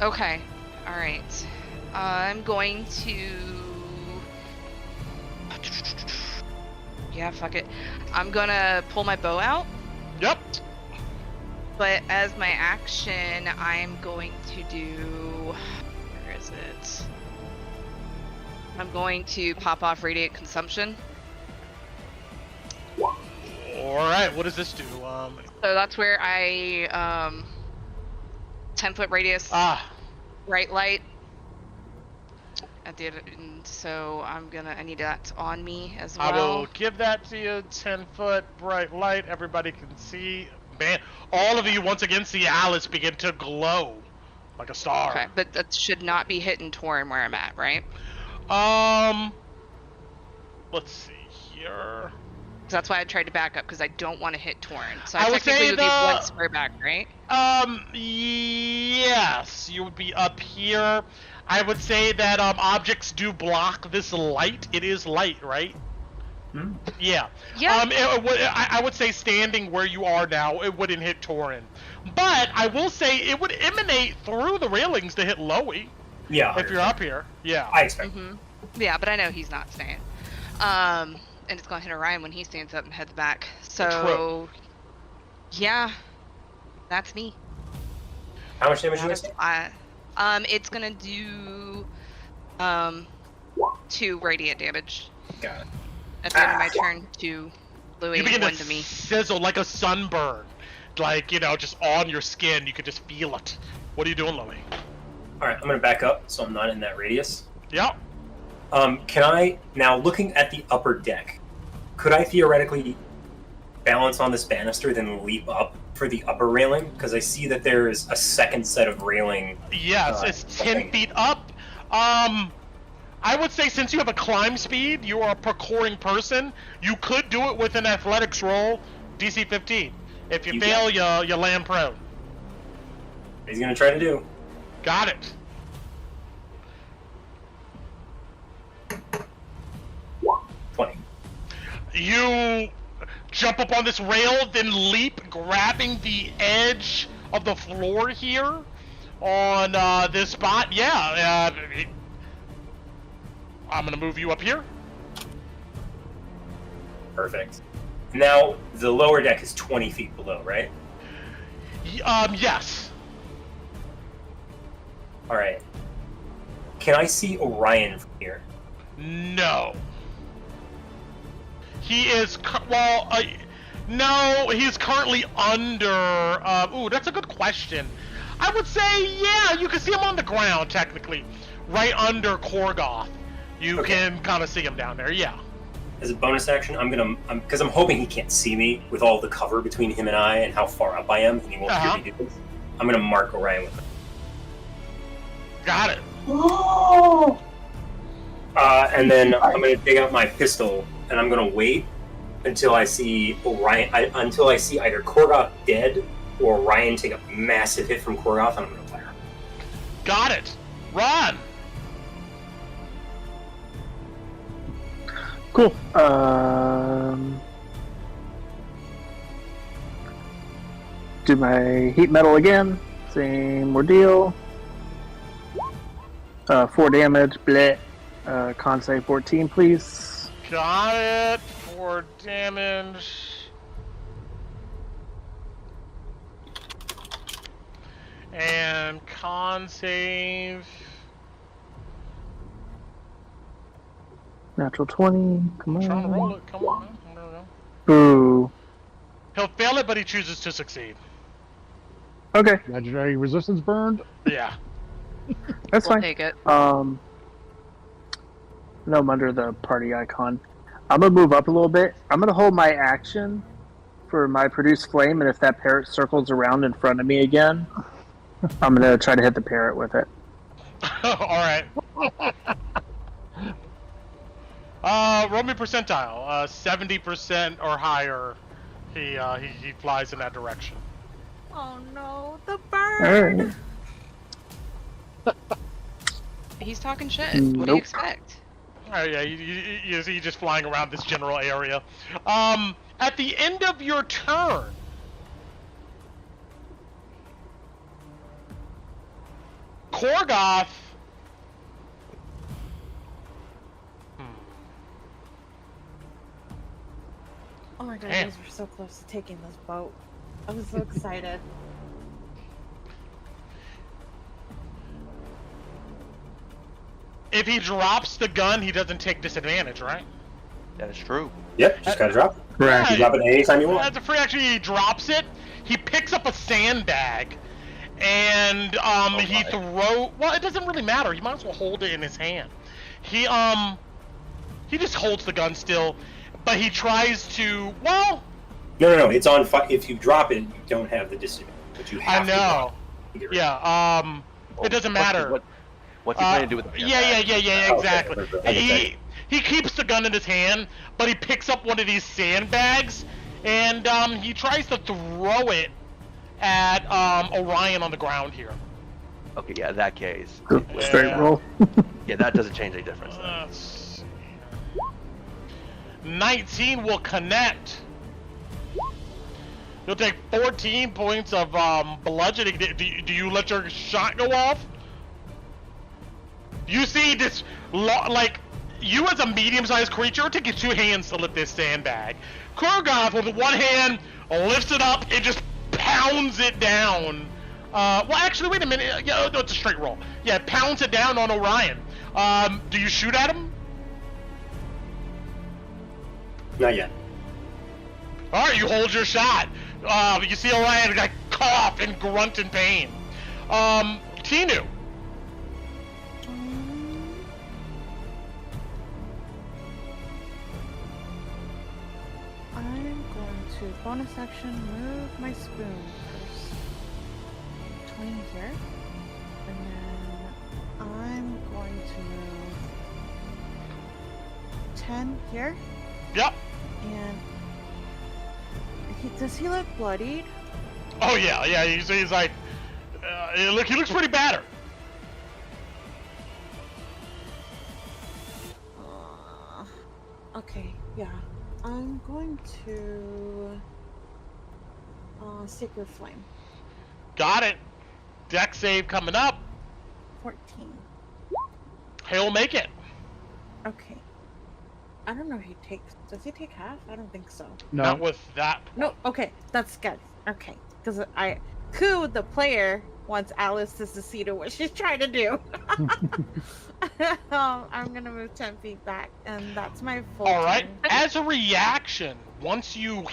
Okay, alright. I'm going to... Yeah, fuck it. I'm gonna pull my bow out. Yep. But as my action, I'm going to do... Where is it? I'm going to pop off Radiant Consumption. Alright, what does this do? So that's where I... 10-foot radius. Bright light. At the end, so I need that on me as well. I will give that to you. 10-foot bright light. Everybody can see. Man, all of you once again see Alice begin to glow like a star. Okay, but that should not be hitting Torin where I'm at, right? Let's see here. That's why I tried to back up, because I don't want to hit Torin. So I would technically say would be one square back, right? Yes, you would be up here. I would say that objects do block this light. It is light, right? Yeah. Yeah. I would say standing where you are now, it wouldn't hit Torin. But I will say it would emanate through the railings to hit Loey. Yeah. If you're up here. Yeah. I expect. Yeah, but I know he's not staying. And it's gonna hit Orion when he stands up and heads back. So, yeah, that's me. How much damage is it? It's gonna do 2 radiant damage. Got it. At the end of my turn to Louis, You begin 1 to to me. sizzle like a sunburn. Like, just on your skin. You could just feel it. What are you doing, Louis? Alright, I'm gonna back up so I'm not in that radius. Yep. Can I, now looking at the upper deck, could I theoretically balance on this banister then leap up for the upper railing? Because I see that there is a second set of railing. Yes, it's 10 feet up. I would say since you have a climb speed, you are a parkouring person, you could do it with an athletics roll, DC 15. If you fail, you land prone. He's gonna try to do. Got it. You jump up on this rail, then leap, grabbing the edge of the floor here on this spot. Yeah, I'm gonna move you up here. Perfect. Now, the lower deck is 20 feet below, right? Yes. Alright. Can I see Orion from here? No. He is, no, he's currently under, ooh, that's a good question. I would say, yeah, you can see him on the ground, technically. right under Korgoth. You can kind of see him down there. Yeah. As a bonus action, because I'm hoping he can't see me with all the cover between him and I and how far up I am, and he won't hear me do this. I'm gonna mark Orion with it. Got it. Oh! And then I'm gonna dig out my pistol, and I'm gonna wait until I see Orion. Until I see either Korgoth dead or Orion take a massive hit from Korgoth, and I'm gonna fire. Got it. Run. Cool. Do my heat metal again. Same ordeal. 4 damage. Bleh. Con save 14, please. Got it. 4 damage. And con save. Natural 20. Come on. I'm trying to roll it. Come on, man. I don't know. Boo. He'll fail it, but he chooses to succeed. Okay. Imaginary resistance burned. Yeah. That's We'll fine. take it. No, I'm under the party icon. I'm gonna move up a little bit. I'm gonna hold my action for my produce flame, and if that parrot circles around in front of me again, I'm gonna try to hit the parrot with it. Alright. Roll me percentile. 70% or higher, he flies in that direction. Oh no, the bird! Alright. He's talking shit. What do you expect? Yeah, he's just flying around this general area. At the end of your turn, Korgoth. Oh my god, Damn. you guys were so close to taking this boat. I was so excited. If he drops the gun, he doesn't take disadvantage, right? That is true. Yep, just gotta drop it. Right. You can drop it anytime you want. As a free action, he drops it. He picks up a sandbag, and he throw. Well, it doesn't really matter. He might as well hold it in his hand. He just holds the gun still, but he tries to. Well. No. It's on. If you drop it, you don't have the disadvantage. But you have I know. To drop it. Yeah. It doesn't matter. What's he planning to do with the Yeah, exactly. Okay. He keeps the gun in his hand, but he picks up one of these sandbags, and he tries to throw it at Orion on the ground here. Okay, yeah, in that case. Straight roll. Yeah, that doesn't change any difference. Then. 19 will connect. You'll take 14 points of bludgeoning. Do you let your shot go off? You see this, like, you as a medium-sized creature, take your 2 hands to lift this sandbag. Korgoth, with one hand, lifts it up and just pounds it down. Well, actually, wait a minute. Yeah, no, it's a straight roll. Yeah, pounds it down on Orion. Do you shoot at him? Not yet. Alright, you hold your shot. You see Orion like cough and grunt in pain. Tinu. I'm going to bonus action move my spoon first. 20 here. And then I'm going to move 10 here. Yep. And does he look bloodied? Oh yeah. He's like, he looks pretty battered. Okay, yeah. I'm going to Sacred Flame. Got it. Deck save coming up. 14. He'll make it. Okay. I don't know if he takes. Does he take half? I don't think so. No. Not with that. No. Okay, that's good. Okay, because the player, wants Alice to succeed at what she's trying to do. I'm gonna move 10 feet back, and that's my full. All right. turn. As a reaction, once you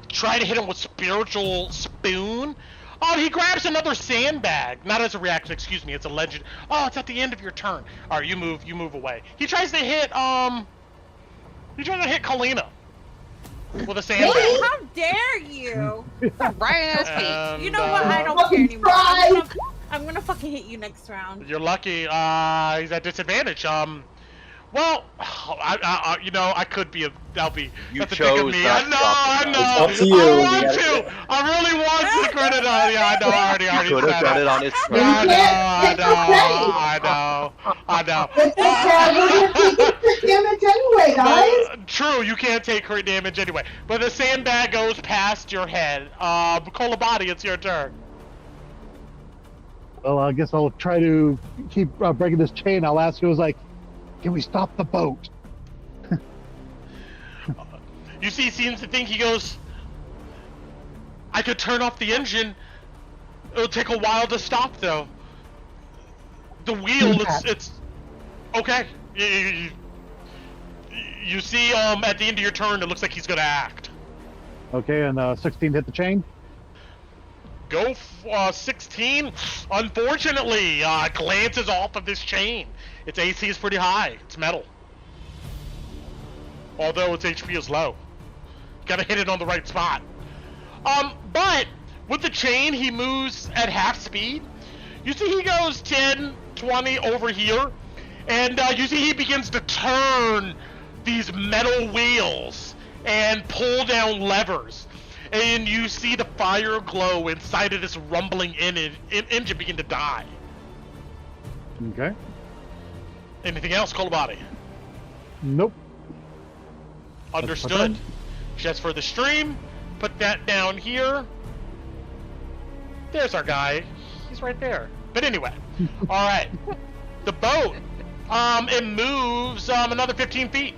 try to hit him with spiritual spoon, Oh, he grabs another sandbag. Not as a reaction, excuse me. It's a legend. Oh, it's at the end of your turn. All right, you move away. He tries to hit Kalina with a sandbag. Hey, how dare you? Right in his face. You know what? I don't care anymore. I'm gonna fucking hit you next round. You're lucky. He's at disadvantage. Well, I could be that's a dick of me. I know. It's up to you. I really want to credit on. Yeah, I know. I already Could have done it on his turn. I know. It's damage anyway, guys. True, you can't take crit damage anyway. But the sandbag goes past your head. Kolabadi, it's your turn. Well, I guess I'll try to keep breaking this chain. I'll ask you, can we stop the boat? You see, he seems to think, he goes, I could turn off the engine. It'll take a while to stop, though. The wheel, it's okay. You see, at the end of your turn, it looks like he's gonna act. Okay, and 16 hit the chain? Go 16. Unfortunately, glances off of this chain. Its AC is pretty high. It's metal. Although its HP is low. Gotta hit it on the right spot. But with the chain, he moves at half speed. You see he goes 10, 20 over here. And you see he begins to turn these metal wheels and pull down levers. And you see the fire glow inside of this rumbling engine begin to die. Okay. Anything else, Kolabadi? Nope. Understood. Just for the stream, put that down here. There's our guy. He's right there. But anyway, all right. The boat, it moves another 15 feet.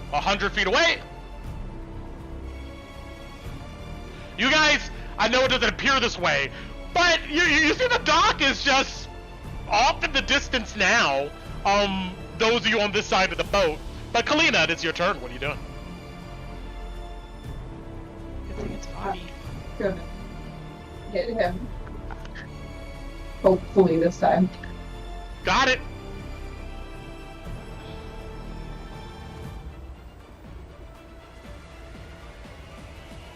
A 100 feet away. You guys, I know it doesn't appear this way, but you see the dock is just off in the distance now. Those of you on this side of the boat. But Kalina, it's your turn. What are you doing? I think it's funny. Gonna hit him. Hopefully this time. Got it.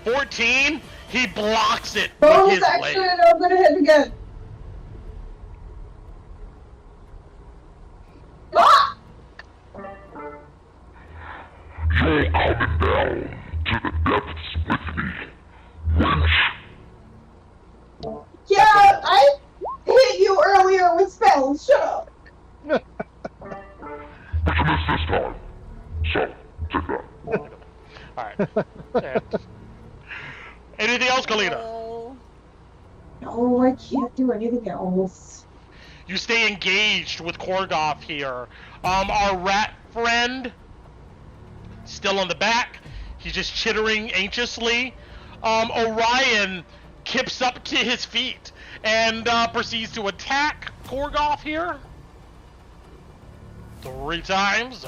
$14. He blocks it with Bonus his action, blade. and I'm gonna hit again. Ah! You're coming down to the depths with me, wench. Yeah, I hit you earlier with spells. Shut up. But you missed this time, so take that. Alright. Anything else, Kalina? No, I can't do anything else. You stay engaged with Korgoth here. Our rat friend, still on the back. He's just chittering anxiously. Orion kips up to his feet and proceeds to attack Korgoth here. 3 times.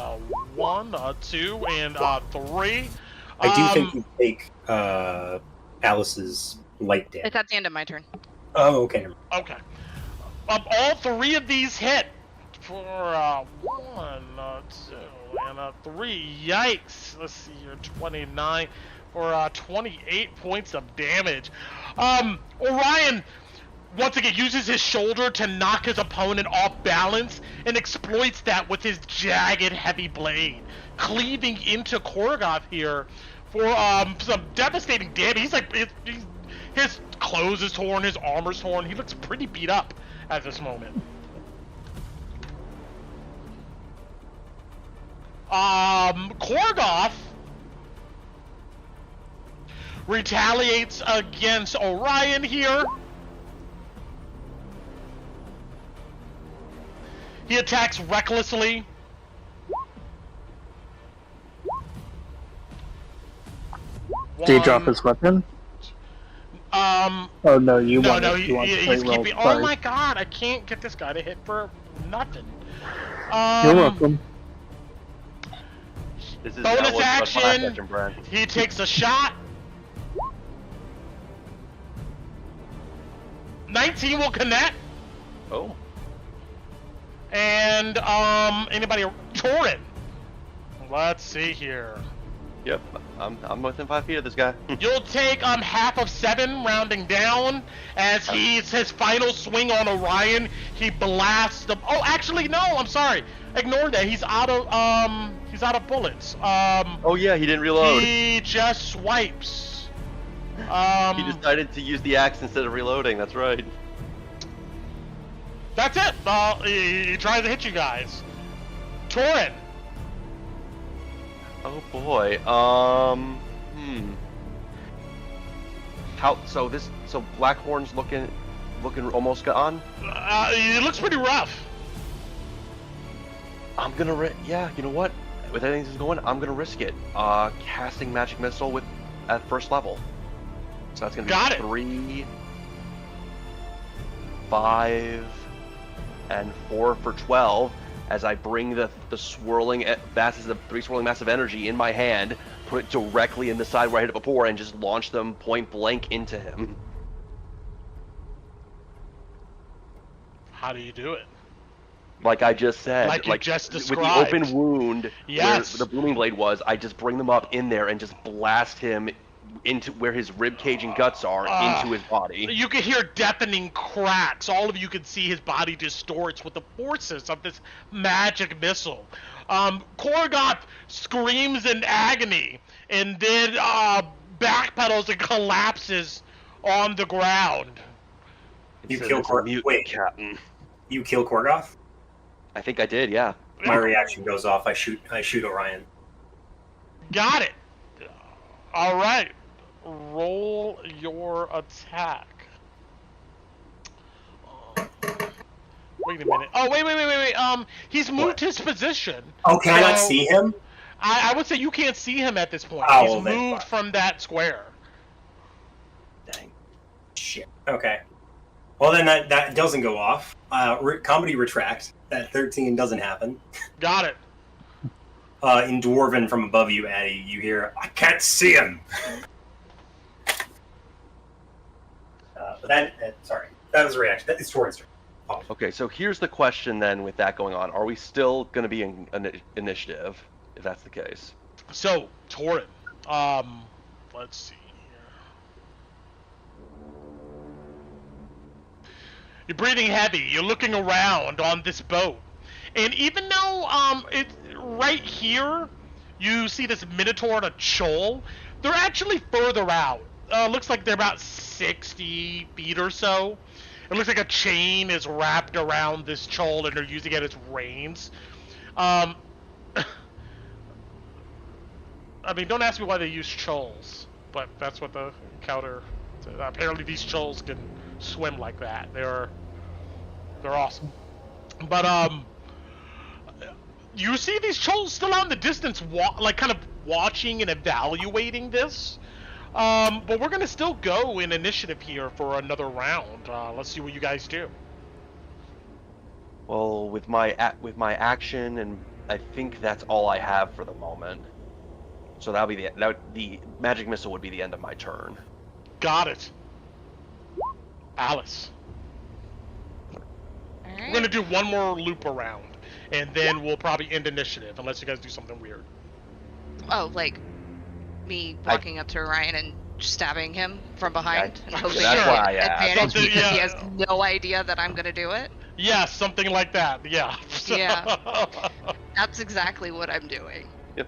1, 2, and 3. I do think you take Alice's light damage. It's at the end of my turn. Oh, okay. Okay. All 3 of these hit for 1, 2, and 3. Yikes! Let's see here, 29 for 28 points of damage. Orion once again uses his shoulder to knock his opponent off balance and exploits that with his jagged, heavy blade, cleaving into Korgoth here for some devastating damage. He's his clothes is torn, his armor's torn. He looks pretty beat up at this moment. Korgoth retaliates against Orion here. He attacks recklessly. Did he drop his weapon? Oh no, you want no, he's keeping. Oh my god, I can't get this guy to hit for nothing. You're welcome. This is Bonus action. Brent. He takes a shot. 19 will connect. Oh. And anybody? Torin. Let's see here. Yep, I'm within 5 feet of this guy. You'll take half of 7, rounding down, as he's his final swing on Orion. He blasts the. Oh, actually, no. I'm sorry. Ignore that. He's out of bullets. Oh yeah, he didn't reload. He just swipes. He decided to use the axe instead of reloading. That's right. That's it. He tries to hit you guys. Torin. Oh boy. So Blackhorn's looking almost gone. It looks pretty rough. I'm gonna yeah. You know what? With everything that's going, I'm gonna risk it. Casting magic missile at first level. So that's gonna be 3, 5, and 4 for 12. As I bring the swirling masses of 3 swirling mass of energy in my hand, put it directly in the side where I hit it before, and just launch them point blank into him. How do you do it? Like I just said, like you just described. With the open wound, yes, where the booming blade was, I just bring them up in there and just blast him into where his rib cage and guts are, into his body. You can hear deafening cracks. All of you can see his body distorts with the forces of this magic missile. Korgoth screams in agony and then backpedals and collapses on the ground. You kill Korgoth? Wait, Captain. You kill Korgoth? I think I did, yeah. My reaction goes off. I shoot Orion. Got it. All right. Roll your attack. Wait a minute. Oh, wait. He's moved his position. Oh, can I not see him? I would say you can't see him at this point. Oh, he's moved from that square. Dang. Shit. Okay. Well, then that doesn't go off. Comedy retract. That 13 doesn't happen. Got it. In Dwarven from above you, Addie, you hear, I can't see him! Sorry. That was a reaction. That is Torin's turn. Oh. Okay, so here's the question then with that going on. Are we still going to be in initiative, if that's the case? So, Torin, let's see here. You're breathing heavy. You're looking around on this boat. And even though it's right here, you see this Minotaur and a Chol, they're actually further out. Looks like they're about 60 feet or so. It looks like a chain is wrapped around this Chol and they're using it as reins. I mean, don't ask me why they use Chols, but that's what the encounter... Apparently these Chols can swim like that. They're awesome. But, you see these Chols still out in the distance, kind of watching and evaluating this. But we're gonna still go in initiative here for another round. Let's see what you guys do. Well, with my action, and I think that's all I have for the moment. So that'll be the magic missile would be the end of my turn. Got it. Alice. All right. We're gonna do one more loop around, and then we'll probably end initiative unless you guys do something weird. Oh, like me walking up to Orion and stabbing him from behind and hoping that's to why, get advantage Something- because he yeah. has no idea that I'm gonna do it. Yeah, something like that. Yeah. Yeah. That's exactly what I'm doing. Yep.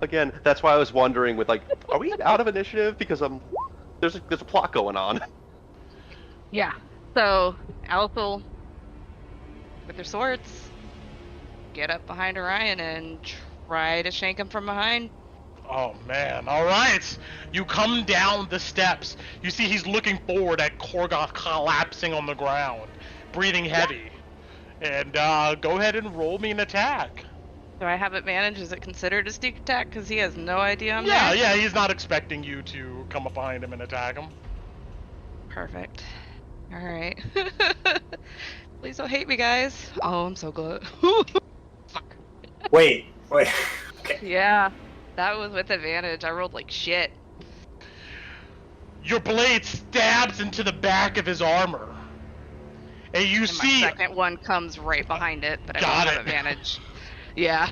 Again, that's why I was wondering with are we out of initiative? Because there's a plot going on. Yeah. So Alice will, with her swords, get up behind Orion and try to shank him from behind. Oh man, alright! You come down the steps. You see he's looking forward at Korgoth collapsing on the ground, breathing heavy. And go ahead and roll me an attack. Do I have advantage? Is it considered a sneak attack? Because he has no idea I'm Yeah, there? yeah, he's not expecting you to come up behind him and attack him. Perfect. Alright. Please don't hate me, guys. Oh, I'm so glad. Fuck. Wait. Okay. Yeah, that was with advantage. I rolled like shit. Your blade stabs into the back of his armor. And you And see... my second one comes right behind it, but I don't Got have it. advantage. Yeah.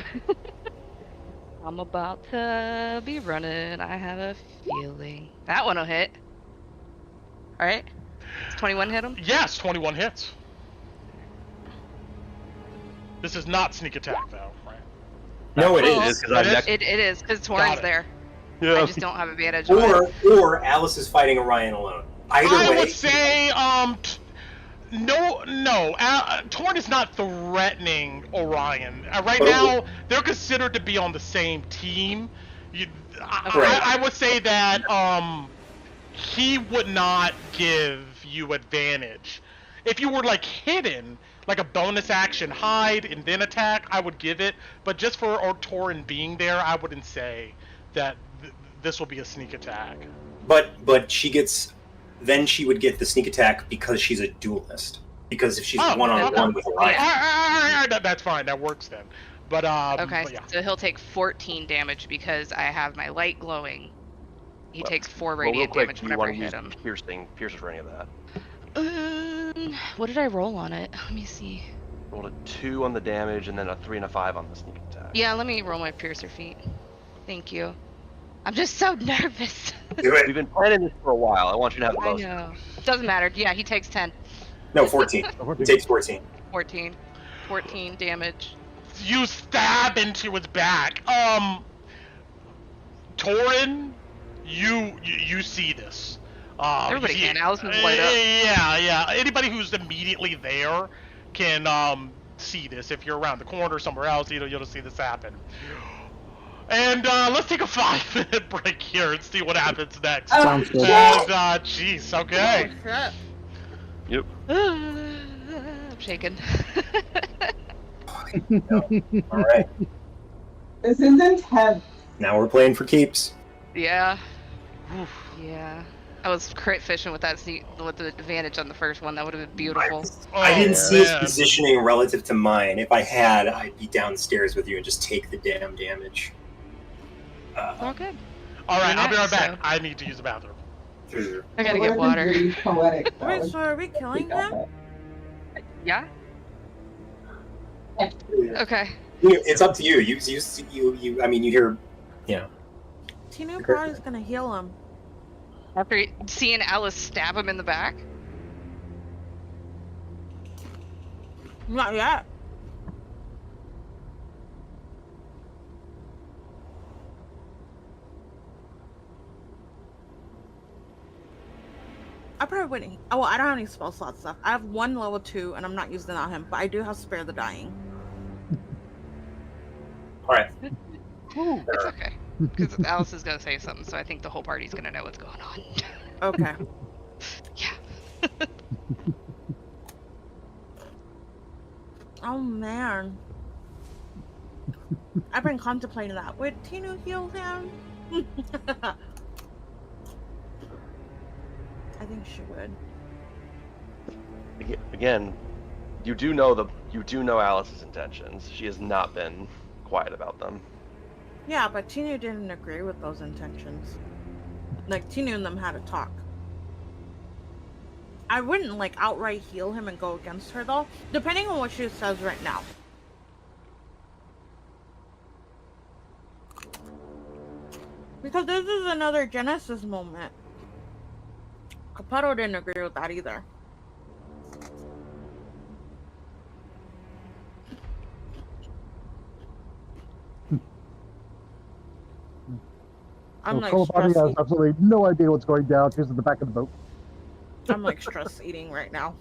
I'm about to be running. I have a feeling. That one will hit. Alright? Does 21 hit him? Yes, 21 hits. This is not sneak attack, though, right? No, it Well, is. It is, because Torin's there. Yeah. I just don't have advantage on it. Or Alice is fighting Orion alone. Either I way. would say, no. Torn is not threatening Orion. Right now, they're considered to be on the same team. I would say that he would not give you advantage. If you were like hidden, like a bonus action, hide and then attack, I would give it. But just for Torin being there, I wouldn't say that this will be a sneak attack. But she gets. Then she would get the sneak attack because she's a duelist. Because if she's one-on-one with Orion. That's fine. That works then. But okay, but yeah. so he'll take 14 damage because I have my light glowing. He takes 4 radiant damage whenever I hit him. Pierces for any of that. What did I roll on it? Let me see. Rolled a 2 on the damage and then a 3 and a 5 on the sneak attack. Yeah, let me roll my piercer feat. Thank you. I'm just so nervous. We've been planning this for a while. I want you to have the most. I know. Doesn't matter. Yeah, he takes 10. No, 14. He takes 14. 14 damage. You stab into his back. Torin, you see this. Everybody can. Allison's light up. Yeah. Anybody who's immediately there can see this. If you're around the corner somewhere else, you'll see this happen. And let's take a 5-minute break here and see what happens next. Sounds good. And jeez, okay. Oh, Yep. I'm shaking. Alright. This is intense. Now we're playing for keeps. Yeah. Yeah. I was crit fishing with that with the advantage on the first one. That would have been beautiful. I didn't see his positioning relative to mine. If I had, I'd be downstairs with you and just take the damn damage. All good. Alright, I'll be right back. I need to use the bathroom. I gotta get water. Really poetic, Wait, so are we killing him? Yeah? Yeah. Okay. It's up to you. You. I mean, you hear. Yeah. Tinu probably is gonna heal him. After seeing Alice stab him in the back? Not yet. I probably wouldn't. Oh, well, I don't have any spell slot stuff. I have 1 level 2, and I'm not using it on him, but I do have Spare the Dying. Alright. It's okay. Because Alice is gonna say something, so I think the whole party's gonna know what's going on. Okay. Yeah. Oh, man. I've been contemplating that. Would Tinu heal him? I think she would. Again, you do know Alice's intentions. She has not been quiet about them. Yeah, but Tinu didn't agree with those intentions. Like, Tinu and them had a talk. I wouldn't, like, outright heal him and go against her, though. Depending on what she says right now. Because this is another Genesis moment. Capetto didn't agree with that either. I'm like Body has absolutely no idea what's going down. She's in the back of the boat. I'm like stress eating right now.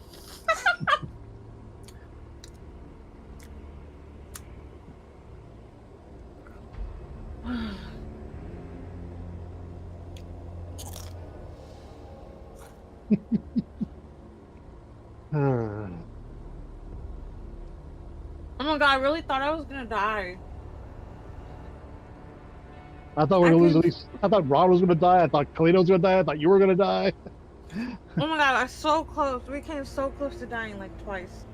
Oh my god, I really thought I was gonna die. I thought I thought Ron was gonna die. I thought Kalino was gonna die. I thought you were gonna die. Oh my god, I was so close. We came so close to dying like twice.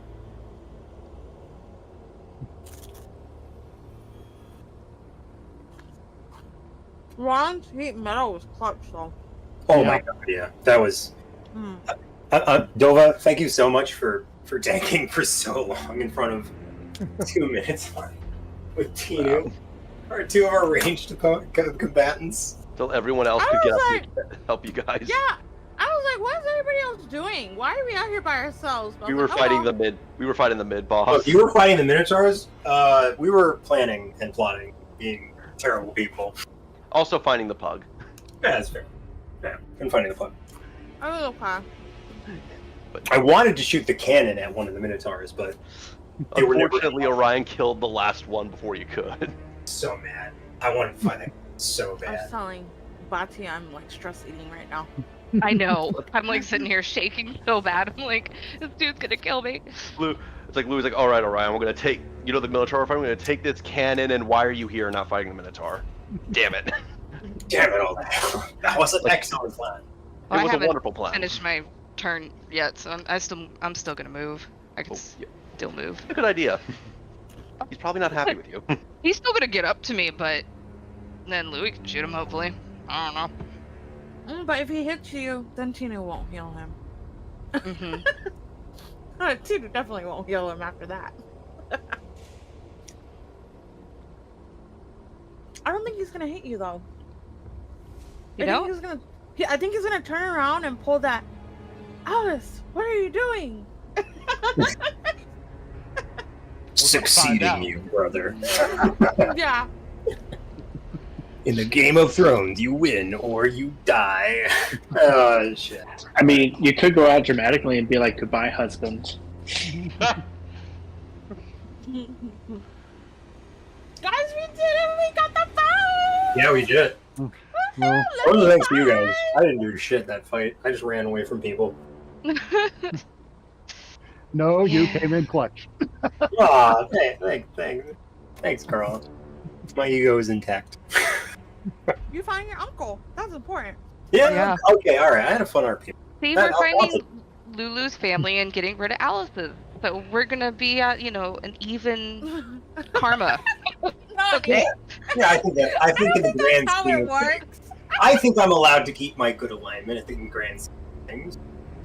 Ron's heat metal was clutch, though. Oh my god, yeah. That was... Dova, thank you so much for tanking for so long in front of 2 minutes with Tinu. Or 2 of our ranged combatants. Until everyone else could get up here to help you guys. Yeah, I was like, what is everybody else doing? Why are we out here by ourselves? But We were fighting the mid. We were fighting the mid boss. Look, you were fighting the Minotaurs. We were planning and plotting, being terrible people. Also finding the pug. Yeah, that's fair. Yeah, and finding the pug. Oh, okay. I wanted to shoot the cannon at one of the Minotaurs, but they were never... Unfortunately, Orion killed the last one before you could. So mad. I wanted to find it so I was bad. telling Bati I'm like stress eating right now. I know. I'm like sitting here shaking so bad. I'm like, this dude's gonna kill me. It's like Lou's like, all right, Orion, we're gonna take, you know, the Minotaur fight. We're gonna take this cannon, and why are you here not fighting the Minotaur? Damn it! Damn it all! That was an excellent plan. Well, It was a wonderful plan. Finished my turn yet, so I'm still gonna move. I can still move. A good idea. He's probably not happy with you. He's still gonna get up to me, but then Louis can shoot him. Hopefully, I don't know. But if he hits you, then Tina won't heal him. Mm-hmm. Tina definitely won't heal him after that. I don't think he's gonna hit you though. You know? I think he's gonna turn around and pull that. Alice, what are you doing? Succeeding you, brother. Yeah. In the Game of Thrones, you win or you die. Oh, shit. I mean, you could go out dramatically and be like, goodbye, husband. Guys, we did it! We got the fight! Yeah, we did. Well, One of the thanks to you guys. I didn't do shit that fight. I just ran away from people. no, you came in clutch. Aw, thanks, Carl. My ego is intact. You find your uncle. That's important. Yeah. Okay, alright. I had a fun RP. See, we're finding Lulu's family and getting rid of Alice's. So we're gonna be at, an even karma. Okay. Yeah, I think in the grand That's how scheme it of works. I think I'm allowed to keep my good alignment. I think in the grand scheme of things,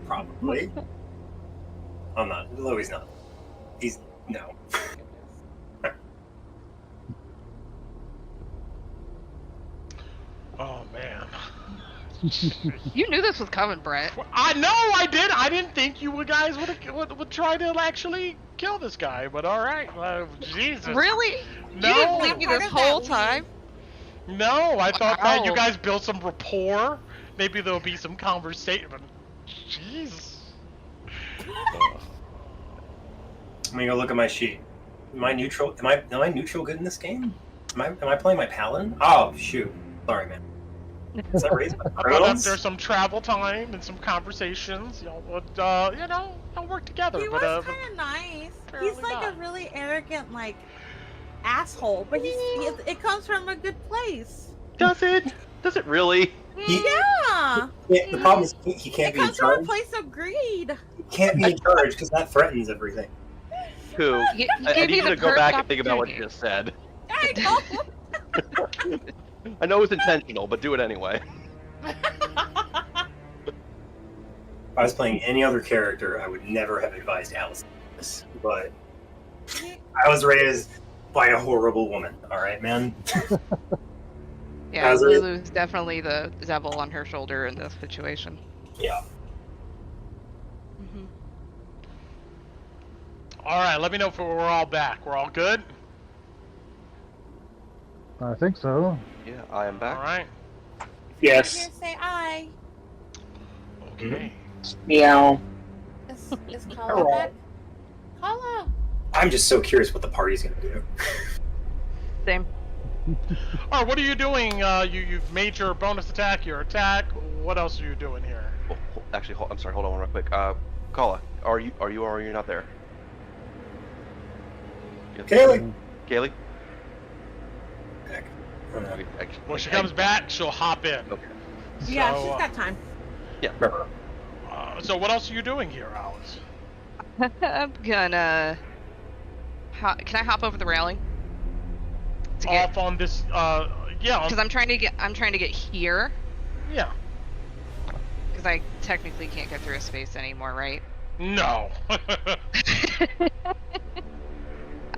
probably. I'm not. Louis not. He's no. Oh man. You knew this was coming, Brett. I know I did. I didn't think you guys would try to actually kill this guy, but all right. Jesus. Really? No. You didn't believe me this whole time? No, I thought that you guys built some rapport. Maybe there'll be some conversation. Jeez. I'm gonna go look at my sheet. Am I neutral? Am I neutral good in this game? Am I playing my paladin? Oh shoot. Sorry, man. Is that raised my criminals? There's some travel time and some conversations. I'll work together. He was kind of nice. He's like a really arrogant, asshole, but it comes from a good place. Does it? Does it really? Yeah. The problem is he can't be in comes from charge. a place of greed. He can't be in charge because that threatens everything. Who? I need you to go back and think about what you just said. I know. I know it's intentional, but do it anyway. If I was playing any other character, I would never have advised Alice this, but I was raised by a horrible woman, alright, man? Yeah, Lulu's definitely the devil on her shoulder in this situation. Yeah. Alright, let me know if we're all back. We're all good? I think so. Yeah, I am back. Alright. Yes. Here, say I. Okay. Meow. Is Kala back? Kala! I'm just so curious what the party's gonna do. Same. Alright, what are you doing? You've made your bonus attack, your attack. What else are you doing here? Actually, I'm sorry, hold on real quick. Kala, are you or are you not there? Kaylee! Kaylee? When she comes back, she'll hop in. Okay. Yeah, So, she's got time. Yeah. So what else are you doing here, Alice? I'm gonna... Can I hop over the railing? off on this. Yeah. Because I'm trying to get here. Yeah. Because I technically can't get through a space anymore, right? No.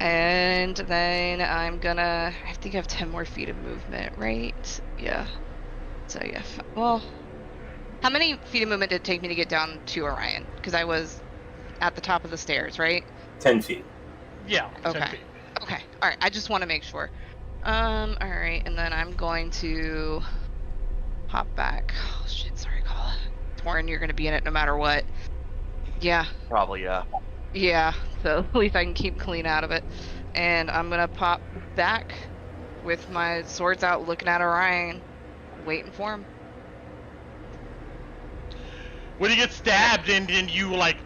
And then I'm gonna. I think I have 10 more feet of movement, right? Yeah. So yeah. Well, how many feet of movement did it take me to get down to Orion? Because I was at the top of the stairs, right? 10 feet. Yeah. Okay. 10 feet. Okay. All right. I just want to make sure. All right. And then I'm going to hop back. Oh shit. Sorry, Kala. Torin, you're gonna be in it no matter what. Yeah. Probably, yeah. Yeah. So at least I can keep clean out of it. And I'm gonna pop back with my swords out, looking at Orion, waiting for him. When you get stabbed and you like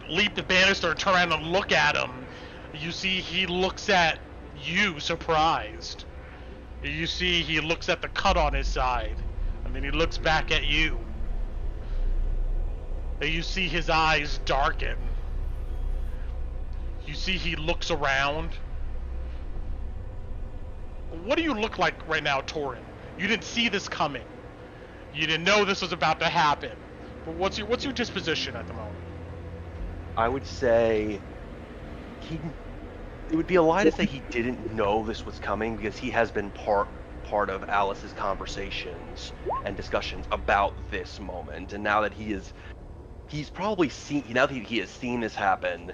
leap the banister and turn around and look at him, you see he looks at you surprised. You see he looks at the cut on his side, and then he looks back at you. And you see his eyes darken. You see he looks around. What do you look like right now, Torin? You didn't see this coming. You didn't know this was about to happen. But what's your disposition at the moment? I would say it would be a lie to say he didn't know this was coming, because he has been part of Alice's conversations and discussions about this moment. And now that he's probably seen, now that he has seen this happen,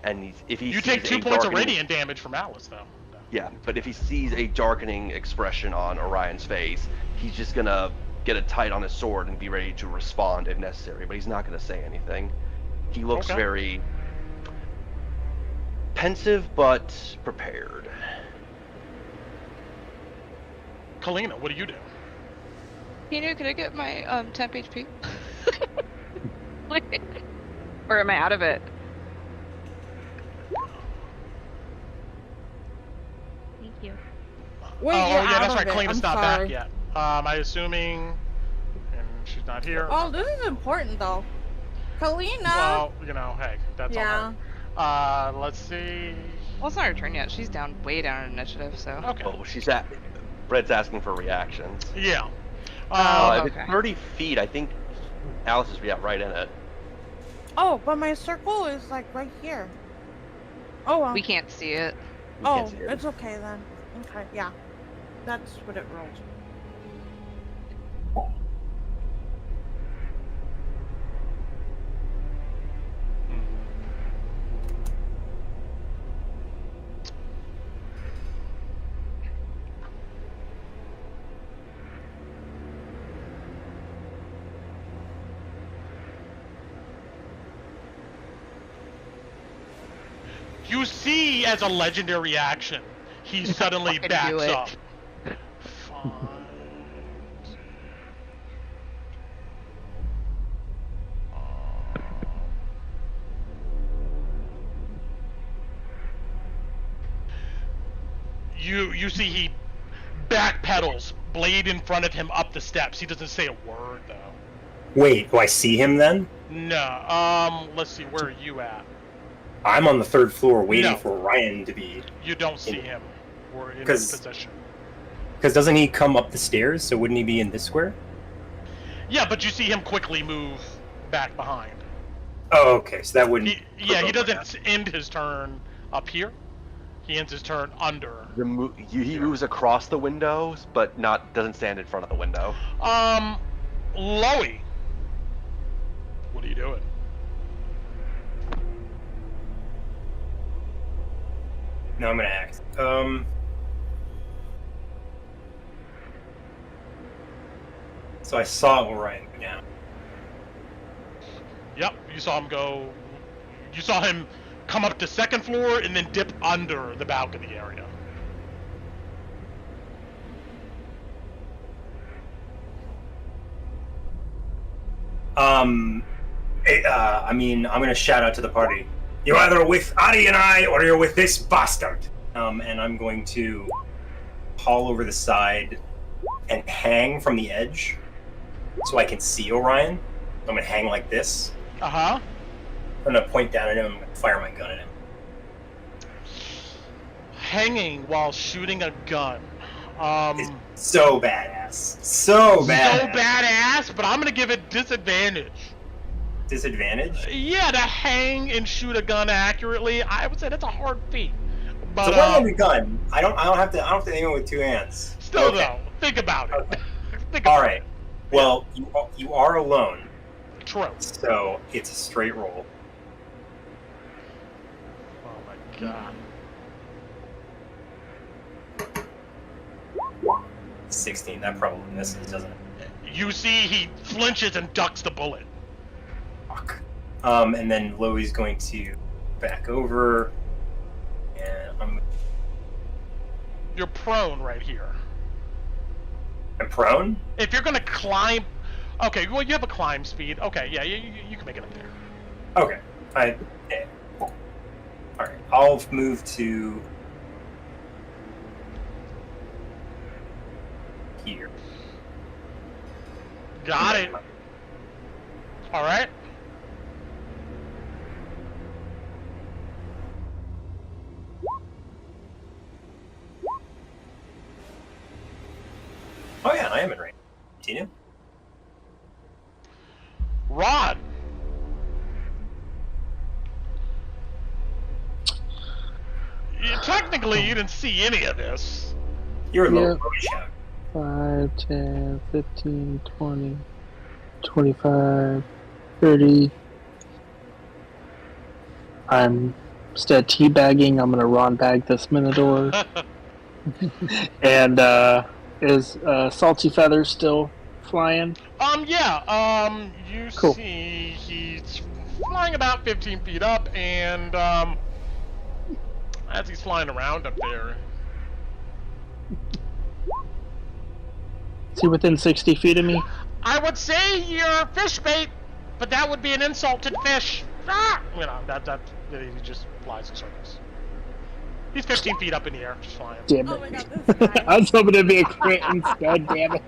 and if he you take 2 points of radiant damage from Alice, though. Yeah, but if he sees a darkening expression on Orion's face, he's just gonna get it tight on his sword and be ready to respond if necessary. But he's not gonna say anything. He looks very pensive but prepared. Kalina, what do you do? Kinu, can I get my temp HP? Or am I out of it? Thank you. Wait, yeah, that's right. Kalina's Kalina's not back yet. I'm assuming, and she's not here. Oh, this is important though. Kalina. Well, hey, that's on her. Let's see. Well, it's not her turn yet. She's way down in initiative, so. Okay. Oh, Brett's asking for reactions. Yeah. If it's 30 feet, I think Alice is right in it. Oh, but my circle is like right here. Oh, well. We can't see it. Oh, it's okay then. Okay, yeah. That's what it rolled. You see, as a legendary action, he suddenly backs up. Fine. You see he backpedals, blade in front of him up the steps. He doesn't say a word though. Wait, do I see him then? No. Let's see. Where are you at? I'm on the 3rd floor waiting for Ryan to be... You don't see him. We're in his possession. Because doesn't he come up the stairs, so wouldn't he be in this square? Yeah, but you see him quickly move back behind. Oh, okay, so that wouldn't... He doesn't end his turn up here. He ends his turn under. He moves across the windows, but doesn't stand in front of the window. Loey. What are you doing? No, I'm gonna act. So I saw Orion go down. Yep, you saw him go. You saw him come up to 2nd floor and then dip under the balcony area. I mean, I'm gonna shout out to the party. You're either with Adi and I, or you're with this bastard. And I'm going to haul over the side and hang from the edge so I can see Orion. I'm gonna hang like this. Uh-huh. I'm gonna point down at him and I'm gonna fire my gun at him. hanging while shooting a gun. It's so badass. So badass. So badass, but I'm gonna give it disadvantage. Disadvantage? Yeah, to hang and shoot a gun accurately, I would say that's a hard feat. But so one-handed gun. I don't have to aim it with two hands. Still though, think about it. Okay. All right. Well, you are alone. True. So it's a straight roll. Oh my god. 16. That probably misses, doesn't it? You see, he flinches and ducks the bullet. Fuck. And then Louie's going to back over, and You're prone right here. I'm prone? If you're gonna climb... Okay, well, you have a climb speed. Okay, yeah, you can make it up there. Okay. Alright, I'll move to... here. Got it. Alright. Oh yeah, I am in range. Continue. Rod! Technically, you didn't see any of this. You're a little shot. 5, 10, 15, 20, 25, 30. I'm instead teabagging, I'm gonna Ron bag this Minotaur. And is Salty Feather still flying? Yeah, you Cool. see he's flying about 15 feet up, and as he's flying around up there. Is he within 60 feet of me? I would say you're fish bait, but that would be an insult to the fish. Ah! You know, that he just flies in circles. He's 15 feet up in the air, just flying. Damn it. Oh my god, this guy. I was hoping it'd be a crit instead, damn it.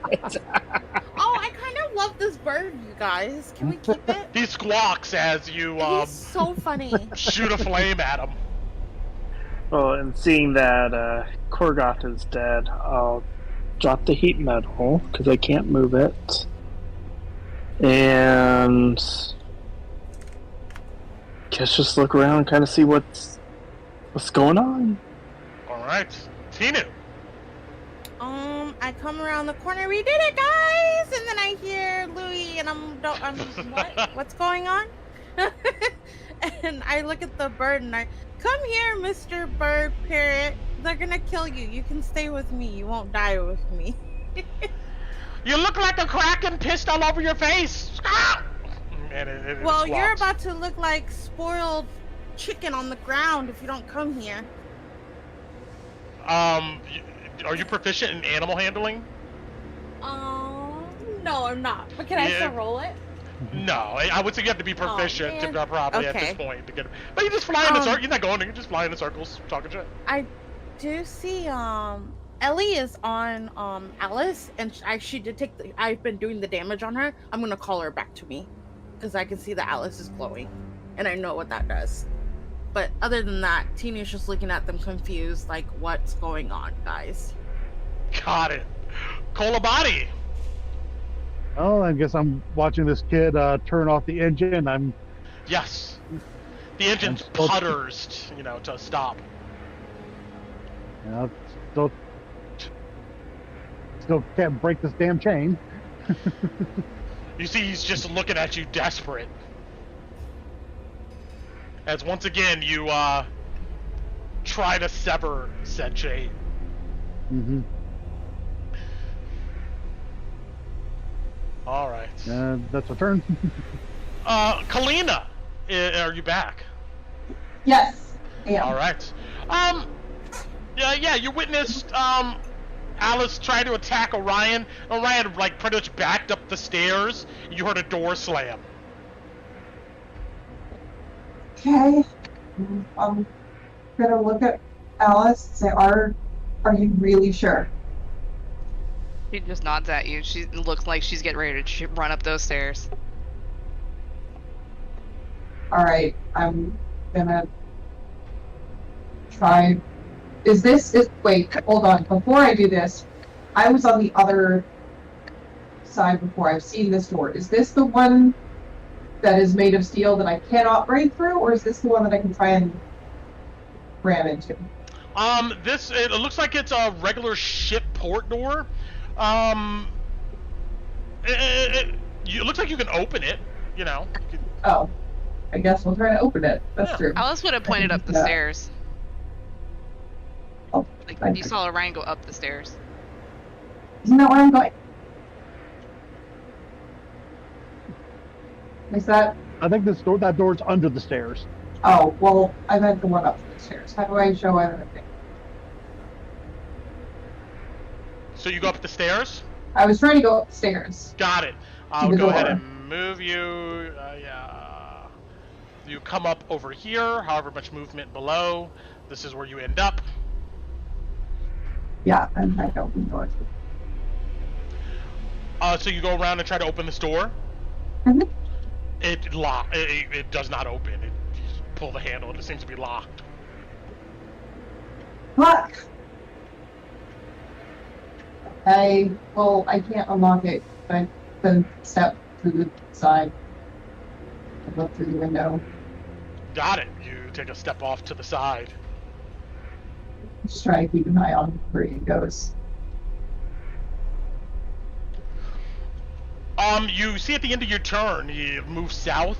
Oh, I kind of love this bird, you guys. Can we keep it? He squawks as you He's so funny. shoot a flame at him. Well, and seeing that Korgoth is dead, I'll drop the heat metal because I can't move it, and guess just look around and kind of see what's going on. All right, Tinu. I come around the corner. We did it, guys! And then I hear Louis, and I'm what? What's going on? And I look at the bird, and I come here, Mr. Bird Parrot. They're gonna kill you. You can stay with me. You won't die with me. You look like a kraken pissed all over your face. Ah! And it Well, squawks. you're about to look like spoiled chicken on the ground if you don't come here. Are you proficient in animal handling? No, I'm not. But can I still roll it? No, I would say you have to be proficient to probably at this point to get it. But you just fly in a circle. You're not going. You just fly in circles, talking shit. I do see Ellie is on Alice, and she did take I've been doing the damage on her. I'm gonna call her back to me because I can see that Alice is glowing, and I know what that does. But other than that, Tina's just looking at them confused, like, what's going on, guys? Got it. Kolabati. Oh, I guess I'm watching this kid turn off the engine. Yes. The engine putters, to stop. Still can't break this damn chain. You see, he's just looking at you, desperate. As once again, you try to sever said chain. Mm-hmm. All right. That's a turn. Kalina, are you back? Yes, I am. All right. Yeah, you witnessed Alice try to attack Orion. Orion pretty much backed up the stairs. You heard a door slam. Okay. I'm gonna look at Alice and say, are you really sure? She just nods at you. She looks like she's getting ready to run up those stairs. Alright, I'm gonna try Wait, hold on. Before I do this, I was on the other side before. I've seen this door. Is this the one that is made of steel that I cannot break through, or is this the one that I can try and ram into? It looks like it's a regular ship port door. It looks like you can open it, you know. Oh, I guess we'll try to open it. That's true. Alice would have pointed up the stairs. Oh, like you saw Orion go up the stairs. Isn't that where I'm going? Is that? I think that door's under the stairs. Oh, well, I meant the one up the stairs. How do I show everything? So you go up the stairs? I was trying to go upstairs. Got it. I'll go ahead and move you. Yeah. You come up over here, however much movement below. This is where you end up. Yeah, and I don't know it. So you go around and try to open this door. Mm-hmm. It does not open. You just pull the handle and it seems to be locked. Fuck! I can't unlock it. I then step to the side. I look through the window. Got it. You take a step off to the side. Just try to keep an eye on where he goes. You see at the end of your turn, he moves south,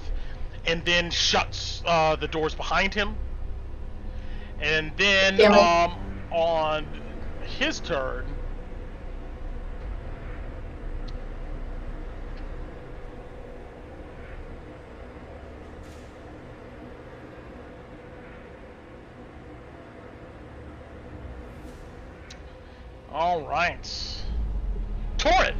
and then shuts the doors behind him. And then on his turn, all right, Torrid.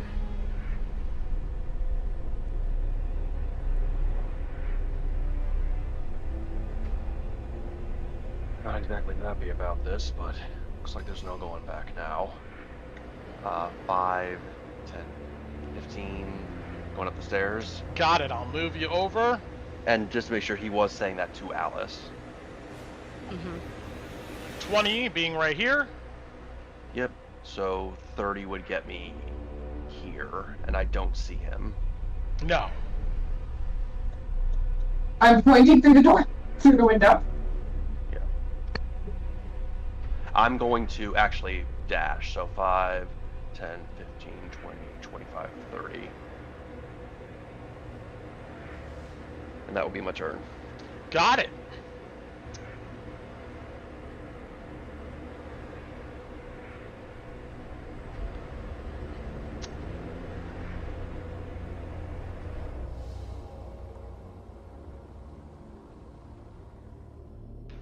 Not exactly happy about this, but looks like there's no going back now. 5, 10, 15, going up the stairs. Got it, I'll move you over. And just to make sure, he was saying that to Alice. 20 being right here. Yep, so 30 would get me here, and I don't see him. No. I'm pointing through the door, through the window. I'm going to actually dash, so 5, 10, 15, 20, 25, 30. And that will be my turn. Got it.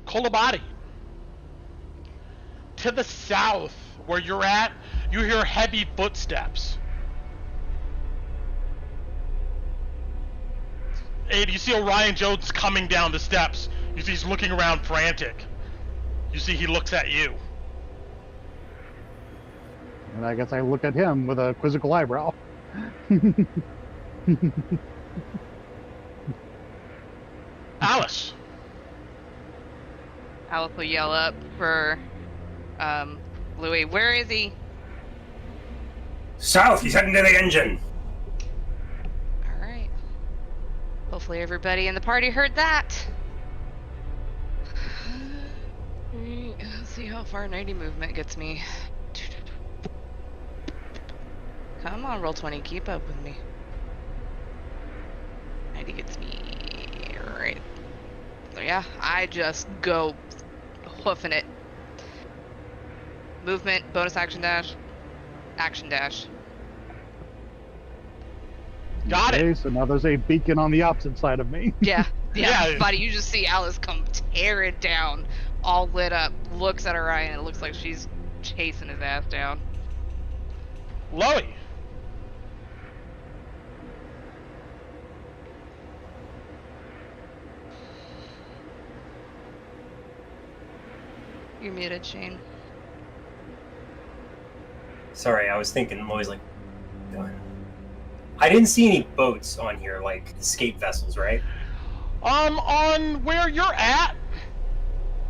Kolabadi. To the south, where you're at, you hear heavy footsteps. And you see Orion Jones coming down the steps. You see he's looking around frantic. You see he looks at you. And I guess I look at him with a quizzical eyebrow. Alice. Alice will yell up for Louis. Where is he? South, he's heading to the engine. Alright. Hopefully everybody in the party heard that. Let's see how far 90 movement gets me. Come on, roll 20, keep up with me. 90 gets me right. So yeah, I just go hoofing it. Movement, bonus action dash, action dash. Got it. So now there's a beacon on the opposite side of me. Yeah, buddy, you just see Alice come tear it down, all lit up, looks at Orion, and it looks like she's chasing his ass down. Loey. You're muted, Shane. Sorry, I was thinking, Lois, like, I didn't see any boats on here, like escape vessels, right? On where you're at,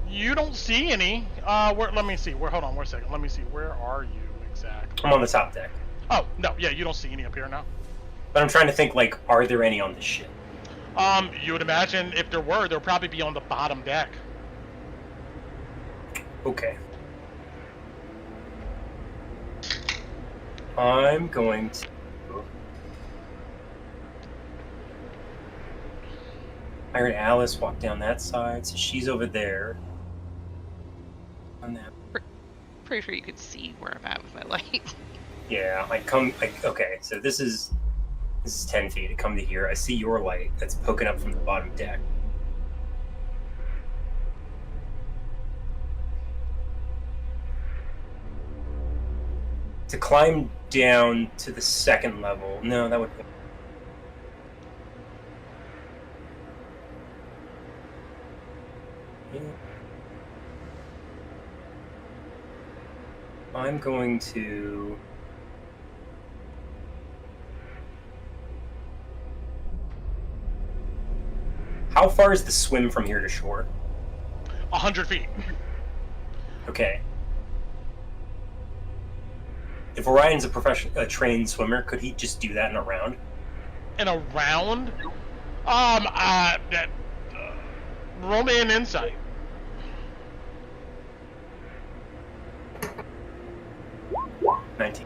You don't see any. Let me see. Hold on 1 second. Let me see. Where are you exactly? I'm on the top deck. Oh, no. Yeah, you don't see any up here now. But I'm trying to think, like, are there any on the ship? You would imagine if there were, they'll probably be on the bottom deck. Okay. I'm going to... I heard Alice walk down that side, so she's over there. On that. Pretty sure you could see where I'm at with my light. Yeah, okay, so this is 10 feet. I come to here, I see your light that's poking up from the bottom deck. To climb down to the second level, no, that would... I'm going to... How far is the swim from here to shore? 100 feet. Okay. If Orion's a trained swimmer, could he just do that in a round? In a round? Roll me an insight. 19.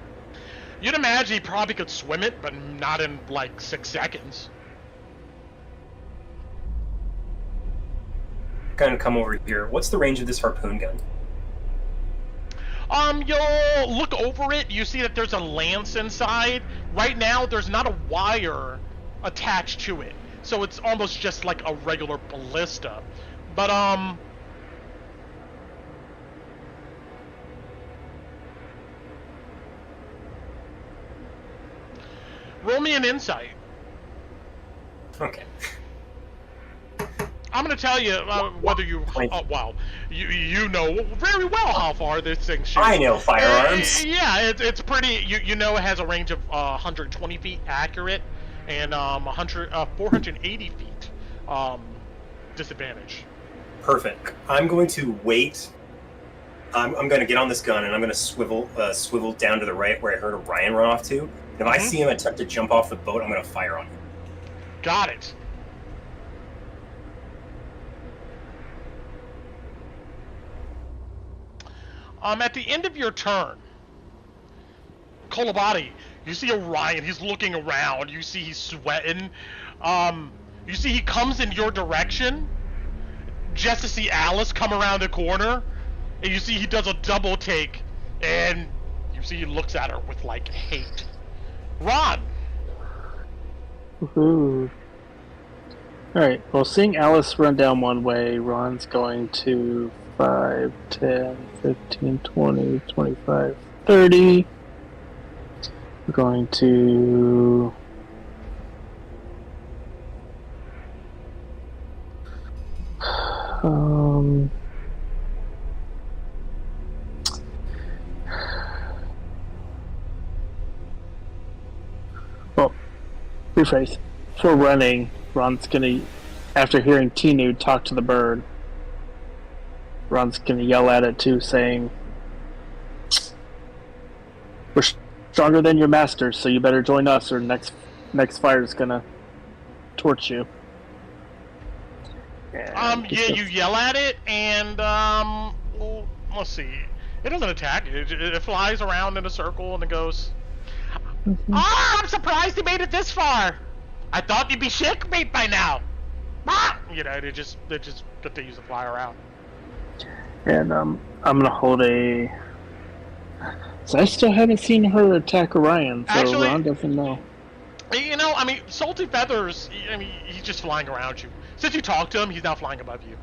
You'd imagine he probably could swim it, but not in like 6 seconds. Kind of come over here. What's the range of this harpoon gun? You'll look over it. You see that there's a lance inside. Right now, there's not a wire attached to it, so it's almost just like a regular ballista. But roll me an insight. Okay. I'm gonna tell you whether you. Oh wow, you know very well how far this thing shoots. I know firearms. Yeah, it's pretty. You know it has a range of 120 feet accurate, and 480 feet disadvantage. Perfect. I'm going to wait. I'm going to get on this gun and I'm going to swivel down to the right where I heard Orion run off to. And if I see him attempt to jump off the boat, I'm going to fire on him. Got it. At the end of your turn, Kolobati, you see Orion. He's looking around. You see he's sweating. You see he comes in your direction just to see Alice come around the corner. And you see he does a double take. And you see he looks at her with, like, hate. Ron! Woohoo. Alright, well, seeing Alice run down one way, Ron's going to 5, 10, 15, 20, 25, 30. We're going to... Well, rephrase. For running, Ron's gonna, after hearing Tinu talk to the bird, Ron's gonna yell at it too, saying, "We're stronger than your masters, so you better join us, or next fire's gonna torch you." Yeah, you yell at it, and well, let's see. It doesn't attack. It flies around in a circle, and it goes. I'm surprised you made it this far. I thought you'd be shipmate by now. You know, they just continues to fly around. And I'm gonna hold a. So I still haven't seen her attack Orion, so actually, Ron doesn't know. You know, I mean, Salty Feathers. I mean, he's just flying around you. Since you talk to him, he's now flying above you.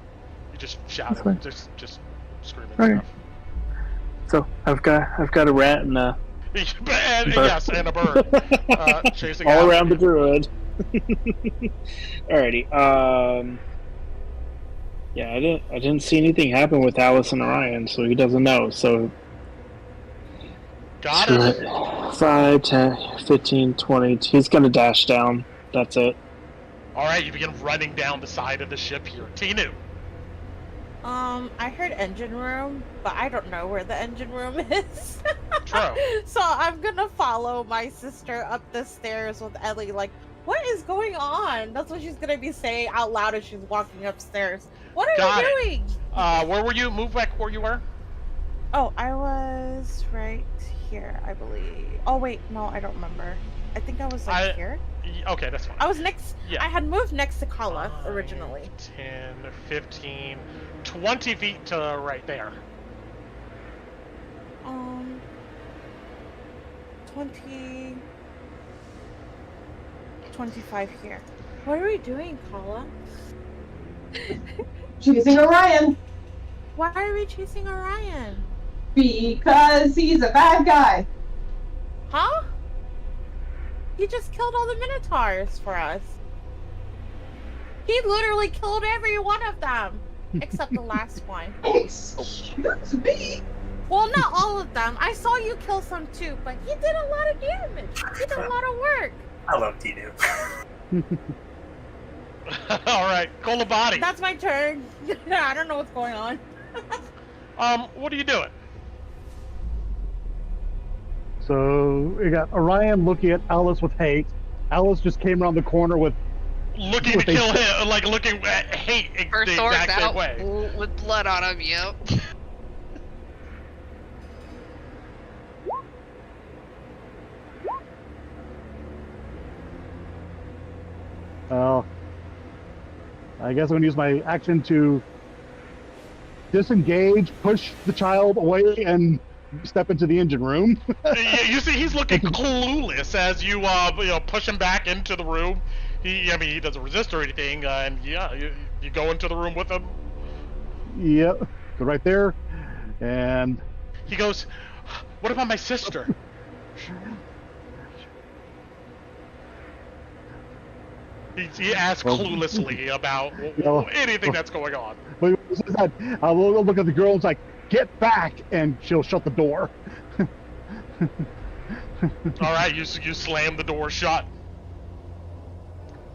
You just shout at him, just screaming stuff. So I've got a rat and a. Yes, and a bird chasing all after around you. the druid. Alrighty. Yeah, I didn't see anything happen with Alice and Orion, so he doesn't know. So got it. 5, 10, 15, 20. He's gonna dash down. That's it. All right, you begin running down the side of the ship here. Tinu. I heard engine room, but I don't know where the engine room is. True. So I'm gonna follow my sister up the stairs with Ellie, like, what is going on? That's what she's gonna be saying out loud as she's walking upstairs. What are you doing? Where were you? Move back where you were? Oh, I was right here, I believe. Oh, wait, no, I don't remember. I think I was like here. Okay, that's fine. I was next. Yeah. I had moved next to Kala originally. 10, 15, 20 feet to right there. 20, 25 here. What are we doing, Kala? Chasing Orion. Why are we chasing Orion? Because he's a bad guy. Huh? He just killed all the Minotaurs for us. He literally killed every one of them. Except the last one. Excuse me. Well, not all of them. I saw you kill some too, but he did a lot of damage. He did a lot of work. I love Tinu. Alright, Kolabati. That's my turn. I don't know what's going on. What are you doing? So we got Orion looking at Alice with hate. Alice just came around the corner with Looking to kill him, like looking at hate the First sword's exact same out way. with blood on him, yep. Well, I guess I'm gonna use my action to disengage, push the child away, and step into the engine room. You see, he's looking clueless as you, push him back into the room. He doesn't resist or anything, and yeah, you go into the room with him. Yep, go right there, and he goes, "What about my sister?" He asks cluelessly about anything that's going on. But I will look at the girl and it's like, "Get back!" and she'll shut the door. All right, you slam the door shut.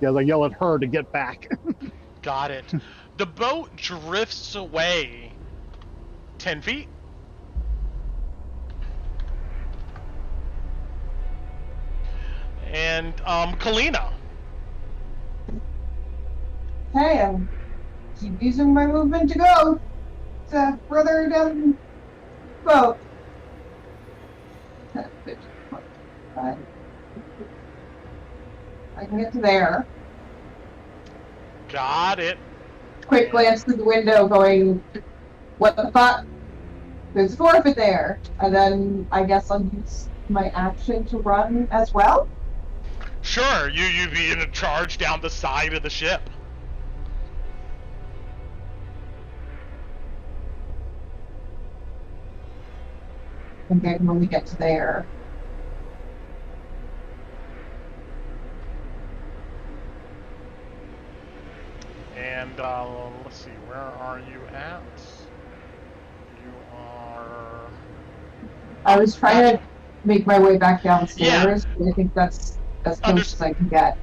Yeah, I yell at her to get back. Got it. The boat drifts away 10 feet. And, Kalina. Hey, I'm keep using my movement to go to further down the boat. But I can get to there. Got it. Quick glance through the window going, what the fuck? There's a forfeit there. And then I guess I'll use my action to run as well? Sure, you be in a charge down the side of the ship. I think I can only get to there. And let's see, where are you at? You are. I was trying to make my way back downstairs. Yeah. I think that's as close as I can get.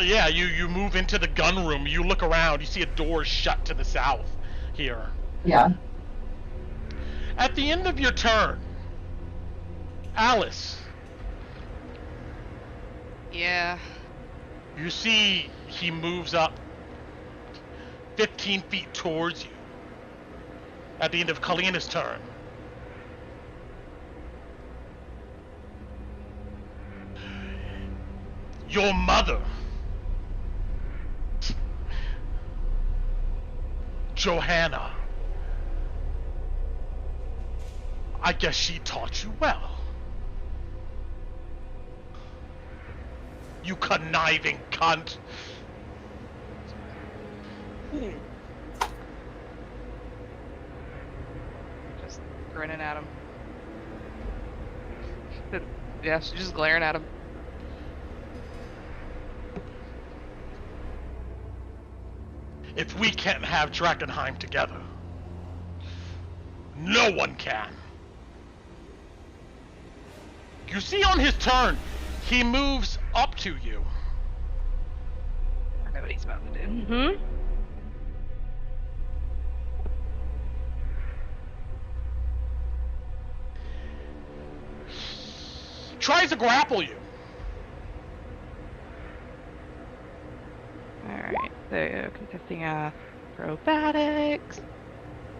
Yeah, you move into the gun room. You look around. You see a door shut to the south here. Yeah. At the end of your turn, Alice. Yeah. You see he moves up 15 feet towards you. At the end of Kalina's turn. Your mother, Johanna. I guess she taught you well. You conniving cunt. Just grinning at him. Yeah, she's just glaring at him. If we can't have Drakkenheim together, no one can. You see on his turn, he moves up to you. I know what he's about to do. tries to grapple you. Alright, so contesting acrobatics.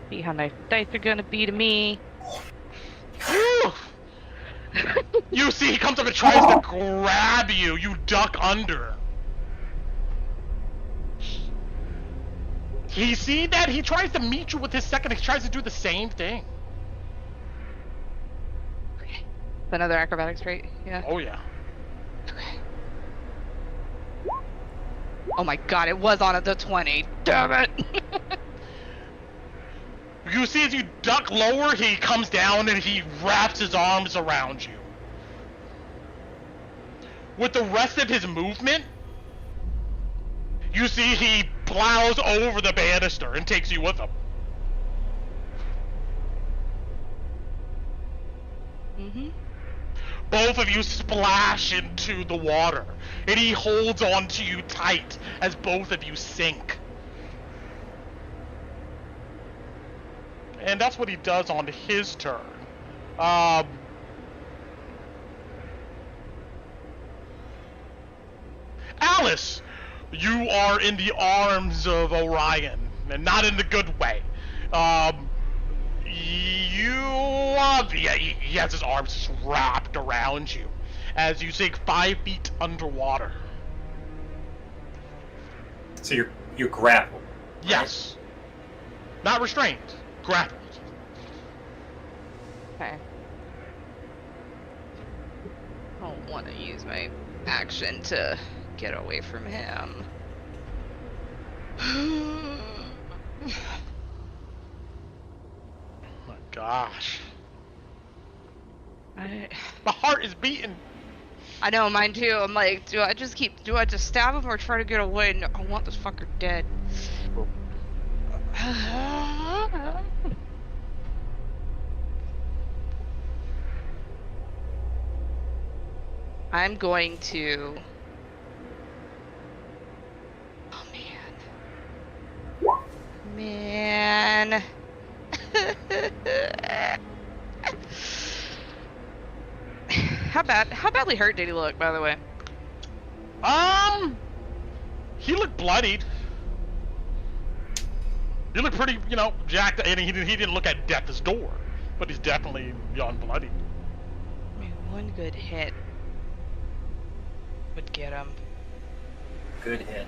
See how nice the dice are gonna be to me. You see, he comes up and tries to grab you. You duck under. He see that? He tries to meet you with his second. He tries to do the same thing. Okay. Another acrobatics, right? Yeah. Oh, yeah. Okay. Oh my god, it was on at the 20. Damn it! You see, as you duck lower, he comes down and he wraps his arms around you. With the rest of his movement, you see he plows over the banister and takes you with him. Mm-hmm. Both of you splash into the water, and he holds on to you tight as both of you sink. And that's what he does on his turn. Alice, you are in the arms of Orion, and not in the good way. He has his arms just wrapped around you as you sink 5 feet underwater. So you're grappled. Yes. Not restrained. Grappled. Okay. I don't want to use my action to get away from him. My gosh. My heart is beating. I know, mine too. I'm like, do I just stab him or try to get away? No, I want this fucker dead. I'm going to... Oh, man. Man. How badly hurt did he look, by the way? He looked bloodied. He looked pretty, jacked, and he didn't look at death's door, but he's definitely bloodied. I mean, one good hit would get him. Good hit.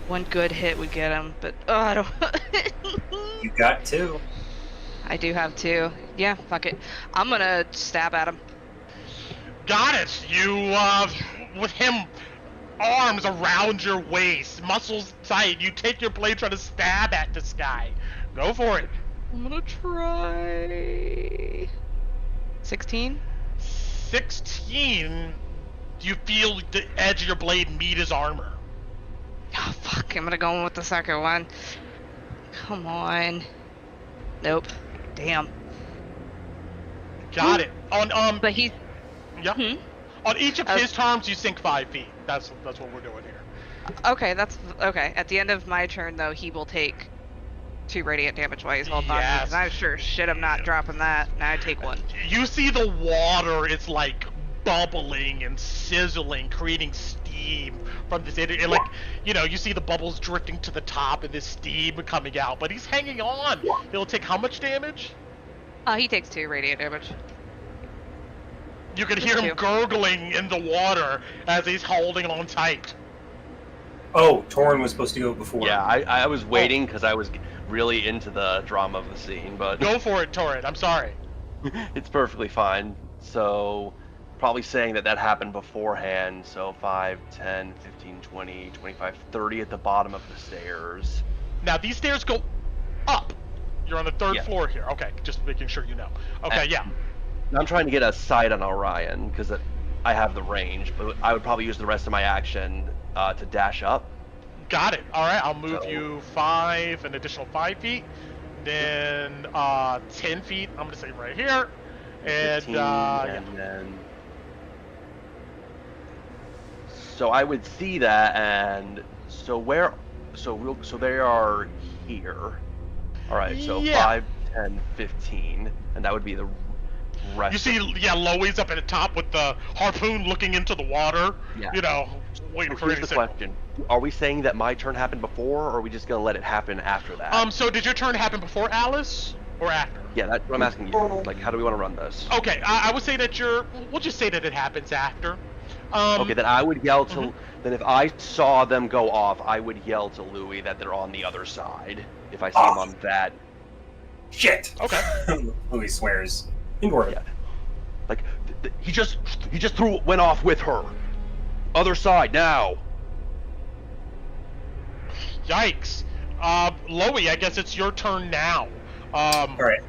One good hit would get him, but I don't. You got 2. I do have 2. Yeah, fuck it. I'm gonna stab at him. Got it. You with him, arms around your waist, muscles tight. You take your blade, try to stab at this guy. Go for it. I'm gonna try. 16. 16. Do you feel the edge of your blade meet his armor? Oh fuck! I'm gonna go in with the second one. Come on. Nope. Damn. Got it. On But he's. Yeah. On each of his turns, you sink 5 feet. That's what we're doing here. Okay, that's okay. At the end of my turn, though, he will take 2 radiant damage while he's holding on to me. 'Cause I'm sure shit I'm not dropping that. Now I take 1. You see the water is like bubbling and sizzling, creating steam from this. And you see the bubbles drifting to the top and this steam coming out. But he's hanging on. He'll take how much damage? He takes 2 radiant damage. You can hear him gurgling in the water as he's holding on tight. Oh, Torrin was supposed to go before. Yeah, I was waiting because I was really into the drama of the scene, but... Go for it, Torrin. I'm sorry. It's perfectly fine. So, probably saying that happened beforehand. So 5, 10, 15, 20, 25, 30 at the bottom of the stairs. Now, these stairs go up. You're on the 3rd floor here. Okay, just making sure you know. Okay, yeah. I'm trying to get a sight on Orion because I have the range, but I would probably use the rest of my action to dash up. Got it. All right, I'll move you an additional 5 feet, then 10 feet. I'm gonna say right here, and 15, and then. So I would see that, and so where? So they are here. All right, so 5, 10, 15, and that would be the You see, Loey's up at the top with the harpoon looking into the water. Yeah. You know, waiting for Here's any the signal. question: are we saying that my turn happened before, or are we just gonna let it happen after that? So did your turn happen before Alice or after? Yeah, that's what I'm asking you. Like, how do we want to run this? Okay, I would say that we'll just say that it happens after. Okay, then I would yell to. Then if I saw them go off, I would yell to Louis that they're on the other side. If I see them on that. Shit. Okay. Louis swears. In order. Yeah. Like he just went off with her. Other side now. Yikes. Loey, I guess it's your turn now. All right.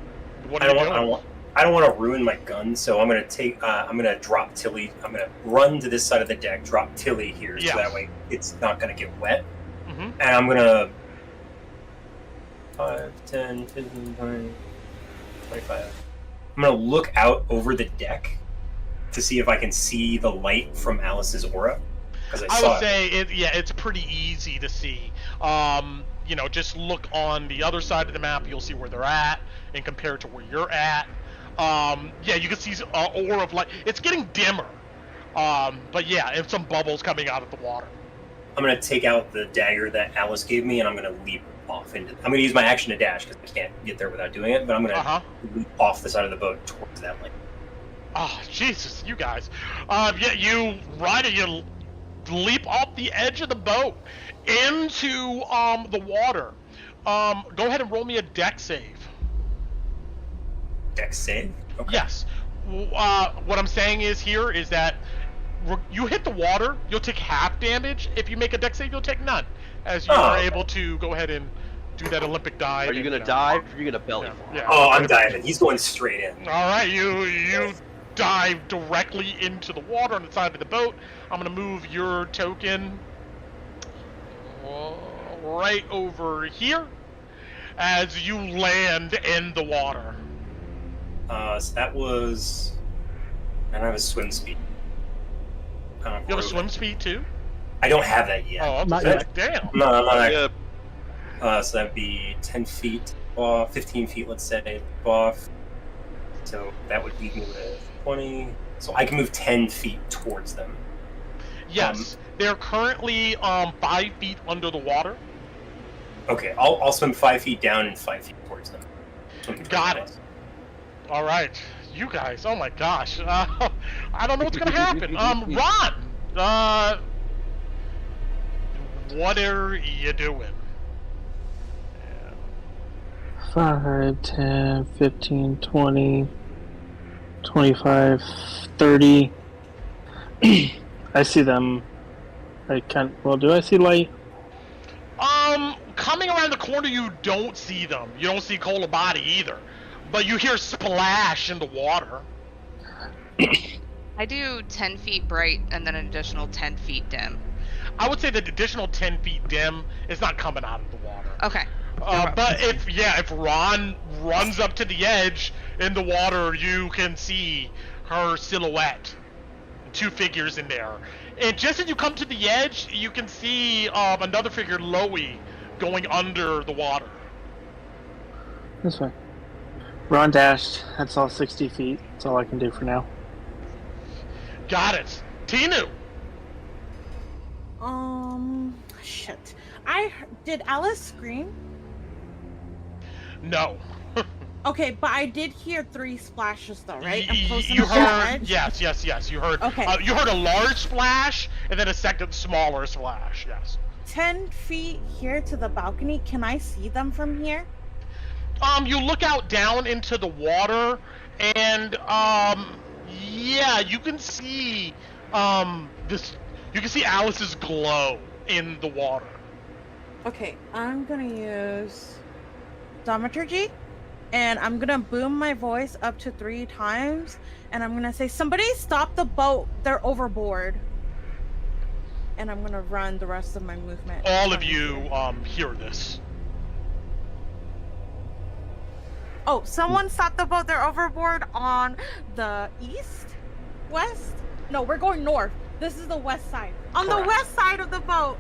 What are you doing? I don't want to ruin my gun, so I'm gonna drop Tilly. I'm gonna run to this side of the deck, drop Tilly here, so that way it's not gonna get wet. And I'm gonna 5, 10, 15, 20, 25. I'm gonna look out over the deck to see if I can see the light from Alice's aura. I would say it's pretty easy to see. Just look on the other side of the map. You'll see where they're at, and compare it to where you're at. You can see aura of light. It's getting dimmer, but it's some bubbles coming out of the water. I'm gonna take out the dagger that Alice gave me, and I'm gonna leap off into. I'm gonna use my action to dash because I can't get there without doing it. But I'm gonna leap off the side of the boat towards that light. Oh Jesus, you guys! You leap off the edge of the boat into the water. Go ahead and roll me a dex save. Dex save? Okay. Yes. What I'm saying is that you hit the water, you'll take half damage. If you make a dex save, you'll take none. As you are able to go ahead and do that Olympic dive. Are you going to dive or are you going to belly fall? Yeah. Oh, I'm diving. He's going straight in. All right, you dive directly into the water on the side of the boat. I'm going to move your token right over here as you land in the water. So that was... I don't have a swim speed. You have a swim speed too? I don't have that yet. Oh, not yet. Damn. No, I'm not yet. So that'd be 10 feet off, 15 feet, let's say, off. So that would leave me with 20. So I can move 10 feet towards them. Yes, they're currently 5 feet under the water. Okay, I'll swim 5 feet down and 5 feet towards them. Got it. All right, you guys. Oh my gosh. I don't know what's gonna happen. Ron. What are you doing? 5, 10, 15, 20, 25, 30. I see them. Do I see light? Coming around the corner, you don't see them. You don't see Kolobati either. But you hear splash in the water. I do 10 feet bright and then an additional 10 feet dim. I would say the additional 10 feet dim is not coming out of the water. Okay. But if Ron runs up to the edge in the water, you can see her silhouette. 2 figures in there. And just as you come to the edge, you can see another figure, Loey, going under the water. This way. Ron dashed. That's all 60 feet. That's all I can do for now. Got it. Tinu! Shit. Did Alice scream? No. Okay, but I did hear 3 splashes though, right? You heard, yes. You heard. Okay. You heard a large splash and then a second smaller splash. Yes. 10 feet here to the balcony. Can I see them from here? You look out down into the water, and you can see this. You can see Alice's glow in the water. Okay, I'm gonna use Thaumaturgy, and I'm gonna boom my voice up to 3 times, and I'm gonna say, "Somebody stop the boat! They're overboard." And I'm gonna run the rest of my movement. All of you hear this. Oh, someone stop the boat! They're overboard on the east, west. No, we're going north. This is the west side. On Correct. the west side of the boat.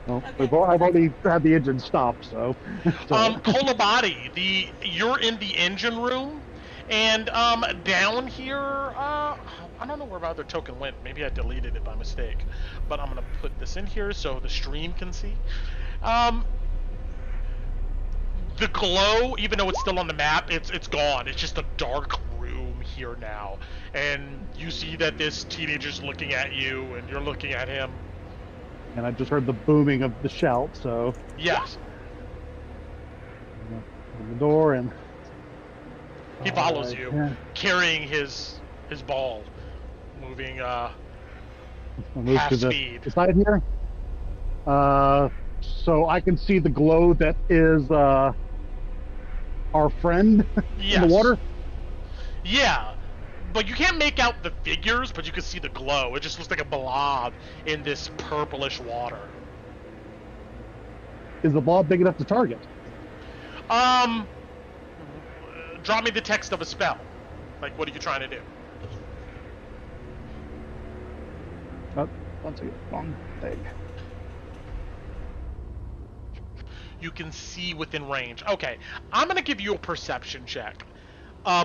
Well, Okay. I've already had the engine stopped, so. Kolobati, you're in the engine room, And down here, I don't know where my other token went. Maybe I deleted it by mistake. But I'm gonna put this in here so the stream can see. The glow, even though it's still on the map, it's gone. It's just a dark room here now. And you see that this teenager's looking at you, and you're looking at him. And I just heard the booming of the shout, so... Yes. Open the door and... He follows you, yeah. carrying his ball, moving I'll move half to the speed. side here. So I can see the glow that is our friend in the water. Yeah, but you can't make out the figures, but you can see the glow. It just looks like a blob in this purplish water. Is the blob big enough to target? Drop me the text of a spell. Like, what are you trying to do? Oh, one second. Wrong thing. You can see within range. Okay, I'm gonna give you a perception check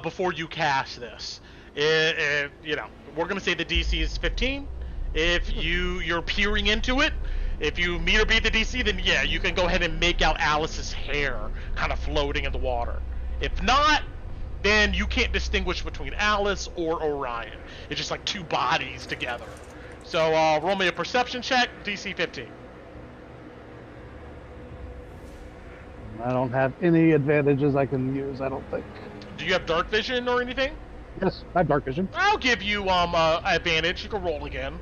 before you cast this. You know, we're gonna say the DC is 15. If you're peering into it, if you meet or beat the DC, then yeah, you can go ahead and make out Alice's hair kind of floating in the water. If not, then you can't distinguish between Alice or Orion. It's just like two bodies together. So roll me a perception check, DC 15. I don't have any advantages I can use, I don't think. Do you have dark vision or anything? Yes, I have dark vision. I'll give you advantage. You can roll again.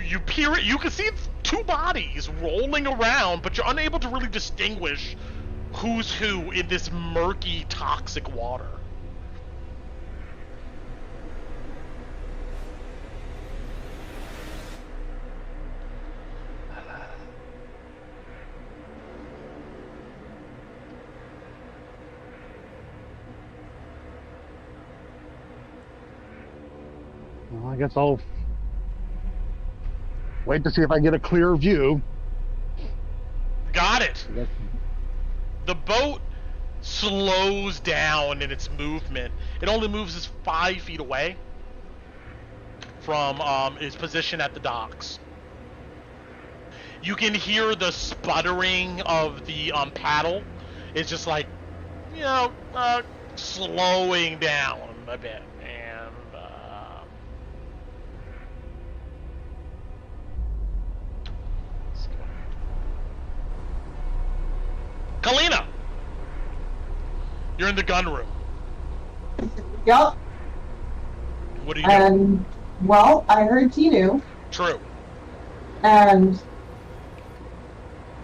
You peer it. You can see two bodies rolling around, but you're unable to really distinguish who's who in this murky, toxic water. Well, I guess I'll wait to see if I get a clear view. Got it. The boat slows down in its movement. It only moves as 5 feet away from its position at the docks. You can hear the sputtering of the paddle. It's just like, you know, slowing down a bit. Kalina! You're in the gun room. Yup. What are you doing? Well, I heard Tinu. True. And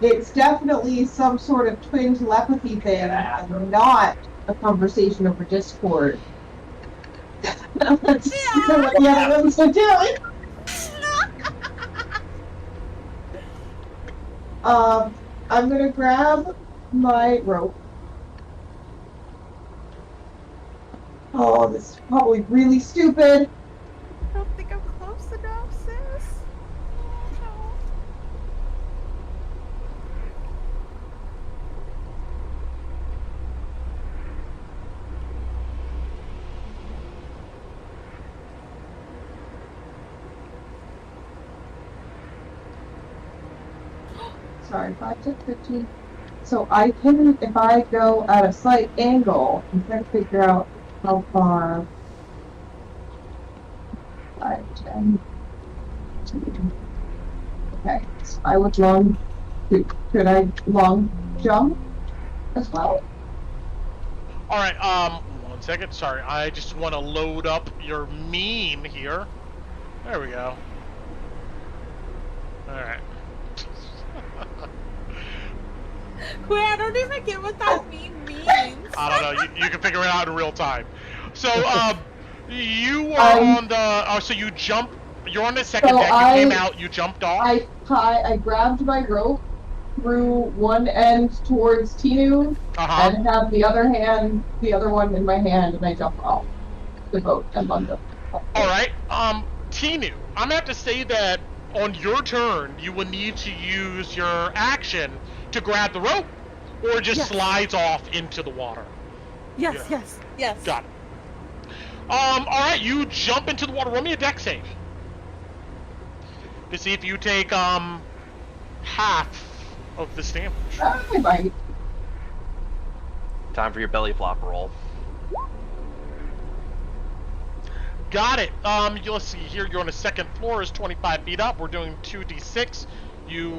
it's definitely some sort of twin telepathy thing, and not a conversation over Discord. Let's see what the other ones are doing. I'm gonna grab my rope. Oh, this is probably really stupid. I don't think I'm close enough, sis. Oh, no. Sorry, 5 to 15. So I can, if I go at a slight angle, I'm trying to figure out how far. 5, 10. Okay, so I would could I long jump as well? Alright, 1 second, sorry. I just want to load up your meme here. There we go. Alright. wait, I don't even get what that means. I don't know, you can figure it out in real time. So, you are on the, so you jump, you're on the second deck, you came out, you jumped off? I grabbed my rope, threw one end towards Tinu, and have the other one in my hand, and I jump off the boat and on the Alright, Tinu, I'm gonna have to say that on your turn, you will need to use your action to grab the rope or just Yes. slides off into the water? Yes, Yeah. yes. Got it. All right, you jump into the water. Roll me a deck save to see if you take half of this damage. I might. Time for your belly flop roll. Got it. Let's see here. You're on the second floor. Is 25 feet up. We're doing 2d6. You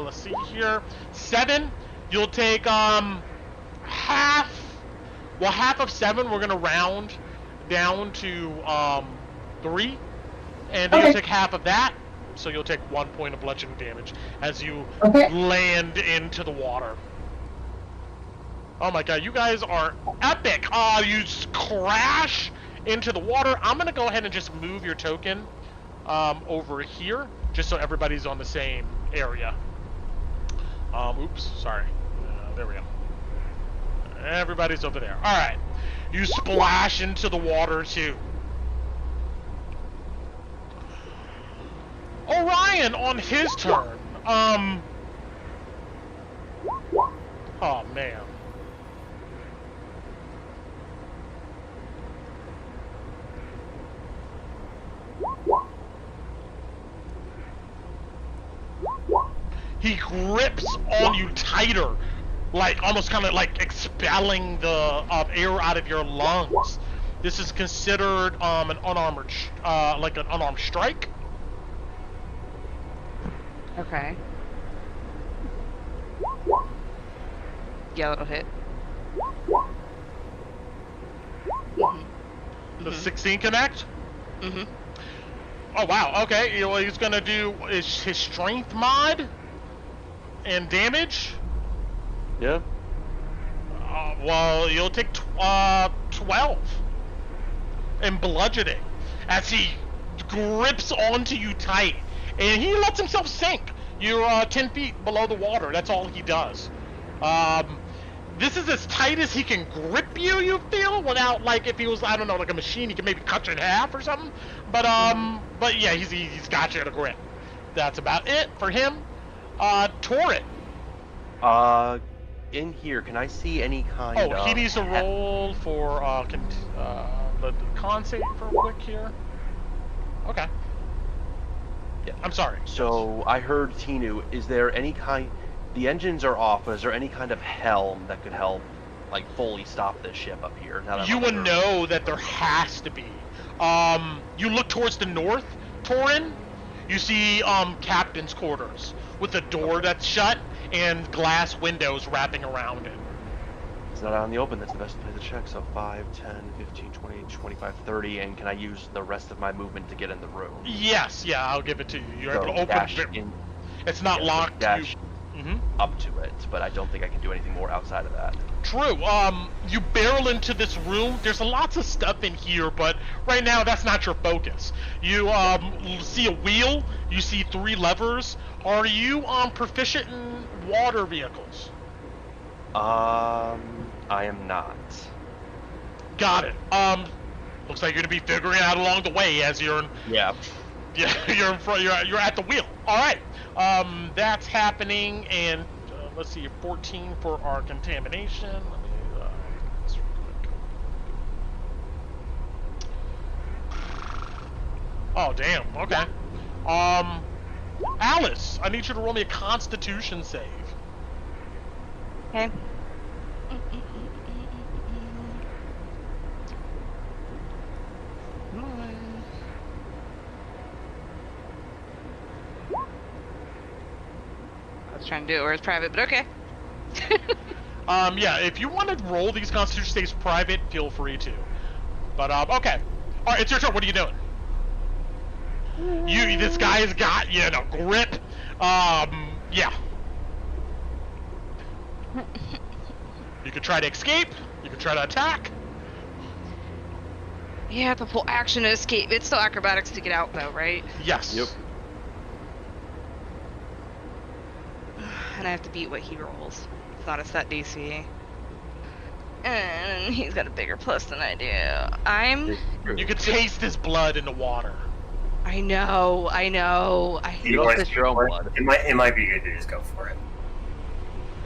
let's see here. 7. You'll take half. Well, half of 7. We're gonna round down to 3, and then you'll take half of that. So you'll take 1 point of bludgeoning damage as you land into the water. Oh my god, you guys are epic! You just crash into the water. I'm gonna go ahead and just move your token over here, just so everybody's on the same area. Oops, sorry. There we go. Everybody's over there. Alright. You splash into the water too. Orion on his turn. Oh man. He grips on you tighter, like almost kind of like expelling the air out of your lungs. This is considered an unarmored, like an unarmed strike. Okay. Yeah, that'll hit. The 16 connect? Mm-hmm. Oh wow, okay. What he's gonna do is his strength mod and damage. Yeah. Well, you'll take 12 and bludgeoning as he grips onto you tight, and he lets himself sink. You're 10 feet below the water. That's all he does. This is as tight as he can grip you. You feel without, like, if he was, I don't know, like a machine, he could maybe cut you in half or something. But yeah, he's got you in a grip. That's about it for him. Torrid. In here, can I see any kind of... Oh, he needs to roll for the con save for quick here. Okay. Yeah. I'm sorry. So, I heard Tinu, is there any kind... The engines are off, but is there any kind of helm that could help, like, fully stop this ship up here? Now that You I'm would under- know that there has to be. You look towards the north, Torin, you see captain's quarters with a door that's shut and glass windows wrapping around it. It's not out in the open, that's the best place to check. So 5, 10, 15, 20, 25, 30, and can I use the rest of my movement to get in the room? Yes, yeah, I'll give it to you. You're So able to open dash it. in, It's not yeah, so locked. dash Mm-hmm. up to it, but I don't think I can do anything more outside of that. True. You barrel into this room. There's lots of stuff in here, but right now that's not your focus. You see a wheel. You see 3 levers. Are you proficient in water vehicles? I am not. Got it. Looks like you're gonna be figuring out along the way as you're in. Yeah. Yeah, you're in front. You're at the wheel. All right. That's happening, and let's see, 14 for our contamination. Let me this real quick. Oh damn. Okay. Alice, I need you to roll me a Constitution save. Okay. Come on. I was trying to do it where it's private, but okay. Yeah, if you want to roll these Constitution saves private, feel free to. But okay. All right, it's your turn. What are you doing? This guy's got you in a grip. Yeah. You could try to escape. You could try to attack. You have to pull action to escape. It's still acrobatics to get out, though, right? Yes. Yep. And I have to beat what he rolls. It's not a set DC. And he's got a bigger plus than I do. You could taste his blood in the water. I know. I You don't want taste your own blood. It might be good to just go for it.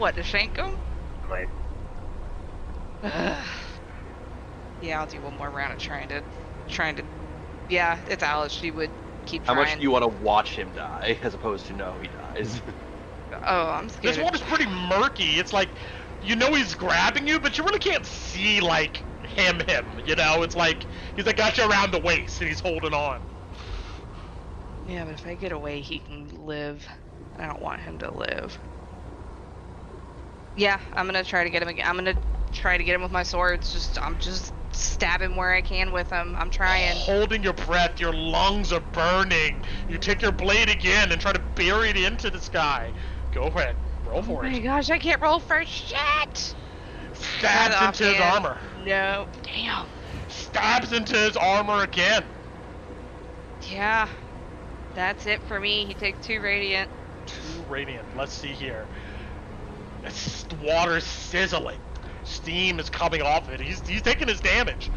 What, to shank him? Like, yeah, I'll do one more round of trying to. Yeah, it's Alice. She would keep How trying. much do you want to watch him die, as opposed to no, he dies? Oh, I'm scared. This one is pretty murky. It's like, you know he's grabbing you, but you really can't see, like, him, you know? It's like, he's like got you around the waist, and he's holding on. Yeah, but if I get away, he can live. I don't want him to live. Yeah, I'm gonna try to get him again. I'm gonna try to get him with my swords. I'm just stabbing where I can with him. I'm trying. Holding your breath, your lungs are burning. You take your blade again and try to bury it into this guy. Go ahead, roll for it. Oh my gosh, I can't roll for shit! Stabs into his armor. No, damn. Stabs into his armor again. Yeah, that's it for me. He takes 2 radiant. 2 radiant. Let's see here. It's water sizzling. Steam is coming off it. He's taking his damage.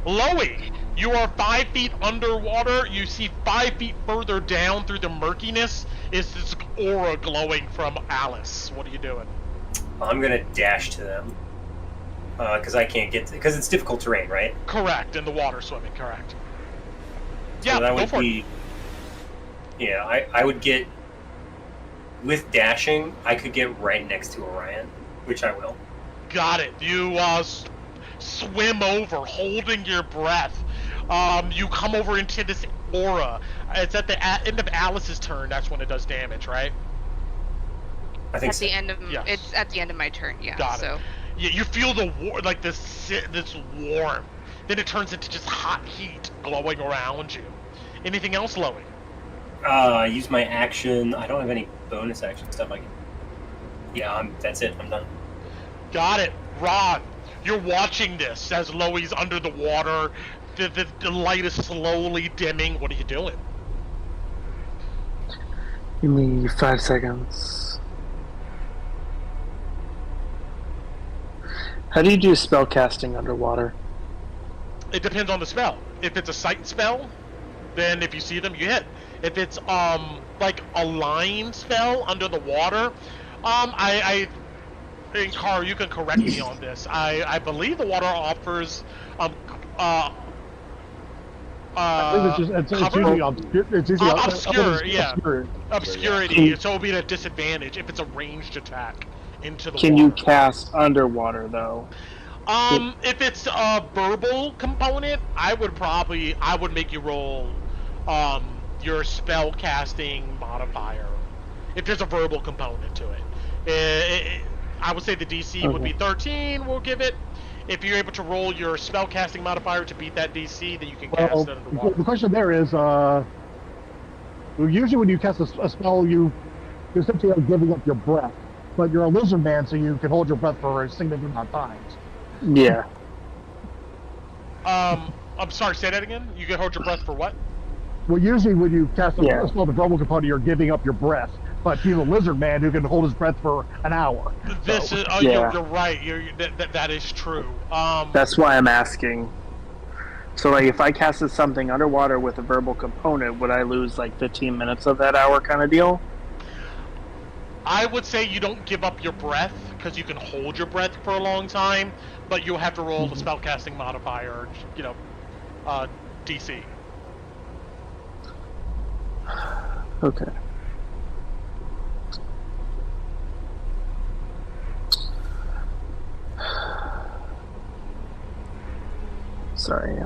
Loey, you are 5 feet underwater. You see 5 feet further down through the murkiness is this aura glowing from Alice. What are you doing? I'm gonna dash to them because I can't get because it's difficult terrain, right? Correct, in the water swimming. Correct. So Yeah, that go would for be. it. Yeah, I would get. With dashing, I could get right next to Orion, which I will. Got it. You swim over, holding your breath. You come over into this aura. It's at the end of Alice's turn. That's when it does damage, right? I think At so. the end of Yes. It's at the end of my turn. Yeah. Got so. it. Yeah, you feel the like this warm. Then it turns into just hot heat glowing around you. Anything else, Loey? Use my action. I don't have any bonus action stuff. Yeah, that's it. I'm done. Got it. Rod, you're watching this as Loey's under the water. The light is slowly dimming. What are you doing? Give me 5 seconds. How do you do spell casting underwater? It depends on the spell. If it's a sight spell, then if you see them, you hit. If it's like a line spell under the water, and Carl, you can correct me on this. I believe the water offers I think it's usually obscure, yeah. obscure. Obscurity, so it'll be at a disadvantage if it's a ranged attack into the Can water. you cast underwater though? If it's a verbal component, I would make you roll your spell casting modifier. If there's a verbal component to it. I would say the DC would be 13, we'll give it. If you're able to roll your spell casting modifier to beat that DC, then you can cast it underwater. The question there is, usually when you cast a spell, you're essentially giving up your breath. But you're a lizard man, so you can hold your breath for a significant amount of times. Yeah. I'm sorry, say that again? You can hold your breath for what? Well, usually when you cast a spell, the verbal component, you're giving up your breath. But he's a lizard man who can hold his breath for an hour. This is, you're right. That is true. That's why I'm asking. So, like, if I casted something underwater with a verbal component, would I lose, like, 15 minutes of that hour kind of deal? I would say you don't give up your breath, because you can hold your breath for a long time, but you'll have to roll the spellcasting modifier, DC. Okay. Sorry,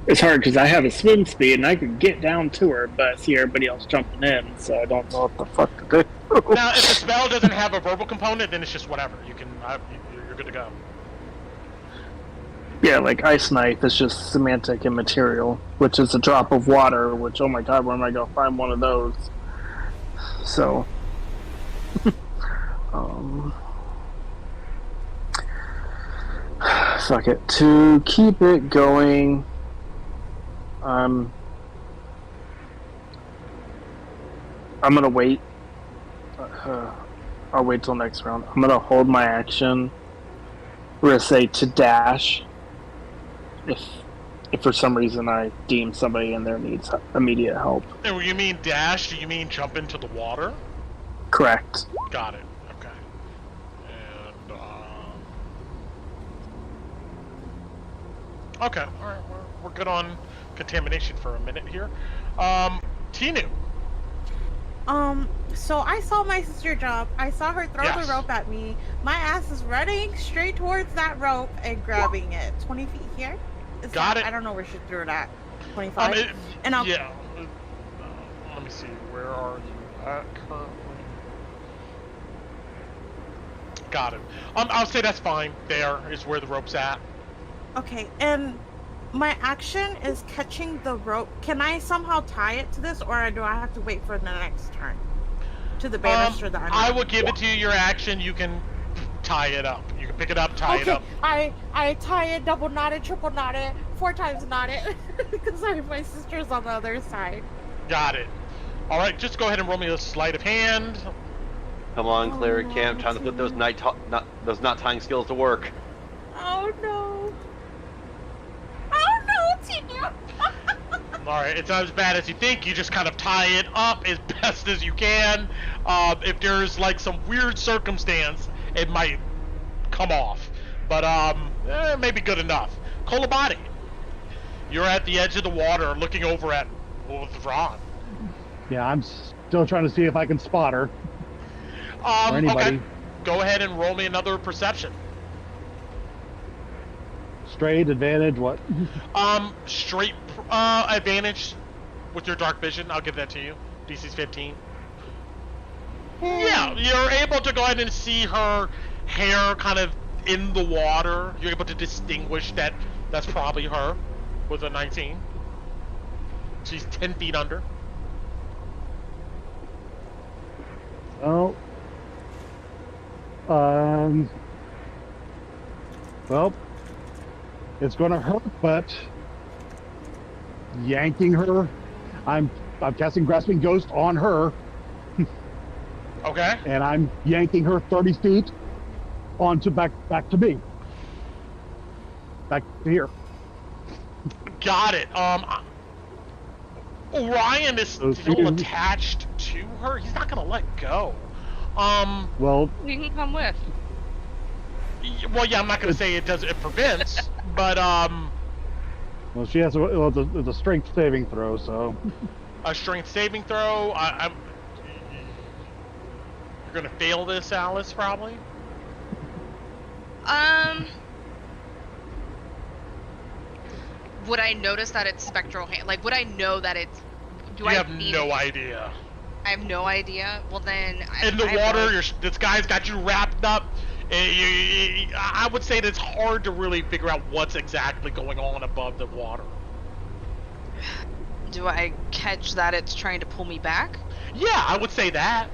it's hard because I have a swim speed and I could get down to her, but I see everybody else jumping in, so I don't know what the fuck to do. Now, if the spell doesn't have a verbal component, then it's just whatever. You can, you're good to go. Yeah, like Ice Knife is just semantic immaterial, which is a drop of water, which, oh my god, where am I going to find one of those? So, fuck it. To keep it going, I'm gonna wait. I'll wait till next round. I'm gonna hold my action. We're gonna say to dash. If for some reason I deem somebody in there needs immediate help. And when you mean dash, do you mean jump into the water? Correct. Got it. Okay. And okay. All right. We're good on contamination for a minute here. Tinu. So I saw my sister jump. I saw her throw the rope at me. My ass is running straight towards that rope and grabbing it. 20 feet here? Got it. I don't know where she threw it at. 25? And I'll... Yeah. Let me see. Where are you at currently? Got it. I'll say that's fine. There is where the rope's at. Okay, and my action is catching the rope. Can I somehow tie it to this, or do I have to wait for the next turn? To the banister that I will give it to you your action. You can tie it up. You can pick it up, tie it up. I tie it, double knot it, triple knot it, 4 times knot it, because my sister's on the other side. Got it. All right, just go ahead and roll me a sleight of hand. Come on, cleric camp, time to put those knot tying skills to work. Oh no! Oh no, Tina! Alright, it's not as bad as you think. You just kind of tie it up as best as you can. If there's like some weird circumstance, it might come off. But maybe good enough. Kolobati, you're at the edge of the water looking over at Ron. Yeah, I'm still trying to see if I can spot her. Or anybody. Okay. Go ahead and roll me another perception. Straight, advantage, what? Straight advantage with your dark vision. I'll give that to you. DC's 15. Yeah, you're able to go ahead and see her hair kind of in the water. You're able to distinguish that that's probably her with a 19. She's 10 feet under. Oh. Well, it's going to hurt, but yanking her, I'm casting Grasping Ghost on her. Okay. And I'm yanking her 30 feet onto back to me. Back to here. Got it. Orion is still attached to her. He's not gonna let go. Well, you can come with. Well, yeah, I'm not gonna say it prevents, but well, she has it's a strength saving throw, so. A strength saving throw. You're gonna fail this, Alice, probably. Would I notice that it's spectral hand? Like, would I know that it's? You have no idea. I have no idea. Well, then. In the water, this guy's got you wrapped up. I would say that it's hard to really figure out what's exactly going on above the water. Do I catch that it's trying to pull me back? Yeah, I would say that.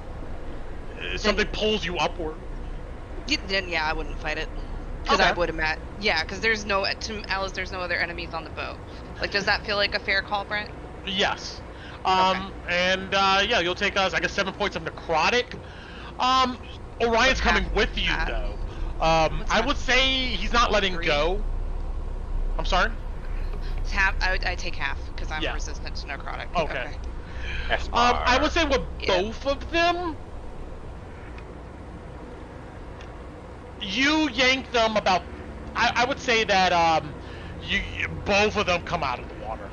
Something pulls you upward. Then yeah, I wouldn't fight it. Because I would imagine. Yeah, because there's no, to Alice, there's no other enemies on the boat. Like, does that feel like a fair call, Brent? Yes. And yeah, you'll take us, I guess, 7 points of necrotic. Orion's coming with you, though. I would say he's not letting go. I'm sorry? It's half. I take half because I'm resistant to necrotic. Okay. I would say with both of them, you yank them about. I would say that both of them come out of the water.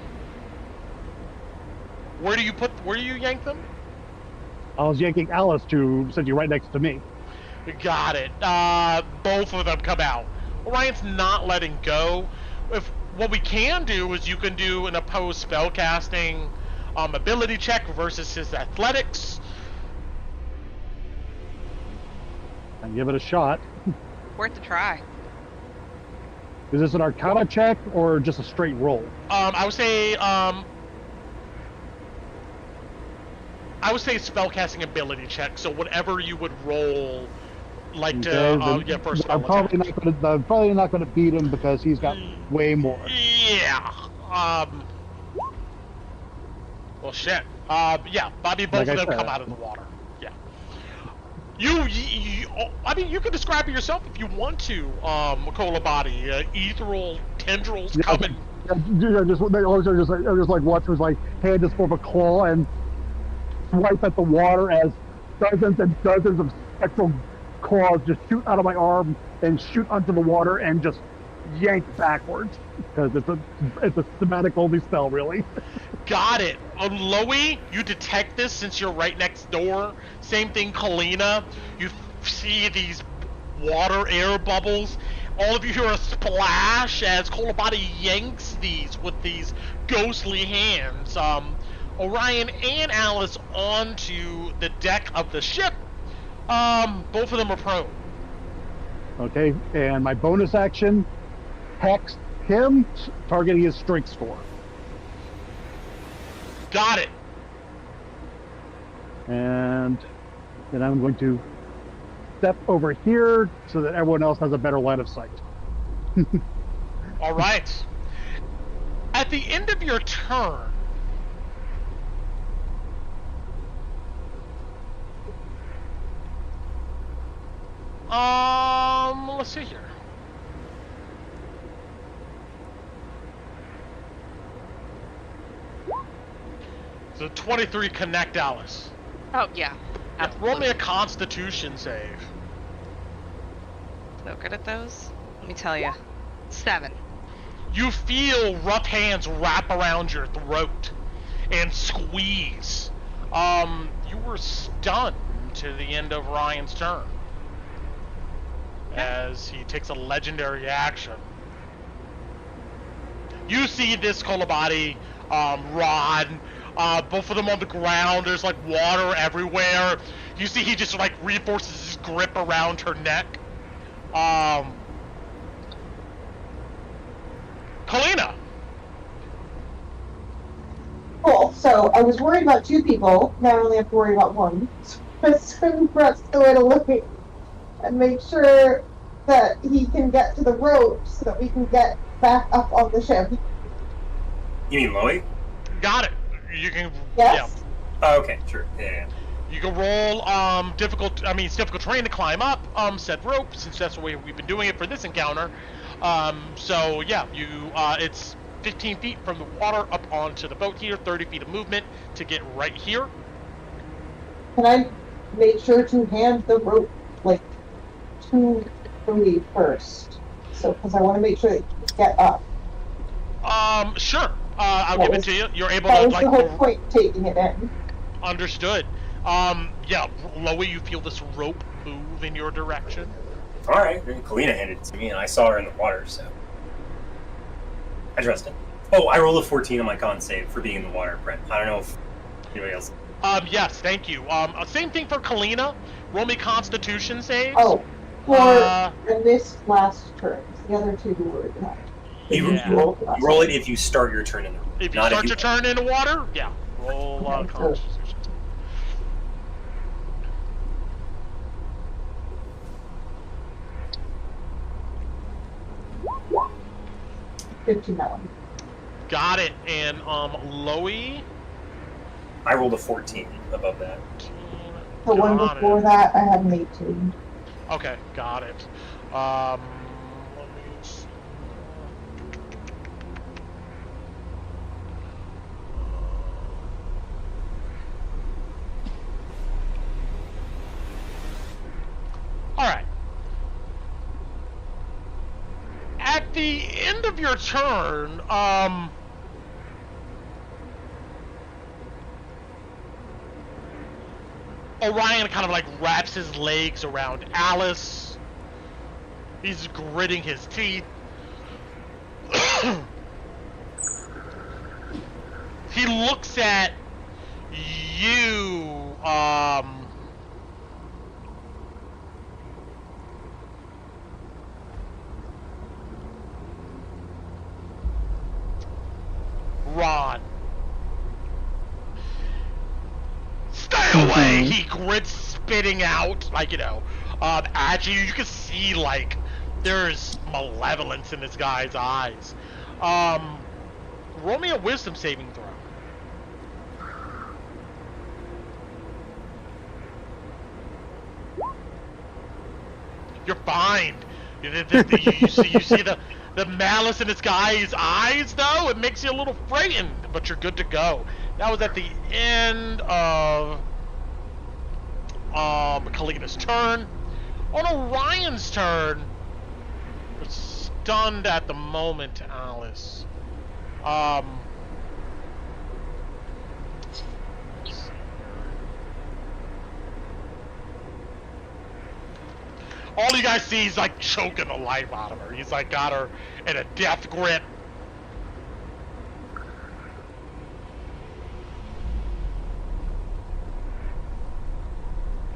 Where do you yank them? I was yanking Alice to sit you right next to me. Got it. Both of them come out. Orion's not letting go. What we can do is you can do an opposed spellcasting ability check versus his athletics. And give it a shot. Worth a try. Is this an Arcana check or just a straight roll? I would say spellcasting ability check. So whatever you would roll, like to first. I'm probably not going to beat him because he's got way more. Yeah. Well, shit. Yeah. Bobby, both of them come out of the water. Yeah. I mean, you can describe it yourself if you want to. Kolobati, ethereal tendrils coming. Yeah, just like watching his like hand just full of a claw and swipe at the water as dozens and dozens of spectral claws just shoot out of my arm and shoot onto the water and just yank backwards because it's a thematic only spell, really. Got it. Loey, you detect this since you're right next door. Same thing, Kalina. You see these water air bubbles. All of you hear a splash as Kolobati yanks these with these ghostly hands. Orion and Alice onto the deck of the ship. Both of them are prone. Okay, and my bonus action, hex him, targeting his strength score. Got it. And then I'm going to step over here so that everyone else has a better line of sight. All right. At the end of your turn, let's see here. So 23 connect, Alice. Oh, yeah. Yeah, roll me a Constitution save. So good at those. Let me tell you. 7. You feel rough hands wrap around your throat and squeeze. You were stunned to the end of Ryan's turn as he takes a legendary action. You see this Kolobati, Rod, both of them on the ground. There's like water everywhere. You see he just like reinforces his grip around her neck. Kalina. Cool. So I was worried about 2 people. Now I only have to worry about 1. So let's press the way to look and make sure that he can get to the rope so that we can get back up on the ship. You mean Loey? Got it. You can. Yes. Yeah. Oh, okay, sure. Yeah. You can roll it's difficult terrain to climb up said rope, since that's the way we've been doing it for this encounter. So yeah, it's 15 feet from the water up onto the boat here, 30 feet of movement to get right here. Can I make sure to hand the rope like to Louis first? So because I want to make sure that you get up. Sure. I'll give it to you. You're able that to was the whole point, taking it in. Understood. Yeah, Loey, you feel this rope move in your direction. All right. Then Kalina handed it to me, and I saw her in the water, so I trust it. Oh, I rolled a 14 on my con save for being in the water, Brent. I don't know if anybody else. Yes, thank you. Same thing for Kalina. Roll me Constitution saves. Oh, for this last turn. The other 2 were not. You roll it if you start your turn in the water. If you start your turn in the water, yeah. Roll Constitution. 15 that one. Got it. And Loey? I rolled a 14 above that. The one before that, I had an 18. Okay, got it. Let me see. Alright. At the end of your turn, Orion kind of like wraps his legs around Alice. He's gritting his teeth. He looks at you, Ron. Stay away! He grits, spitting out, like, at you. You can see, like, there's malevolence in this guy's eyes. Roll me a wisdom saving throw. You're fine. You see the malice in this guy's eyes, though? It makes you a little frightened, but you're good to go. That was at the end of Kalina's turn. On Orion's turn, we're stunned at the moment, Alice. All you guys see is like choking the life out of her. He's like got her in a death grip.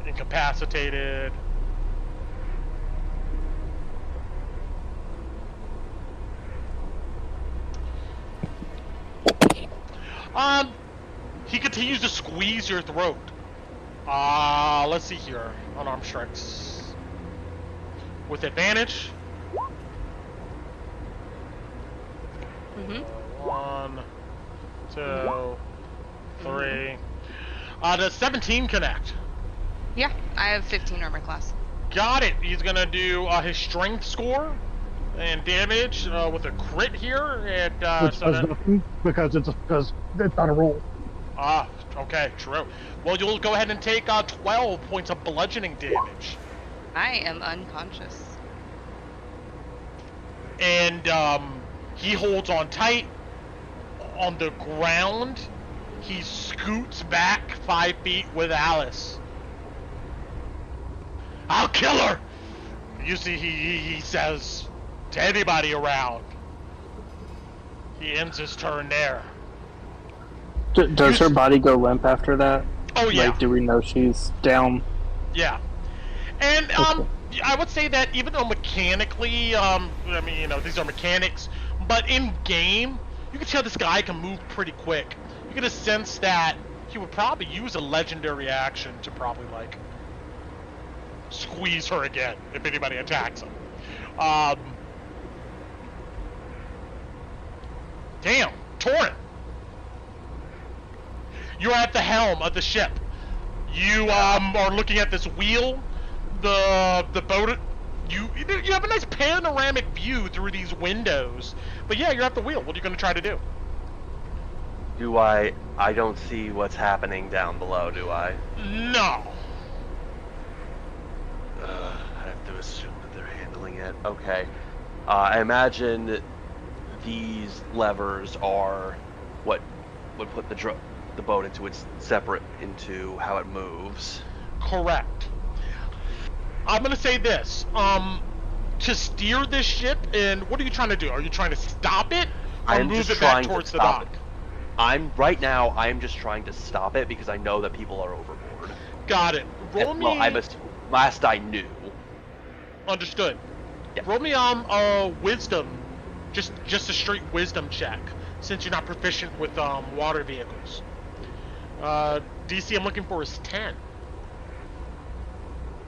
Incapacitated. He continues to squeeze your throat. Let's see here. Unarmed strikes. With advantage. Mm-hmm. 1, 2, 3. Does 17 connect? Yeah, I have 15 armor class. Got it. He's gonna do his strength score and damage with a crit here, and which does nothing because it's not a roll. Okay, true. Well, you'll go ahead and take 12 points of bludgeoning damage. I am unconscious. And he holds on tight. On the ground, he scoots back 5 feet with Alice. I'll kill her! You see, he says to anybody around. He ends his turn there. Does her body go limp after that? Oh, yeah. Like, do we know she's down? Yeah. And, Okay. I would say that even though mechanically, I mean, you know, these are mechanics, but in game, you can tell this guy can move pretty quick. You get a sense that he would probably use a legendary action to probably, like, squeeze her again if anybody attacks him. Damn, Torrent. You're at the helm of the ship. You are looking at this wheel. The boat. You have a nice panoramic view through these windows. But yeah, you're at the wheel. What are you going to try to do? Do I don't see what's happening down below, do I? No. I have to assume that they're handling it. Okay. I imagine these levers are what would put the boat into its separate into how it moves. Correct. I'm gonna say this. To steer this ship, and what are you trying to do? Are you trying to stop it, or move it back towards the dock? I'm just trying to stop it because I know that people are overboard. Got it. Roll me. Well, last I knew. Understood. Yeah. Roll me a wisdom, just a straight wisdom check, since you're not proficient with water vehicles. DC I'm looking for is 10.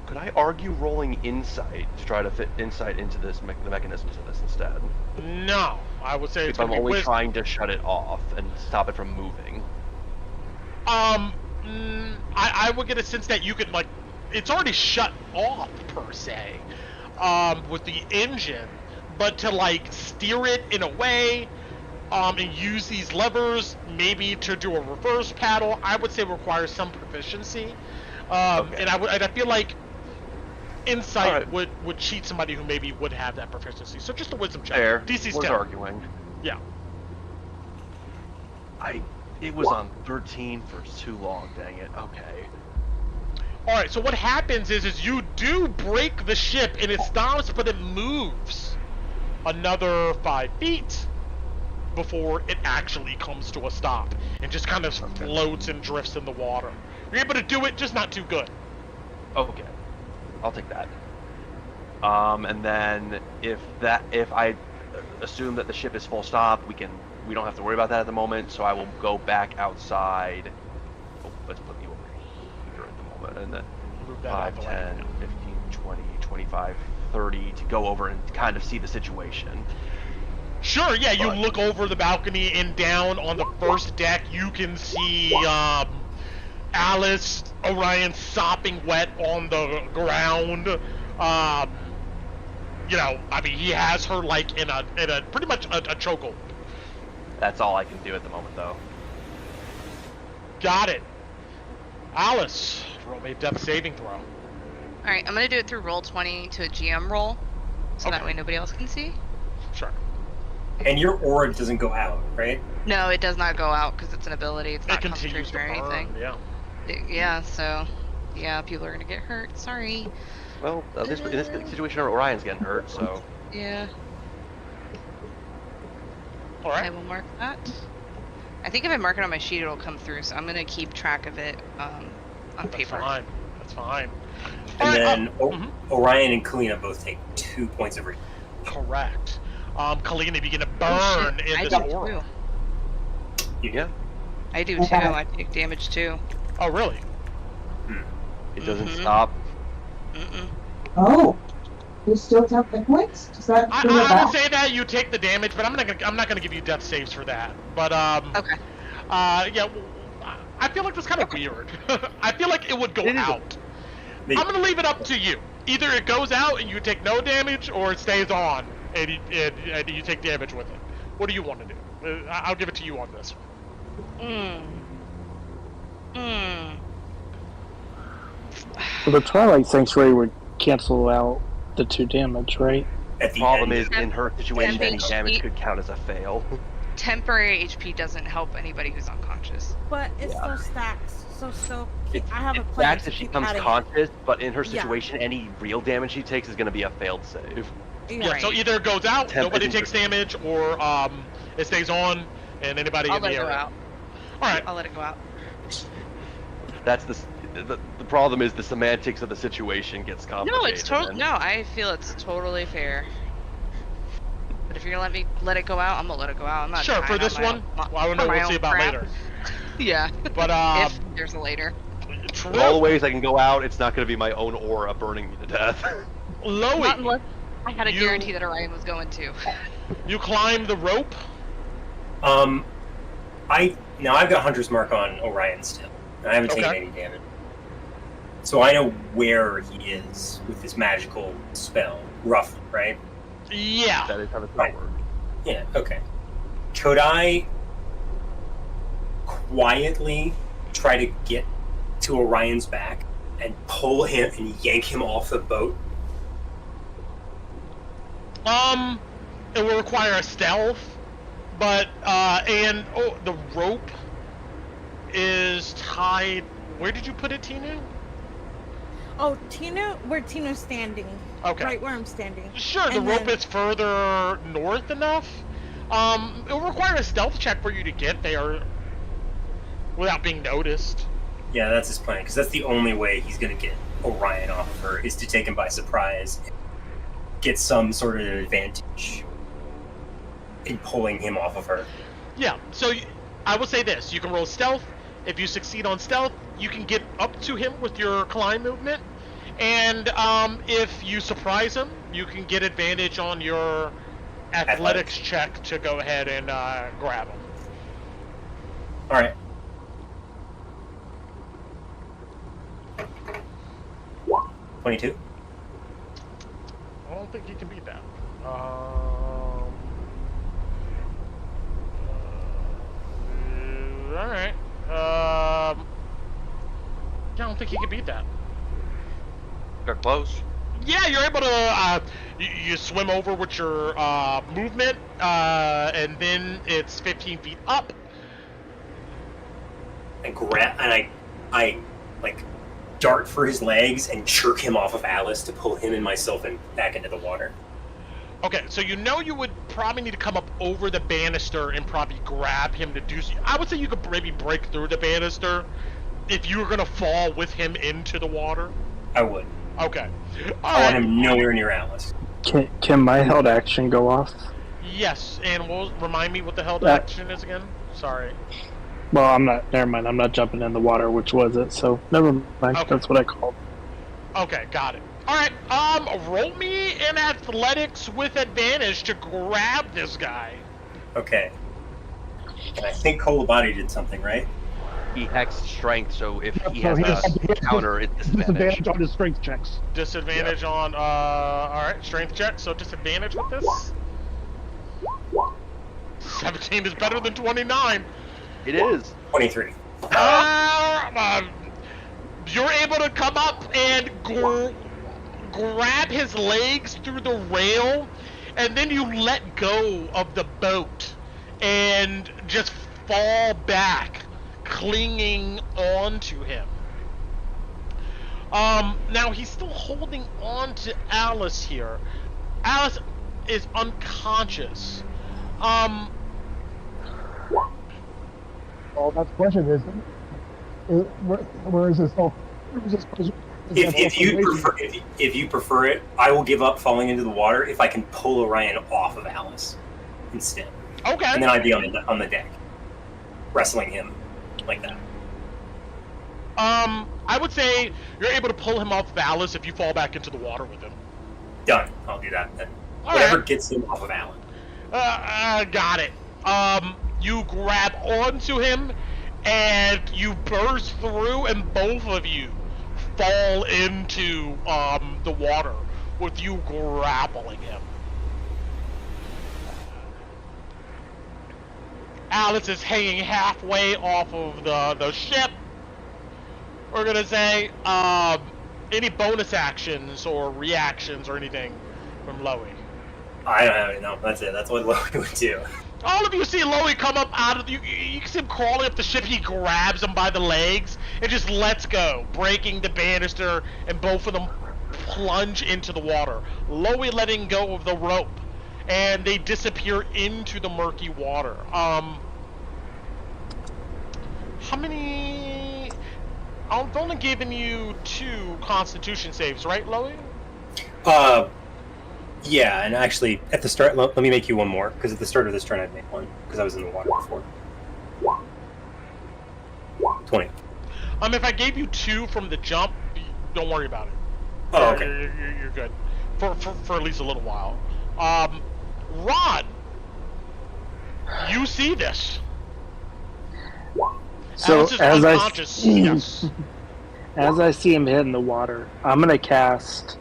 Could I argue rolling insight to try to fit insight into this the mechanisms of this instead? No, I would say it's if I'm gonna be only trying to shut it off and stop it from moving. I would get a sense that you could, like, it's already shut off per se, with the engine, but to like steer it in a way, and use these levers, maybe to do a reverse paddle, I would say requires some proficiency. Okay. And I feel like insight would cheat somebody who maybe would have that proficiency. So just a wisdom check. Fair. DC's was 10. arguing. Yeah. It was on 13 for too long, dang it. Okay. Alright, so what happens is you do break the ship and it stops, but it moves another 5 feet before it actually comes to a stop and just kind of floats and drifts in the water. You're able to do it, just not too good. Okay. I'll take that. And then if I assume that the ship is full stop, we don't have to worry about that at the moment, so I will go back outside. Oh, let's put you over here at the moment. And then 5, 10, 15, 20, 25, 30 to go over and kind of see the situation. Sure, yeah, you look over the balcony and down on the first deck, you can see Alice, Orion sopping wet on the ground. You know, I mean, he has her like in a pretty much a chokehold. That's all I can do at the moment, though. Got it. Alice, Roll me a death saving throw. All right, I'm gonna do it through Roll20 to a GM roll, so that way nobody else can see. Sure. And your aura doesn't go out, right? No, it does not go out because it's an ability. It's not It continues concentration to or burn. anything. Yeah. Yeah, so yeah, people are gonna get hurt. Sorry. Well, in this situation, Orion's getting hurt, so. Yeah. All right. I will mark that. I think if I mark it on my sheet, it'll come through. So I'm gonna keep track of it on paper. Fine. That's fine. And then Orion and Kalina both take 2 points of radiation. Correct. Kalina begin to burn in this aura. Yeah. I do too. I take damage too. Oh, really? It doesn't stop. Oh, you still have the points? Does that I would say that you take the damage, but I'm not gonna give you death saves for that. But okay. Yeah, I feel like that's kind of weird. I feel like it would go out. I'm gonna leave it up to you. Either it goes out and you take no damage, or it stays on and you take damage with it. What do you want to do? I'll give it to you on this one. Well, the Twilight Sanctuary would cancel out the 2 damage, right? The problem is, in her situation, any damage could count as a fail. Temporary HP doesn't help anybody who's unconscious. But it still stacks. So I have a It plan stacks to if she keep comes adding. conscious, but in her situation, any real damage she takes is going to be a failed save. Yeah, so either it goes out, nobody takes damage, or it stays on, and anybody in the area. I'll let it go out. Alright. I'll let it go out. That's the problem is the semantics of the situation gets complicated. No, it's totally no. I feel it's totally fair. But if you're gonna let it go out, I'm gonna let it go out. I'm not sure for this one. Well, I don't know. We'll see about later. Yeah. But if there's a later. In all the ways I can go out, it's not going to be my own aura burning me to death. Loey, not unless I had a guarantee that Orion was going to. You climb the rope. I've got Hunter's Mark on Orion still. I haven't taken any damage. So I know where he is with this magical spell, roughly, right? Yeah. That is how the spell works. Yeah, okay. Could I quietly try to get to Orion's back and pull him and yank him off the boat? It will require a stealth, but the rope is tied. Where did you put it, Tina? Oh, where Tina's standing. Okay. Right where I'm standing. Sure, the rope is further north enough. It will require a stealth check for you to get there without being noticed. Yeah, that's his plan, because that's the only way he's going to get Orion off of her, is to take him by surprise and get some sort of advantage in pulling him off of her. Yeah, so I will say this. You can roll stealth. If you succeed on stealth, you can get up to him with your climb movement. And if you surprise him, you can get advantage on your athletics check to go ahead and grab him. All right. 22. I don't think you can beat that. Alright. I don't think you can beat that. Got close. Yeah, you're able to, you swim over with your movement, and then it's 15 feet up. And I dart for his legs and jerk him off of Alice to pull him and myself back into the water. Okay, so you would probably need to come up over the banister and probably grab him to do so. I would say you could maybe break through the banister if you were going to fall with him into the water. I would. Okay. I want him nowhere near Alice. Can my held action go off? Yes, and remind me what the held action is again? Sorry. Well, never mind, I'm not jumping in the water, which was it, so never mind, That's what I called. Okay, got it. Alright, roll me in athletics with advantage to grab this guy. Okay. And I think Kolabati did something, right? He hexed strength, so if he has a counter, it's disadvantage. Disadvantage on his strength checks. Disadvantage on, alright, strength check, so disadvantage with this. 17 is better than 29. It is. 23. You're able to come up and grab his legs through the rail, and then you let go of the boat and just fall back, clinging onto him. Now he's still holding on to Alice here. Alice is unconscious. Well, that's the question is, where is this whole... If you prefer it, I will give up falling into the water if I can pull Orion off of Alice instead. Okay. And then I'd be on the deck, wrestling him like that. I would say you're able to pull him off of Alice if you fall back into the water with him. Done. I'll do that then. All Whatever right. gets him off of Alan. Got it. You grab onto him, and you burst through, and both of you fall into the water with you grappling him. Alice is hanging halfway off of the ship. We're gonna say, any bonus actions or reactions or anything from Loey? I don't have it. No, that's it. That's what Loey would do. All of you see Loey come up out of you can see him crawling up the ship. He grabs him by the legs and just lets go, breaking the banister, and both of them plunge into the water. Loey letting go of the rope, and they disappear into the murky water. How many? I've only given you 2 Constitution saves, right, Loey? Yeah, and actually, at the start, let me make you one more, because at the start of this turn I'd make one, because I was in the water before. 20. If I gave you 2 from the jump, don't worry about it. Oh, okay. You're good. For at least a little while. Rod, you see this. So Alice is as unconscious. Yes. as I see him hitting the water, I'm gonna cast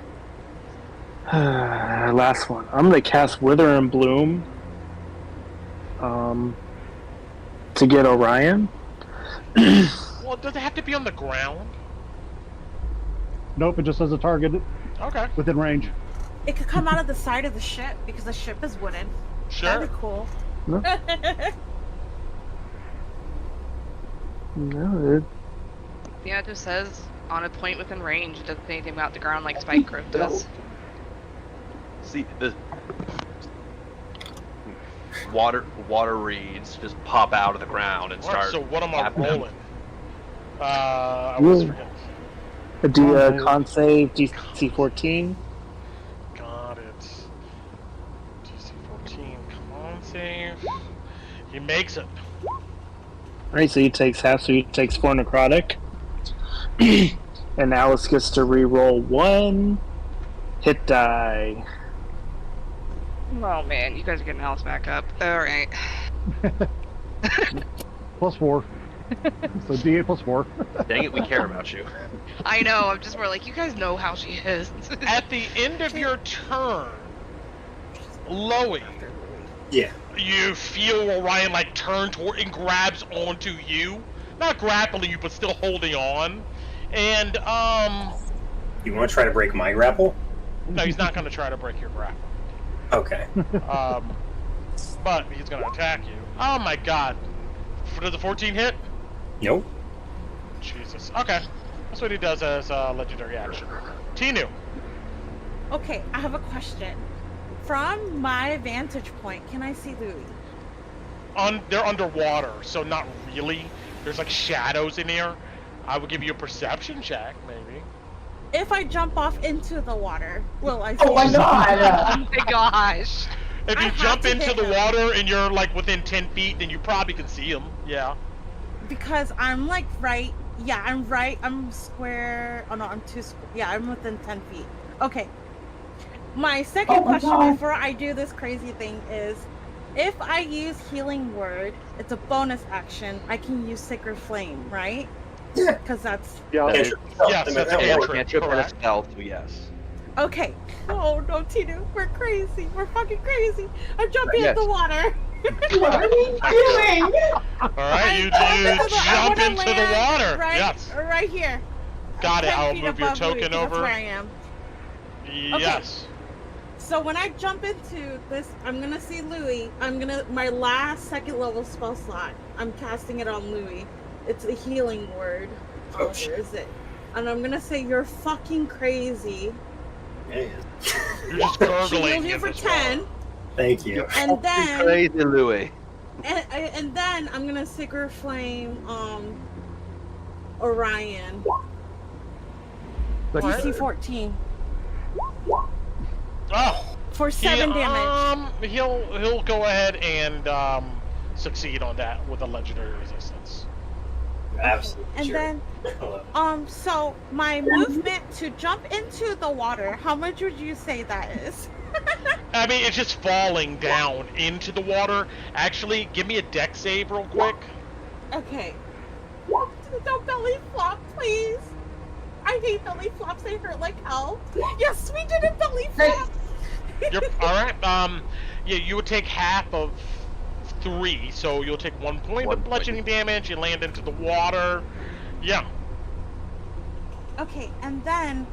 last one. I'm gonna cast Wither and Bloom to get Orion. Well, does it have to be on the ground? Nope, it just says a target Okay. within range. It could come out of the side of the ship because the ship is wooden. Sure. That'd be cool. No. No, it, Yeah, it just says on a point within range. It doesn't say anything about the ground like Spike Growth does. See, the water reeds just pop out of the ground and Alright, start. so what am I tapping them. rolling? I always forget. do a con save DC 14. Got it. DC 14, come on, save. He makes it. Alright, so he takes half, so he takes 4 necrotic. And Alice gets to re-roll 1 hit die. Oh man, you guys are getting Alice back up. Alright. +4. So D8 +4. Dang it, we care about you. I know, I'm just more like, you guys know how she is. At the end of your turn, Loey, Yeah. you feel Orion like turn toward and grabs onto you. Not grappling you, but still holding on. And, You want to try to break my grapple? no, he's not going to try to break your grapple. Okay. But he's going to attack you. Oh my god. Does the 14 hit? Nope. Jesus. Okay. That's what he does as a legendary action. Tinu. Okay, I have a question. From my vantage point, can I see Louis? They're underwater, so not really. There's like shadows in here. I would give you a perception check, maybe. If I jump off into the water, will I see Oh my him? god! Oh my gosh. If I you have jump to into hit the him. water and you're like within 10 feet, then you probably can see him. Yeah. Because I'm like I'm square. Oh no, I'm too square. Yeah, I'm within 10 feet. Okay. My second Oh my question God. before I do this crazy thing is, if I use Healing Word, it's a bonus action. I can use Sacred Flame, right? Yeah. Because that's Yeah. Yes, that's Yeah, a cantrip. cantrip and a Correct. spell, so yes. okay. Oh no, Tinu, we're crazy. We're fucking crazy. I'm jumping Yes. in the water. What are you doing? Alright, you I jump wanna into the land water. Right, Yes. right here. Got it. 10 I'll feet move your above Louis, token 'cause over. That's where I am. Yes. So when I jump into this, I'm gonna see Louis. My last second level spell slot. I'm casting it on Louis. It's a healing word. Oh, Where is it? And I'm gonna say, "You're fucking crazy." Yeah. You're just She gurgling heals you in for this 10, water. Thank you. and then Crazy Louis. and then I'm gonna Sacred Flame Orion. DC 14 Oh. for 7 damage. He'll go ahead and succeed on that with a legendary resistance. Absolutely. And sure. then so my movement to jump into the water, how much would you say that is? I mean, it's just falling down into the water. Actually, give me a deck save real quick. Okay. Don't belly flop, please. I hate belly flops. They hurt like hell. Yes, we did a belly flop. You're all right. Yeah, you would take half of 3, so you'll take 1 point of bludgeoning damage. You land into the water. Yeah. Okay, and then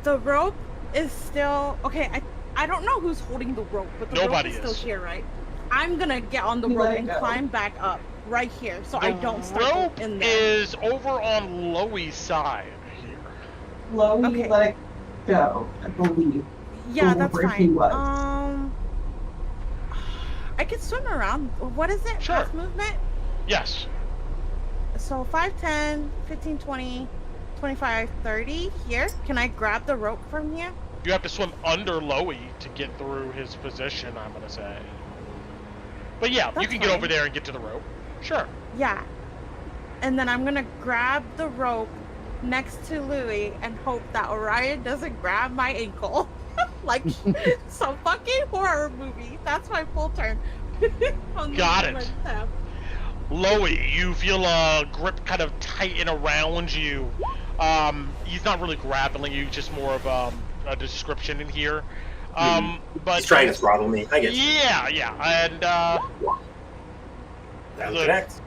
the rope is still okay. I don't know who's holding the rope, but the Nobody rope is is. still here, right? I'm gonna get on the rope and climb back up right here, so I don't The start rope in there. is over on Loey's side here. Chloe Okay. let it go, I believe. Yeah, Over that's where he fine. was. I can swim around. What is it? Sure. Half movement? Yes. So 5, 10, 15, 20, 25, 30 here. Can I grab the rope from here? You have to swim under Loey to get through his position, I'm gonna say. But yeah, you That's can get fine. over there and get to the rope. Sure. Yeah. And then I'm gonna grab the rope next to Louis and hope that Orion doesn't grab my ankle. Like some fucking horror movie. That's my full turn. Got it. Loey, you feel a grip kind of tighten around you. He's not really grappling you, just more of a description in here. But He's trying to throttle me. I guess. Yeah, and That'll look, connect.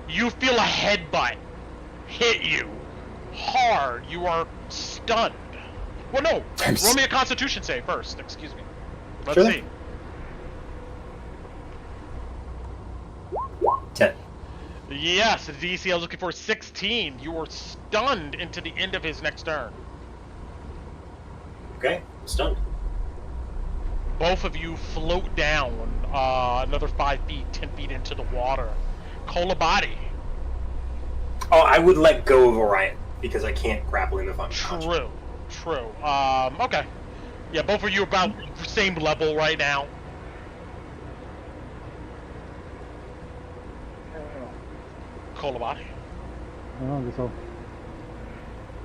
you feel a headbutt hit you hard. You are stunned. Well, no. Roll me a Constitution save first. Excuse me. Let's Sure. see. 10. Yes, the DC I was looking for 16. You were stunned into the end of his next turn. Okay, stunned. Both of you float down another 5 feet, 10 feet into the water. Kolabadi. Oh, I would let go of Orion because I can't grapple him if I'm conscious. True. Okay. Yeah, both of you are about same level right now. Kolabadi. I guess I'll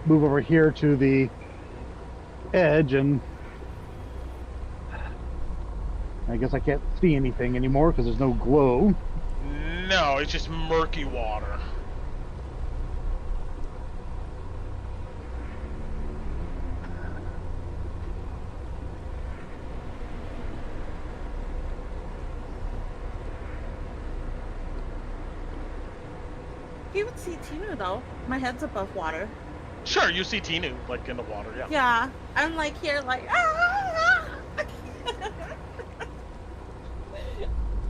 move over here to the edge, and I guess I can't see anything anymore because there's no glow. No, it's just murky water. You would see Tinu though. My head's above water. Sure, you see Tinu, like, in the water, yeah. Yeah. I'm like here like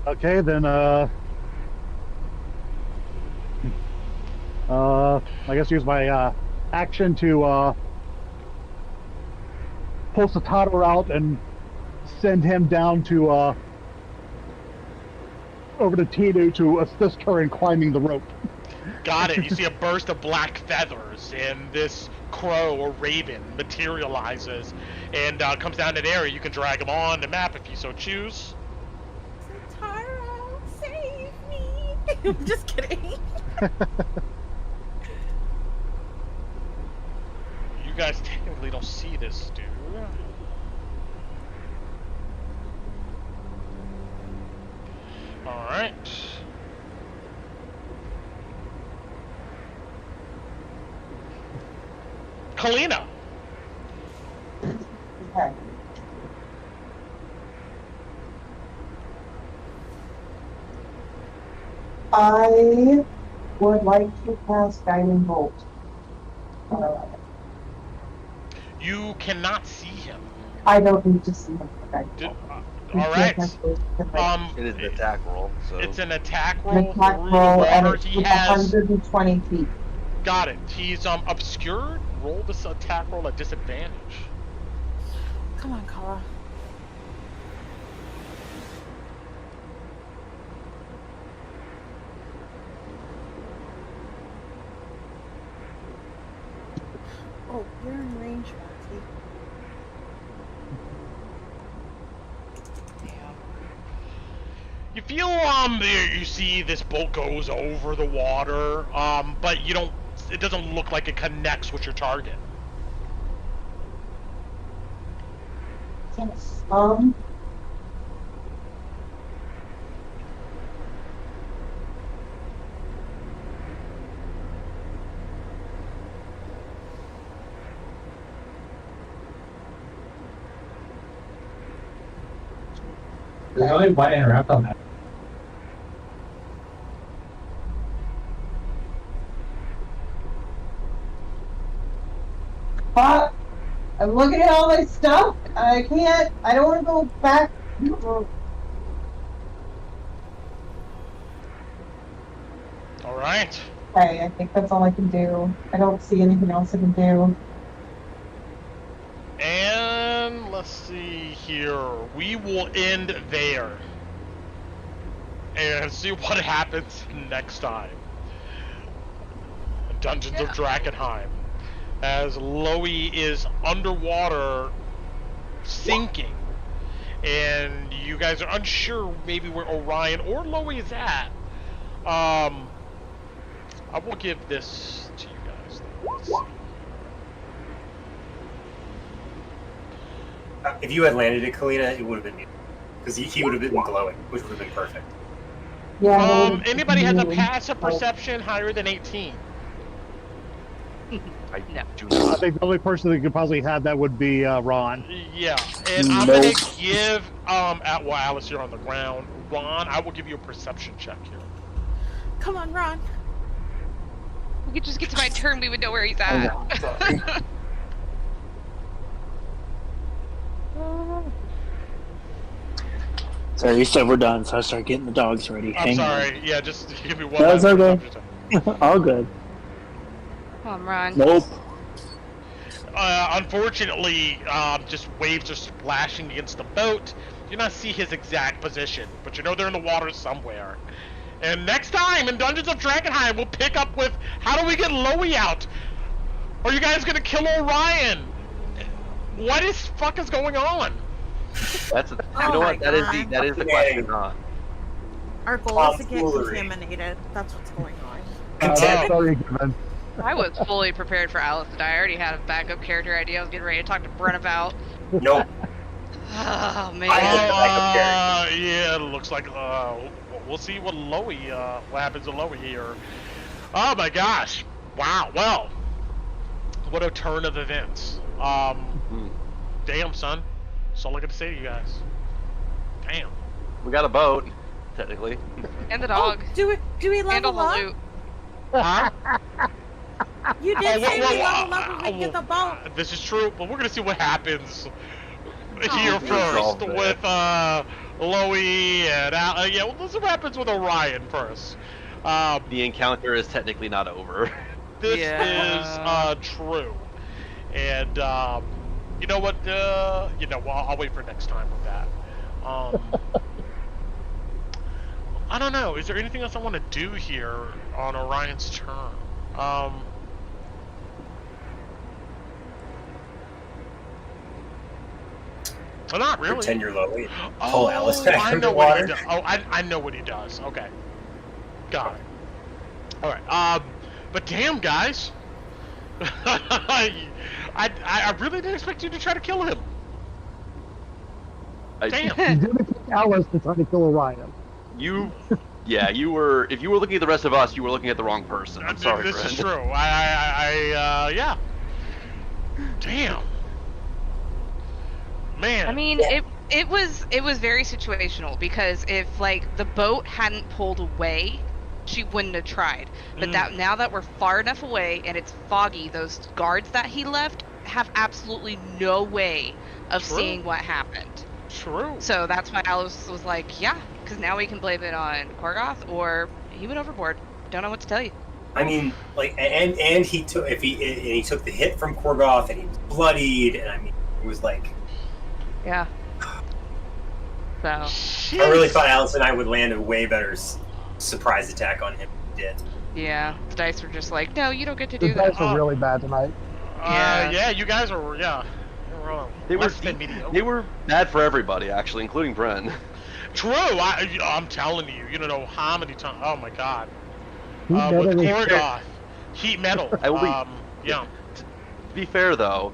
Okay, then I guess use my action to pull Satato out and send him down to over to Tinu to assist her in climbing the rope. Got it. You see a burst of black feathers, and this crow or raven materializes and comes down to the area. You can drag him on the map if you so choose. Taro, save me. I'm just kidding. You guys technically don't see this, dude. Alright. Kalina. Okay. I would like to cast Guiding Bolt. You cannot see him. I don't need to see him. Okay. All right. It is an attack roll. So It's an attack roll An attack through roll, the and water. it's He has 120 feet. got it. He's obscured. Roll this attack roll at disadvantage. Come on, Kala. Oh, you're in range, Marty. Damn. You feel you see this boat goes over the water, but you don't. It doesn't look like it connects with your target. Yes. Why interrupt on that? But I'm looking at all my stuff. I can't. I don't want to go back. All right. Okay, I think that's all I can do. I don't see anything else I can do. And let's see here. We will end there. And see what happens next time. Dungeons of Drakkenheim. As Loey is underwater, sinking. And you guys are unsure maybe where Orion or Loey is at. I will give this to you guys. Let's see. If you had landed at Kalina, it would have been me. Because he would have been glowing, which would have been perfect. Yeah. Anybody has a passive perception higher than 18? I No. do I not. think the only person that could possibly have that would be Ron. Yeah, and I'm gonna give Alice, you're on the ground. Ron, I will give you a perception check here. Come on, Ron. We could just get to my turn, we would know where he's at. Sorry, you said we're done, so I start getting the dogs ready. I'm Hang sorry, on. yeah, just give me one. That's last okay. perception check. All good. Come on, Ron. Nope. Unfortunately, just waves are splashing against the boat. You do not see his exact position, but you know they're in the water somewhere. And next time in Dungeons of Drakkenheim, we'll pick up with how do we get Loey out? Are you guys gonna kill Orion? What is fuck is going on? That's a, Oh you know my what? That is the Yeah. question, huh? Our goal is to get Tomfoolery. contaminated. That's what's going on. Sorry, Kevin. I was fully prepared for Alice to die. I already had a backup character idea I was getting ready to talk to Brent about. Nope. Oh, man. I had the backup character. Yeah, it looks like we'll see what what happens to Loey here. Oh my gosh! Wow. Well, what a turn of events. Damn, son. That's all I got to say to you guys. Damn. We got a boat, technically. And the dog. Oh, do we and all level the up? loot. Huh? You did say we level well, up when we get the boat. This is true, but we're gonna see what happens Oh, here please. first Oh, man. with Loey and yeah. Well, let's see what happens with Orion first. The encounter is technically not over. This Yeah. is true, and you know what? I'll wait for next time with that. I don't know. Is there anything else I want to do here on Orion's turn? Well, not really. Pretend you're Loey. Oh, Pull Alice back I from know the what water. he does. Oh, I know what he does. Okay, got it. All right. But damn, guys, I really didn't expect you to try to kill him. Damn. You didn't pick Alice to try to kill Orion. Yeah, you were. If you were looking at the rest of us, you were looking at the wrong person. I'm sorry, This friend. is true. Yeah. Damn. Man. I mean, it was very situational because if like the boat hadn't pulled away, she wouldn't have tried. But that now that we're far enough away and it's foggy, those guards that he left have absolutely no way of seeing what happened. True. So that's why Alice was like, yeah, because now we can blame it on Korgoth or he went overboard. Don't know what to tell you. I mean, like, and he took he took the hit from Korgoth and he was bloodied, and I mean, it was like, yeah. So I really thought Alice and I would land a way better surprise attack on him than we did. Yeah, the dice were just like, no, you don't get to do The that. dice were really bad tonight. Yeah, you guys are They were bad for everybody, actually, including Bren. True. I'm telling you, you don't know how many times. Oh my god. With Korgoth, heat metal. Yeah. To be fair, though,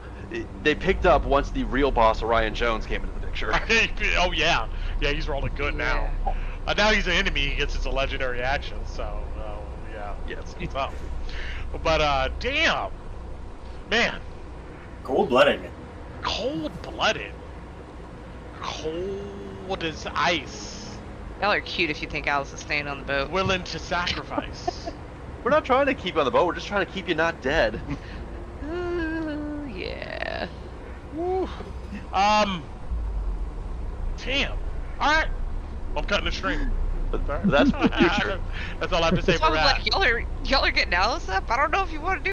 they picked up once the real boss Orion Jones came into the picture. Oh yeah, he's rolling good now. Now he's an enemy. He gets his legendary action. So it's tough. But damn, man. Cold-blooded. Cold-blooded. Cold as ice. Y'all are cute if you think Alice is staying on the boat. Willing to sacrifice. We're not trying to keep you on the boat. We're just trying to keep you not dead. Yeah. Woo. Damn. All right. I'm cutting the stream. But that's for the future. That's all I have to say for that. Y'all are getting Alice up. I don't know if you want to do